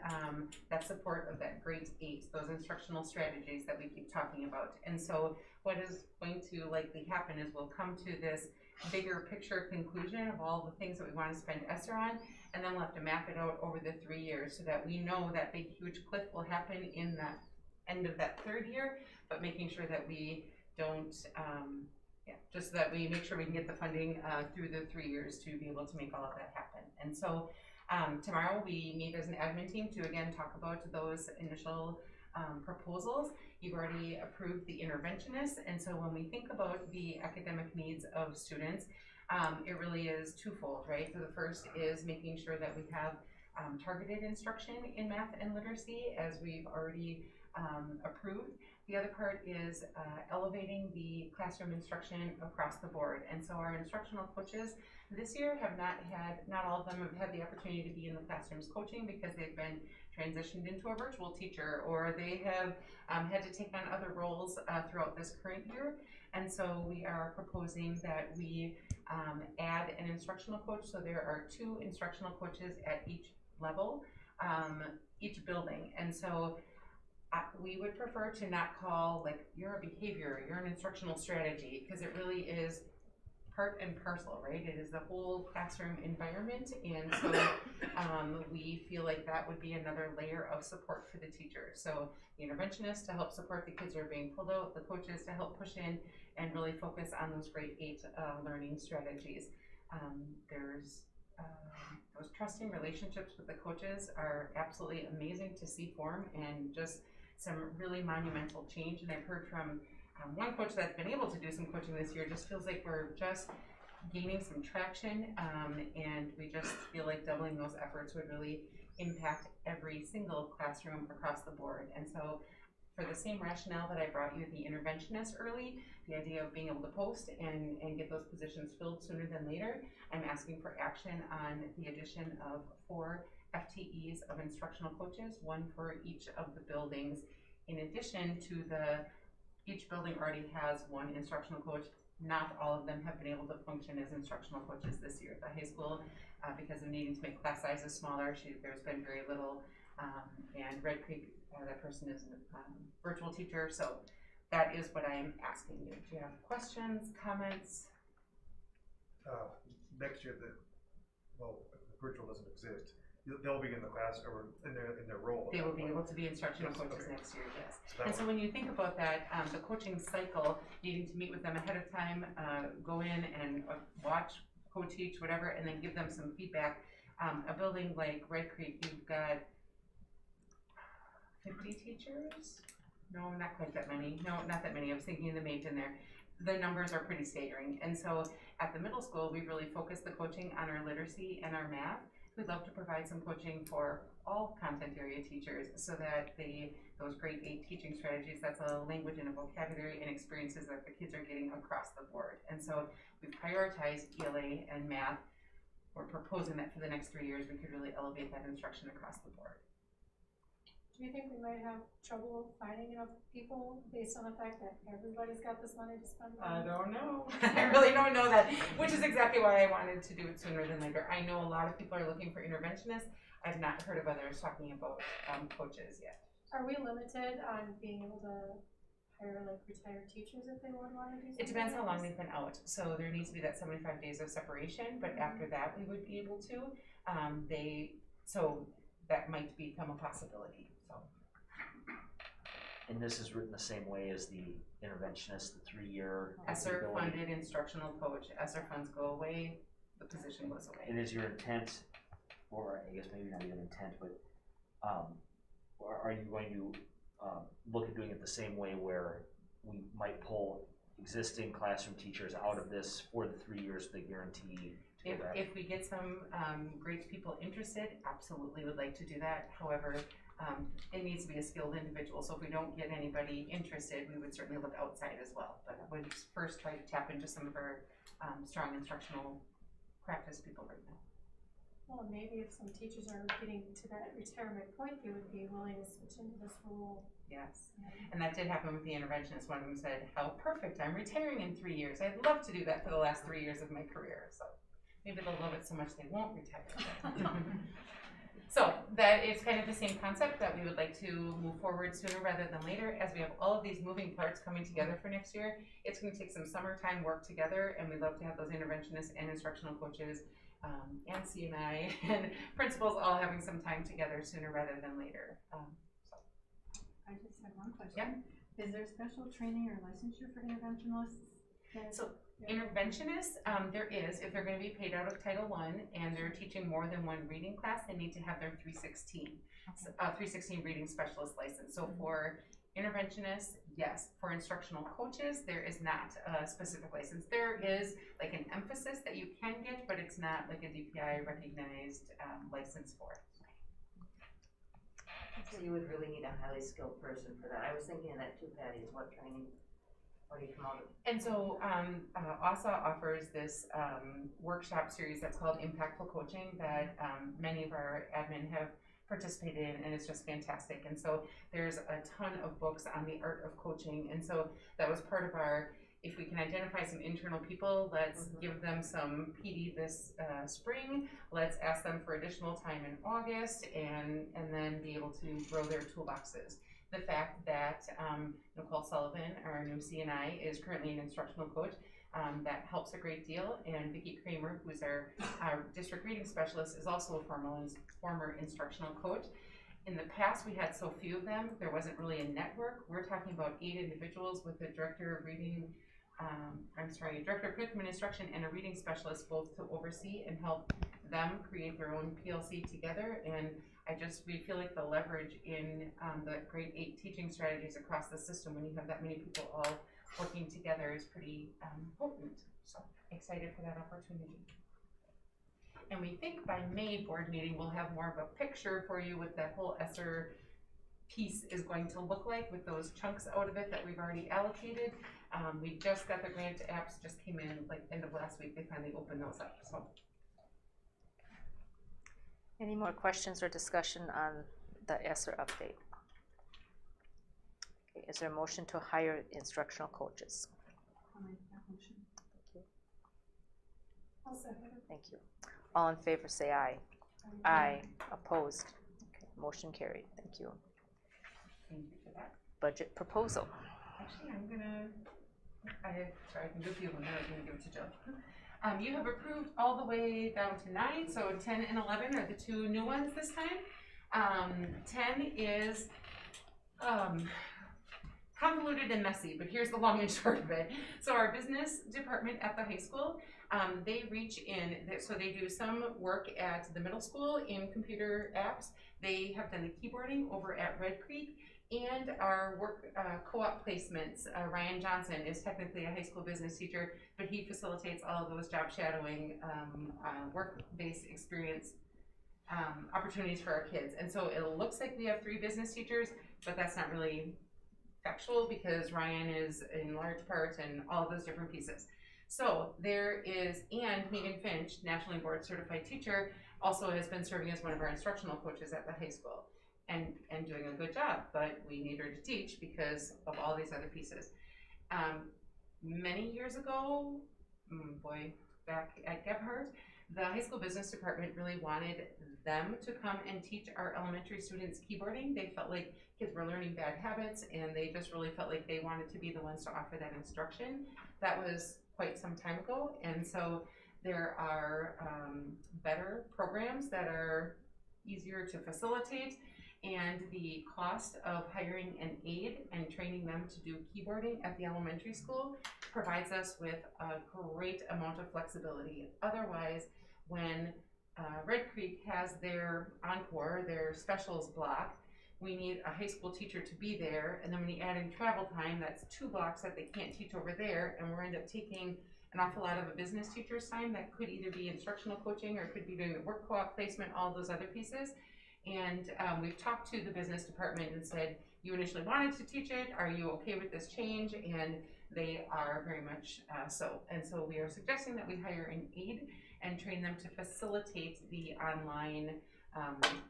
that support of that grade 8, those instructional strategies that we keep talking about. And so what is going to likely happen is we'll come to this bigger picture conclusion of all the things that we want to spend ESSER on, and then we'll have to map it out over the 3 years so that we know that big huge cliff will happen in that end of that 3rd year, but making sure that we don't just that we make sure we can get the funding through the 3 years to be able to make all of that happen. And so tomorrow we meet as an admin team to again talk about those initial proposals. You've already approved the interventionists, and so when we think about the academic needs of students, it really is twofold, right? So the first is making sure that we have targeted instruction in math and literacy, as we've already approved. The other part is elevating the classroom instruction across the board. And so our instructional coaches this year have not all of them have had the opportunity to be in the classrooms coaching because they've been transitioned into a virtual teacher, or they have had to take on other roles throughout this current year. And so we are proposing that we add an instructional coach. So there are 2 instructional coaches at each level, each building. And so we would prefer to not call like you're a behavior, you're an instructional strategy, because it really is part and parcel, right? It is the whole classroom environment, and so we feel like that would be another layer of support for the teachers. So the interventionists to help support the kids who are being pulled out, the coaches to help push in and really focus on those grade 8 learning strategies. Those trusting relationships with the coaches are absolutely amazing to see form, and just some really monumental change. And I've heard from one coach that's been able to do some coaching this year, just feels like we're just gaining some traction, and we just feel like doubling those efforts would really impact every single classroom across the board. And so for the same rationale that I brought you the interventionist early, the idea of being able to post and get those positions filled sooner than later, I'm asking for action on the addition of 4 FTEs of instructional coaches, 1 for each of the buildings. In addition to each building already has 1 instructional coach. Not all of them have been able to function as instructional coaches this year. The high school, because of needing to make class sizes smaller, there's been very little, and Red Creek, that person is a virtual teacher, so that is what I am asking you. Do you have questions, comments? Next year, the virtual doesn't exist. They'll be in the class or in their role. They will be able to be instructional coaches okay. next year, yes. So And so when you think about that, the coaching cycle, needing to meet with them ahead of time, go in and watch, co-teach, whatever, and then give them some feedback. A building like Red Creek, you've got 50 teachers? No, not quite that many. No, not that many. I was thinking of the mate in there. The numbers are pretty staggering. And so at the middle school, we really focus the coaching on our literacy and our math. We'd love to provide some coaching for all content area teachers so that those grade 8 teaching strategies, that's a language and a vocabulary and experiences that the kids are getting across the board. And so we've prioritized ELA and math. We're proposing that for the next 3 years, we could really elevate that instruction across the board. Do you think we might have trouble finding enough people based on the fact that everybody's got this money to spend? I don't know. I really don't know that, which is exactly why I wanted to do it sooner than later. I know a lot of people are looking for interventionists. I've not heard of others talking about coaches yet. Are we limited on being able to hire like retired teachers if they would want to do something? It depends how long like they've been out. So there needs to be that 75 days of separation, but after that we would be able to. So that might become a possibility. So. And this is written the same way as the interventionist, the 3-year. ESSER funded instructional coach. ESSER funds go away, the position goes away. And is your intent, or I guess maybe not even intent, but are you going to look at doing it the same way where we might pull existing classroom teachers out of this for the 3 years, the guarantee? If we get some great people interested, absolutely would like to do that. However, it needs to be a skilled individual. So if we don't get anybody interested, we would certainly look outside as well. But I would first try to tap into some of our strong instructional practice people right now. Well, maybe if some teachers are getting to that retirement point, they would be willing to switch into this role. Yes, and that did happen with the interventionist. One of them said, how perfect, I'm retiring in 3 years. I'd love to do that for the last 3 years of my career. So maybe they'll love it so much they won't retire. So that is kind of the same concept, that we would like to move forward sooner rather than later, as we have all of these moving parts coming together for next year. It's going to take some summertime work together, and we'd love to have those interventionists and instructional coaches and CNI and principals all having some time together sooner rather than later. I just have one question. Yeah. Is there special training or licensure for interventionists? So interventionists, there is, if they're going to be paid out of Title I and they're teaching more than one reading class, they need to have their 316 reading specialist license. So for interventionists, yes. For instructional coaches, there is not a specific license. There is like an emphasis that you can get, but it's not like a DPI recognized license for it. So you would really need a highly skilled person for that. I was thinking of that too, Patty, is what training, what do you come out of? And so ASA offers this workshop series that's called Impactful Coaching that many of our admin have participated in, and it's just fantastic. And so there's a ton of books on the art of coaching, and so that was part of our, if we can identify some internal people, let's give them some PD this spring, let's ask them for additional time in August, and then be able to grow their toolboxes. The fact that Nicole Sullivan, our new CNI, is currently an instructional coach, that helps a great deal, and Vicki Kramer, who's our district reading specialist, is also a former instructional coach. In the past, we had so few of them, there wasn't really a network. We're talking about 8 individuals with a director of reading, director of curriculum and instruction and a reading specialist, both to oversee and help them create their own PLC together. And we feel like the leverage in the grade 8 teaching strategies across the system, when you have that many people all working together, is pretty potent. So excited for that opportunity. And we think by May board meeting, we'll have more of a picture for you what that whole ESSER piece is going to look like, with those chunks out of it that we've already allocated. We just got the grant apps, just came in like end of last week. They finally opened those up. So. Any more questions or discussion on the ESSER update? Okay, is there a motion to hire instructional coaches? I'll make that motion. Thank you. I'll second it. Thank you. All in favor say aye. Aye. Opposed? Okay, motion carried. Thank you. Thank you for that. Budget proposal. Actually, I can do a few of them, then I'm going to give it to Jill. You have approved all the way down to 9, so 10 and 11 are the 2 new ones this time. 10 is convoluted and messy, but here's the long and short of it. So our business department at the high school, they reach in, so they do some work at the middle school in computer apps. They have done the keyboarding over at Red Creek, and our work co-op placements. Ryan Johnson is technically a high school business teacher, but he facilitates all of those job shadowing, work-based experience opportunities for our kids. And so it looks like we have 3 business teachers, but that's not really factual, because Ryan is in large part and all of those different pieces. So there is, and Megan Finch, nationally board certified teacher, also has been serving as one of our instructional coaches at the high school. And doing a good job, but we need her to teach because of all these other pieces. Many years ago, back at Gebhardt, the high school business department really wanted them to come and teach our elementary students keyboarding. They felt like kids were learning bad habits, and they just really felt like they wanted to be the ones to offer that instruction. That was quite some time ago, and so there are better programs that are easier to facilitate. And the cost of hiring an aide and training them to do keyboarding at the elementary school provides us with a great amount of flexibility. Otherwise, when Red Creek has their encore, their specials block, we need a high school teacher to be there, and then when you add in travel time, that's 2 blocks that they can't teach over there, and we're end up taking an awful lot of a business teacher's time that could either be instructional coaching or could be doing the work co-op placement, all those other pieces. And we've talked to the business department and said, you initially wanted to teach it? Are you okay with this change? And they are very much so. And so we are suggesting that we hire an aide and train them to facilitate the online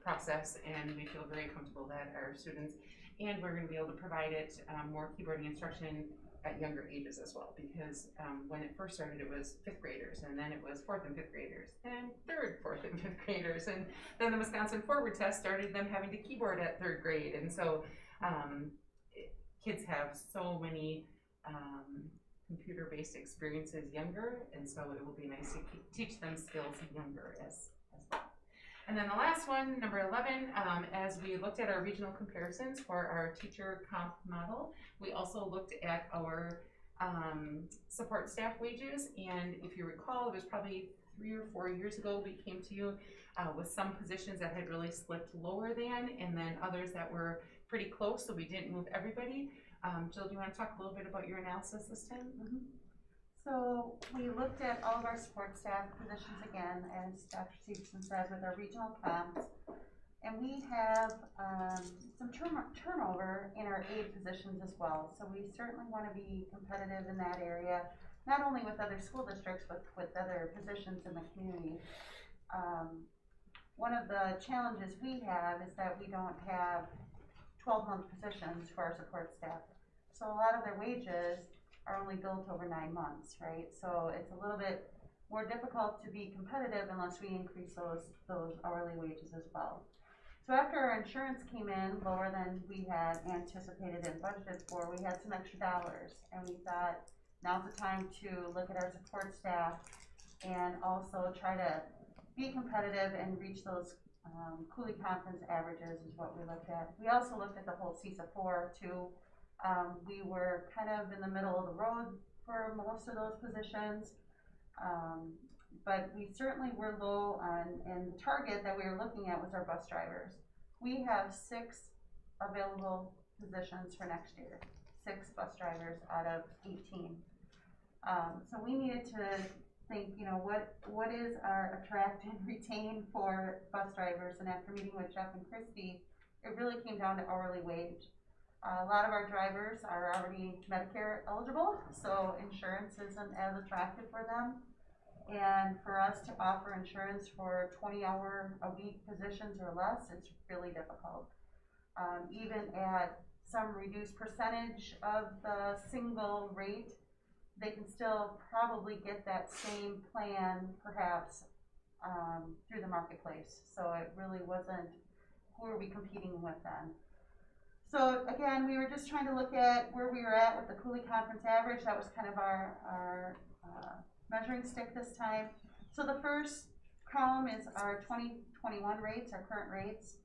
process, and we feel very comfortable that our students, and we're going to be able to provide it more keyboarding instruction at younger ages as well, because when it first started it was 5th graders, and then it was 4th and 5th graders, then 3rd, 4th, and 5th graders, and then the Wisconsin Forward Test started them having to keyboard at 3rd grade, and so kids have so many computer-based experiences younger, and so it will be nice to teach them skills younger as well. And then the last one, number 11, as we looked at our regional comparisons for our teacher comp model, we also looked at our support staff wages, and if you recall, it was probably 3 or 4 years ago we came to you with some positions that had really slipped lower than, and then others that were pretty close, so we didn't move everybody. Jill, do you want to talk a little bit about your analysis this time? Mm-hmm. So we looked at all of our support staff positions again, as Dr. Stevenson said, with our regional comps, and we have some turnover in our aide positions as well. So we certainly want to be competitive in that area, not only with other school districts, but with other positions in the community. One of the challenges we have is that we don't have 12-month positions for our support staff. So a lot of their wages are only built over 9 months, right? So it's a little bit more difficult to be competitive unless we increase those hourly wages as well. So after our insurance came in lower than we had anticipated and budgeted for, we had some extra dollars, and we thought now's the time to look at our support staff and also try to be competitive and reach those Cooley Conference averages is what we looked at. We also looked at the whole CISA 4 too. We were kind of in the middle of the road for most of those positions, but we certainly were low on, and the target that we were looking at was our bus drivers. We have 6 available positions for next year, 6 bus drivers out of 18. So we needed to think, you know, what is our attract and retain for bus drivers, and after meeting with Jeff and Christy, it really came down to hourly wage. A lot of our drivers are already Medicare eligible, so insurance isn't as attractive for them. And for us to offer insurance for 20-hour-a-week positions or less, it's really difficult. Even at some reduced percentage of the single rate, they can still probably get that same plan, perhaps, through the marketplace. So it really wasn't, who are we competing with then? So again, we were just trying to look at where we were at with the Cooley Conference average. That was kind of our measuring stick this time. So the first column is our 2021 rates, our current rates.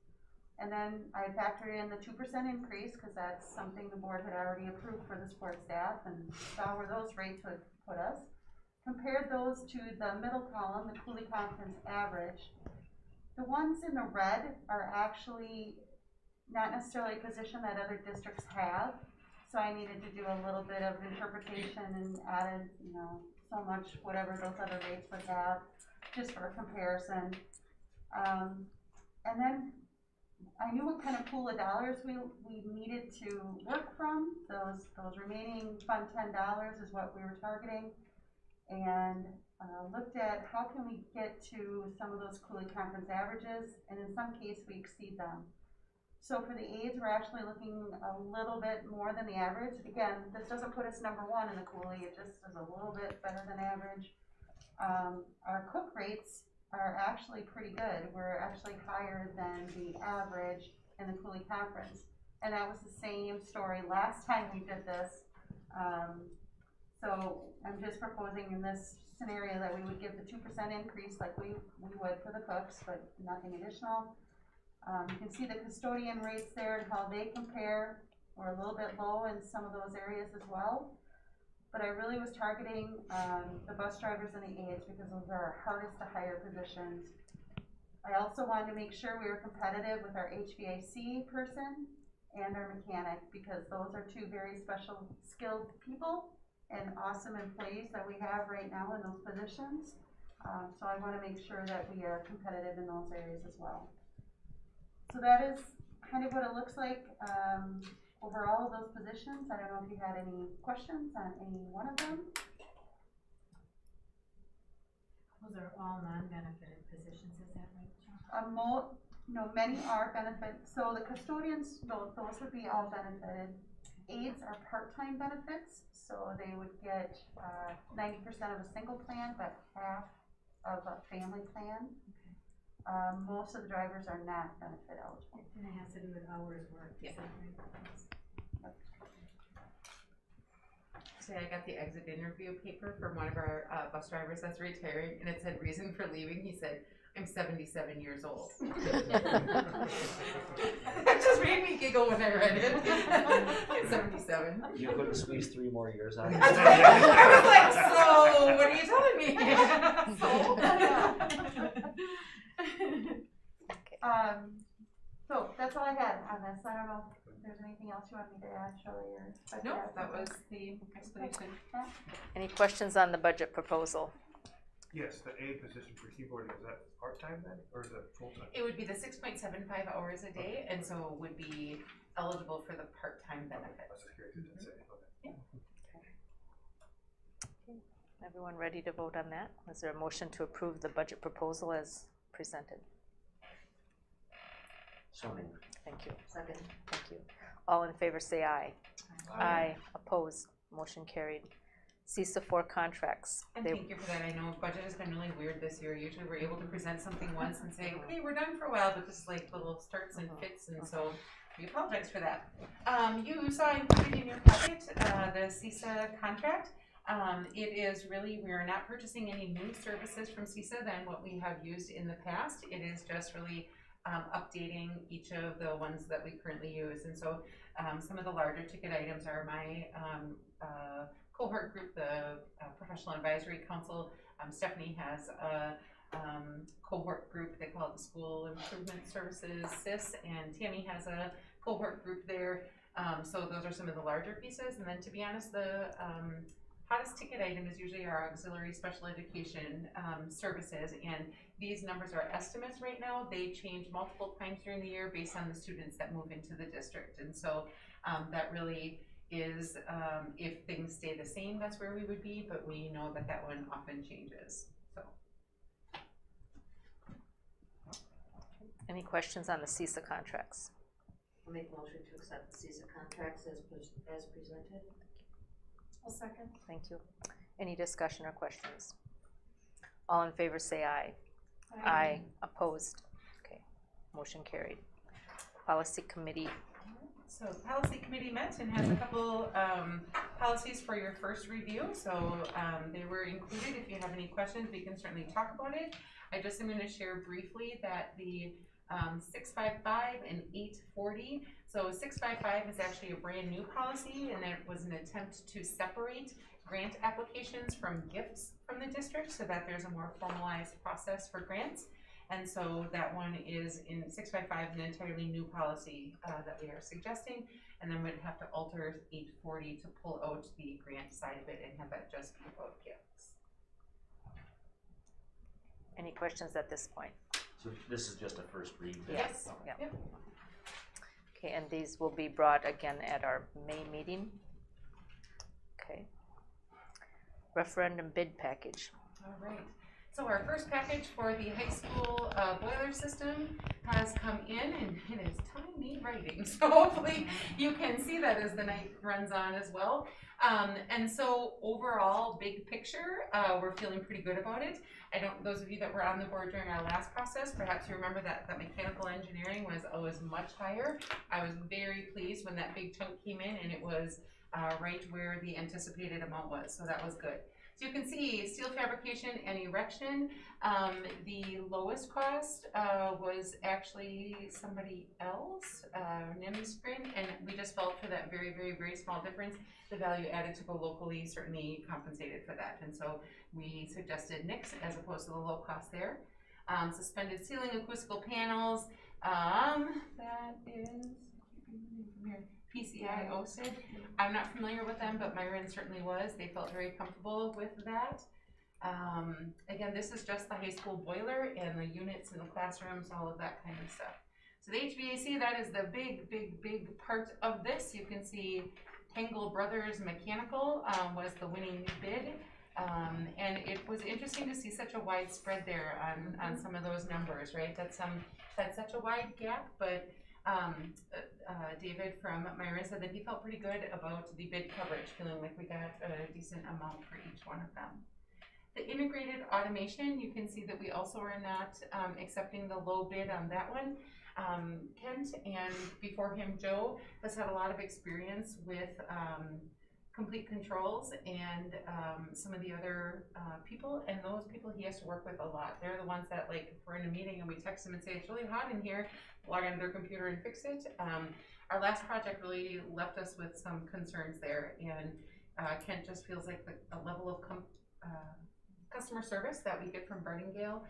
And then I factored in the 2% increase, because that's something the board had already approved for the support staff, and saw where those rates would put us. Compared those to the middle column, the Cooley Conference average. The ones in the red are actually not necessarily a position that other districts have, so I needed to do a little bit of interpretation and added, you know, so much whatever those other rates would have, just for a comparison. And then I knew what kind of pool of dollars we needed to work from. Those remaining fund $10 is what we were targeting, and looked at how can we get to some of those Cooley Conference averages, and in some cases we exceed them. So for the aides, we're actually looking a little bit more than the average. Again, this doesn't put us number 1 in the Cooley, it just is a little bit better than average. Our cook rates are actually pretty good. We're actually higher than the average in the Cooley Conference. And that was the same story last time we did this. So I'm just proposing in this scenario that we would give the 2% increase like we would for the cooks, but nothing additional. You can see the custodian rates there and how they compare. We're a little bit low in some of those areas as well. But I really was targeting the bus drivers and the aides, because those are our hardest to hire positions. I also wanted to make sure we were competitive with our HVAC person and our mechanic, because those are 2 very special skilled people and awesome employees that we have right now in those positions. So I want to make sure that we are competitive in those areas as well. So that is kind of what it looks like. over all of those positions. I don't know if you had any questions on any one of them. Those are all non-benefited positions, is that right, John? No, many are benefit, so the custodians, those would be all benefited. Aides are part-time benefits, so they would get 90% of a single plan, but half of a family plan. Most of the drivers are not benefit eligible. And it has to do with hours worked, is that right? Today I got the exit interview paper from one of our bus drivers that's retiring, and it said reason for leaving. He said, "I'm 77 years old." That just made me giggle when I read it. I'm 77. You couldn't squeeze 3 more years out of it. I was like, so what are you telling me? So that's all I had on this. I don't know if there's anything else you want me to add, Shelley, or? No, that was the explanation. Any questions on the budget proposal? Yes, the aide position for keyboarding, is that part-time then, or is that full-time? It would be the 6.75 hours a day, and so would be eligible for the part-time benefit. I was just curious, it didn't say, okay. Everyone ready to vote on that? Is there a motion to approve the budget proposal as presented? So moved. Thank you. Second. Thank you. All in favor say aye. Aye. Opposed? Motion carried. CISA 4 contracts. And thank you for that. I know budget has been really weird this year. Usually we're able to present something once and say, okay, we're done for a while, but this is like little starts and fits, and so we apologize for that. You saw included in your packet the CISA contract. It is really, we are not purchasing any new services from CISA than what we have used in the past. It is just really updating each of the ones that we currently use. And so some of the larger ticket items are my cohort group, the Professional Advisory Council. Stephanie has a cohort group, they call it the School Improvement Services, SIS, and Tammy has a cohort group there. So those are some of the larger pieces. And then to be honest, the hottest ticket item is usually our auxiliary special education services, and these numbers are estimates right now. They change multiple times during the year based on the students that move into the district, and so that really is, if things stay the same, that's where we would be, but we know that that one often changes. So, Any questions on the CISA contracts? I'll make a motion to accept the CISA contracts as presented. I'll second. Thank you. Any discussion or questions? All in favor say aye. Aye. Opposed? Okay. Motion carried. Policy committee. So the policy committee met and has a couple policies for your first review. So they were included. If you have any questions, we can certainly talk about it. I just am going to share briefly that the 655 and 840. So 655 is actually a brand new policy, and it was an attempt to separate grant applications from gifts from the district so that there's a more formalized process for grants. And so that one is in 655, an entirely new policy that we are suggesting, and then we'd have to alter 840 to pull out the grant side of it and have that just be about gifts. Any questions at this point? So this is just a first read? Yes. Yep. Yep. Okay, and these will be brought again at our May meeting. Okay. Referendum bid package. All right. So our first package for the high school boiler system has come in, and it is tiny writing. So hopefully you can see that as the night runs on as well. And so overall, big picture, we're feeling pretty good about it. Those of you that were on the board during our last process, perhaps you remember that mechanical engineering was much higher. I was very pleased when that big chunk came in, and it was right where the anticipated amount was. So that was good. So you can see steel fabrication and erection. The lowest cost was actually somebody else, Nimsprint, and we just felt for that very, very, very small difference, the value added to go locally certainly compensated for that. And so we suggested NIX as opposed to the low cost there. Suspended ceiling acoustical panels, that is PCI OSID. I'm not familiar with them, but Myron certainly was. They felt very comfortable with that. Again, this is just the high school boiler and the units in the classrooms, all of that kind of stuff. So the HVAC, that is the big part of this. You can see Tangle Brothers Mechanical was the winning bid. And it was interesting to see such a wide spread there on some of those numbers, right? That's such a wide gap, but David from Myron said that he felt pretty good about the bid coverage, feeling like we got a decent amount for each one of them. The integrated automation, you can see that we also are not accepting the low bid on that one. Kent and before him Joe has had a lot of experience with complete controls and some of the other people, and those people he has to work with a lot. They're the ones that, like, if we're in a meeting and we text them and say it's really hot in here, log onto their computer and fix it. Our last project really left us with some concerns there, and Kent just feels like the level of customer service that we get from Berdingale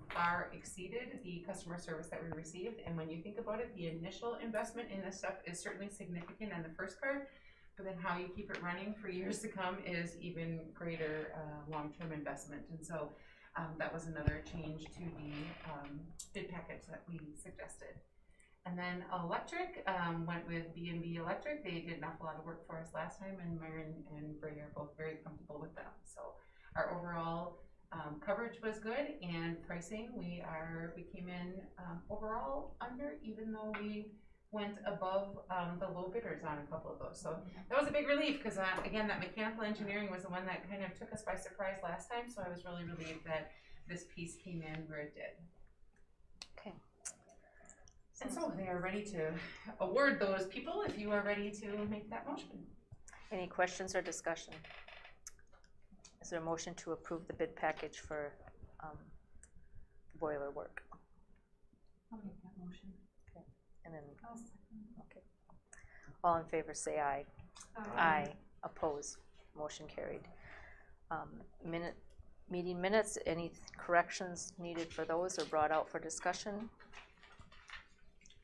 far exceeded the customer service that we received. And when you think about it, the initial investment in this stuff is certainly significant on the first part, but then how you keep it running for years to come is even greater long-term investment. And so that was another change to the bid package that we suggested. And then electric went with B&B Electric. They did an awful lot of work for us last time, and Myron and Bray are both very comfortable with them. So our overall coverage was good, and pricing, we came in overall under, even though we went above the low bidders on a couple of those. So that was a big relief, because again, that mechanical engineering was the one that kind of took us by surprise last time. So I was really relieved that this piece came in where it did. Okay. And so they are ready to award those people if you are ready to make that motion. Any questions or discussion? Is there a motion to approve the bid package for boiler work? I'll make that motion. Okay. And then, I'll second. okay. All in favor say aye. Aye. Oppose. Motion carried. Meeting minutes, any corrections needed for those or brought out for discussion?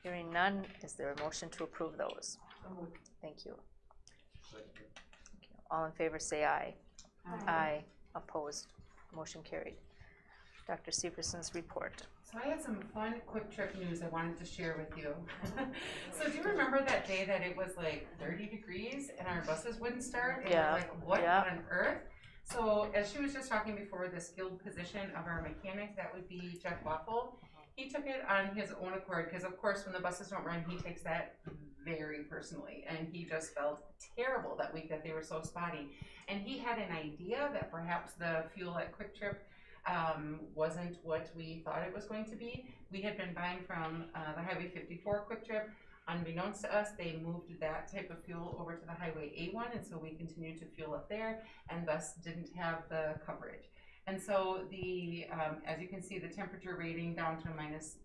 Hearing none, is there a motion to approve those? Thank you. Thank you. All in favor say aye. Aye. Opposed. Motion carried. Dr. Severson's report. So I had some fun quick trip news I wanted to share with you. So do you remember that day that it was like 30 degrees and our buses wouldn't start? And Yeah. we're like, what on earth? So as she was just talking before, the skilled position of our mechanic, that would be Jeff Waffle. He took it on his own accord, because of course when the buses don't run, he takes that very personally, and he just felt terrible that week that they were so spotty. And he had an idea that perhaps the fuel at Quick Trip wasn't what we thought it was going to be. We had been buying from the Highway 54 Quick Trip. Unbeknownst to us, they moved that type of fuel over to the Highway A1, and so we continued to fuel up there, and thus didn't have the coverage. And so the, as you can see, the temperature rating down to minus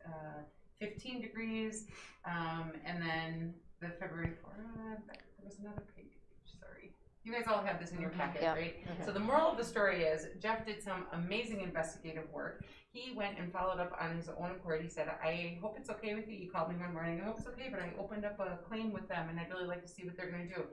15 degrees, and then the February 4th, there was another page, sorry. You guys all have this in your packet, Yeah. right? So the moral of the story is Jeff did some amazing investigative work. He went and followed up on his own accord. He said, I hope it's okay with you. He called me one morning, I hope it's okay, but I opened up a claim with them and I'd really like to see what they're gonna do.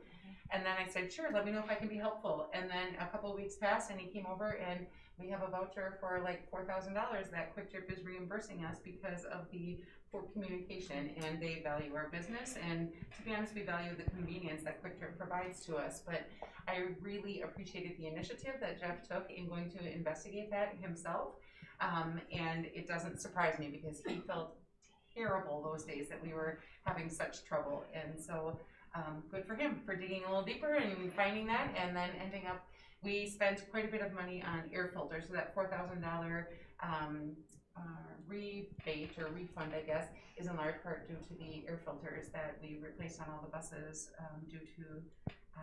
And then I said, sure, let me know if I can be helpful. And then a couple of weeks passed and he came over and we have a voucher for like $4,000 that Quick Trip is reimbursing us because of the poor communication, and they value our business, and to be honest, we value the convenience that Quick Trip provides to us. But I really appreciated the initiative that Jeff took in going to investigate that himself, and it doesn't surprise me because he felt terrible those days that we were having such trouble. And so good for him for digging a little deeper and finding that, and then ending up, we spent quite a bit of money on air filters, so that $4,000 rebate or refund, I guess, is in large part due to the air filters that we replaced on all the buses due to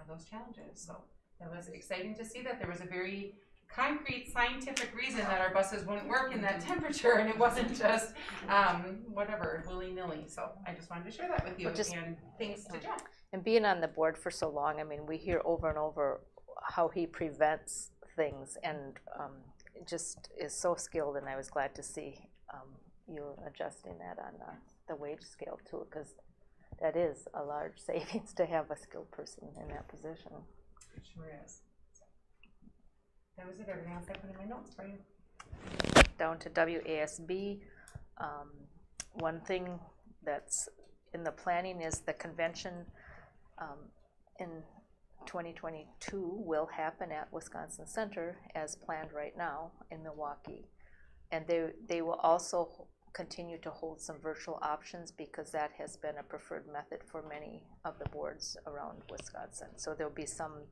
those challenges. So that was exciting to see that there was a very concrete scientific reason that our buses wouldn't work in that temperature, and it wasn't just whatever, willy-nilly. So I just wanted to share that with you, and thanks to Jeff. And being on the board for so long, I mean, we hear over and over how he prevents things, and just is so skilled, and I was glad to see you adjusting that on the wage scale too, because that is a large savings to have a skilled person in that position. It sure is. That was it. Everything else I put in my notes for you. Down to WASB. One thing that's in the planning is the convention in 2022 will happen at Wisconsin Center as planned right now in Milwaukee. And they will also continue to hold some virtual options because that has been a preferred method for many of the boards around Wisconsin. So there'll be some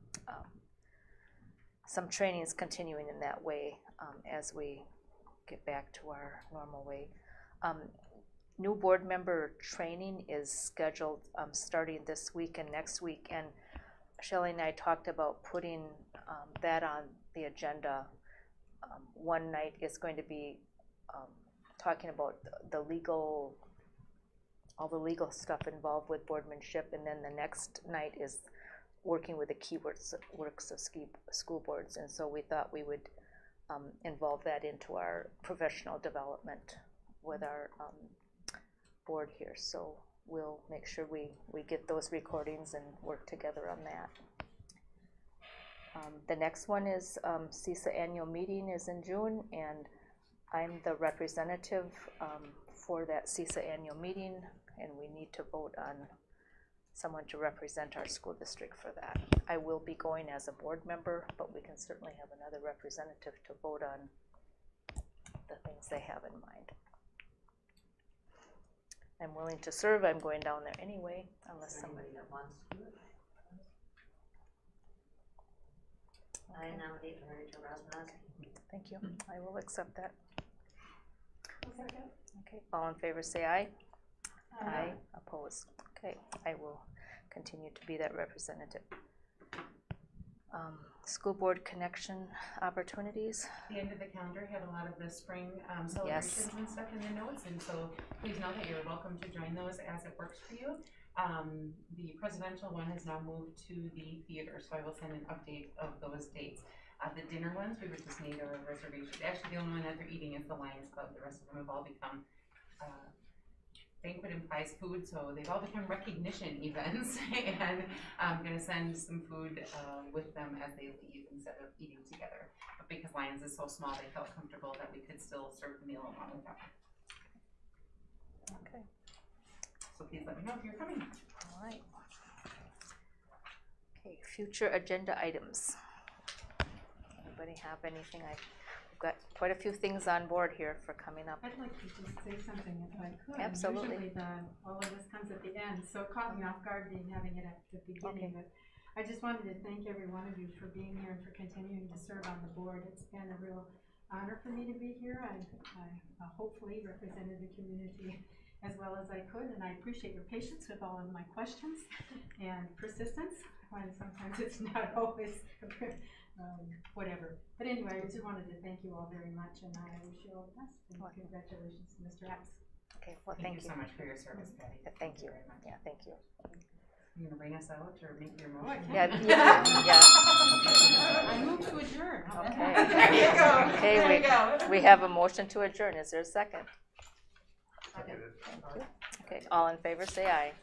trainings continuing in that way as we get back to our normal way. New board member training is scheduled starting this week and next week, and Shelley and I talked about putting that on the agenda. One night is going to be talking about all the legal stuff involved with boardmanship, and then the next night is working with the key works of school boards. And so we thought we would involve that into our professional development with our board here. So we'll make sure we get those recordings and work together on that. The next one is CISA annual meeting is in June, and I'm the representative for that CISA annual meeting, and we need to vote on someone to represent our school district for that. I will be going as a board member, but we can certainly have another representative to vote on the things they have in mind. I'm willing to serve. I'm going down there anyway, unless somebody that wants to do it. I nominate Rachel Rosmanowski. Thank you. I will accept that. Second. Okay, all in favor say aye. Aye. Opposed. Okay, I will continue to be that representative. School board connection opportunities. The end of the calendar had a lot of the spring celebrations and stuff in the notes, and so please know that you're welcome to join those as it works for you. The presidential one has now moved to the theater, so I will send an update of those dates. The dinner ones, we would just need a reservation. Actually, the only one that they're eating is the Lions Club. The rest of them have all become banquet implies food, so they've all become recognition events. And I'm going to send some food with them as they leave instead of eating together. But because Lions is so small, they felt comfortable that we could still serve the meal along with them. Okay. So please let me know if you're coming. All right. Okay, future agenda items. Anybody have anything? I've got quite a few things on board here for coming up. I'd like to just say something if I could. Absolutely. Usually all of this comes at the end, so it caught me off guard having it at the beginning. Okay. But I just wanted to thank every one of you for being here and for continuing to serve on the board. It's been a real honor for me to be here. I hopefully represented the community as well as I could, and I appreciate your patience with all of my questions and persistence when sometimes it's not always whatever. But anyway, I just wanted to thank you all very much, and I wish you all the best. And congratulations to Mr. Epps. Okay, well, Thank you so much for your service, Patty. Thank you. Very much. Yeah, thank you. You gonna bring us out or make your Oh, I motion? can. Yeah. I move to adjourn. Okay. There you go. Okay, There you go. we have a motion to adjourn. Is there a second? Seconded. Thank you. Okay, all in favor say aye.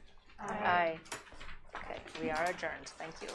Aye. Okay, we are adjourned. Thank you.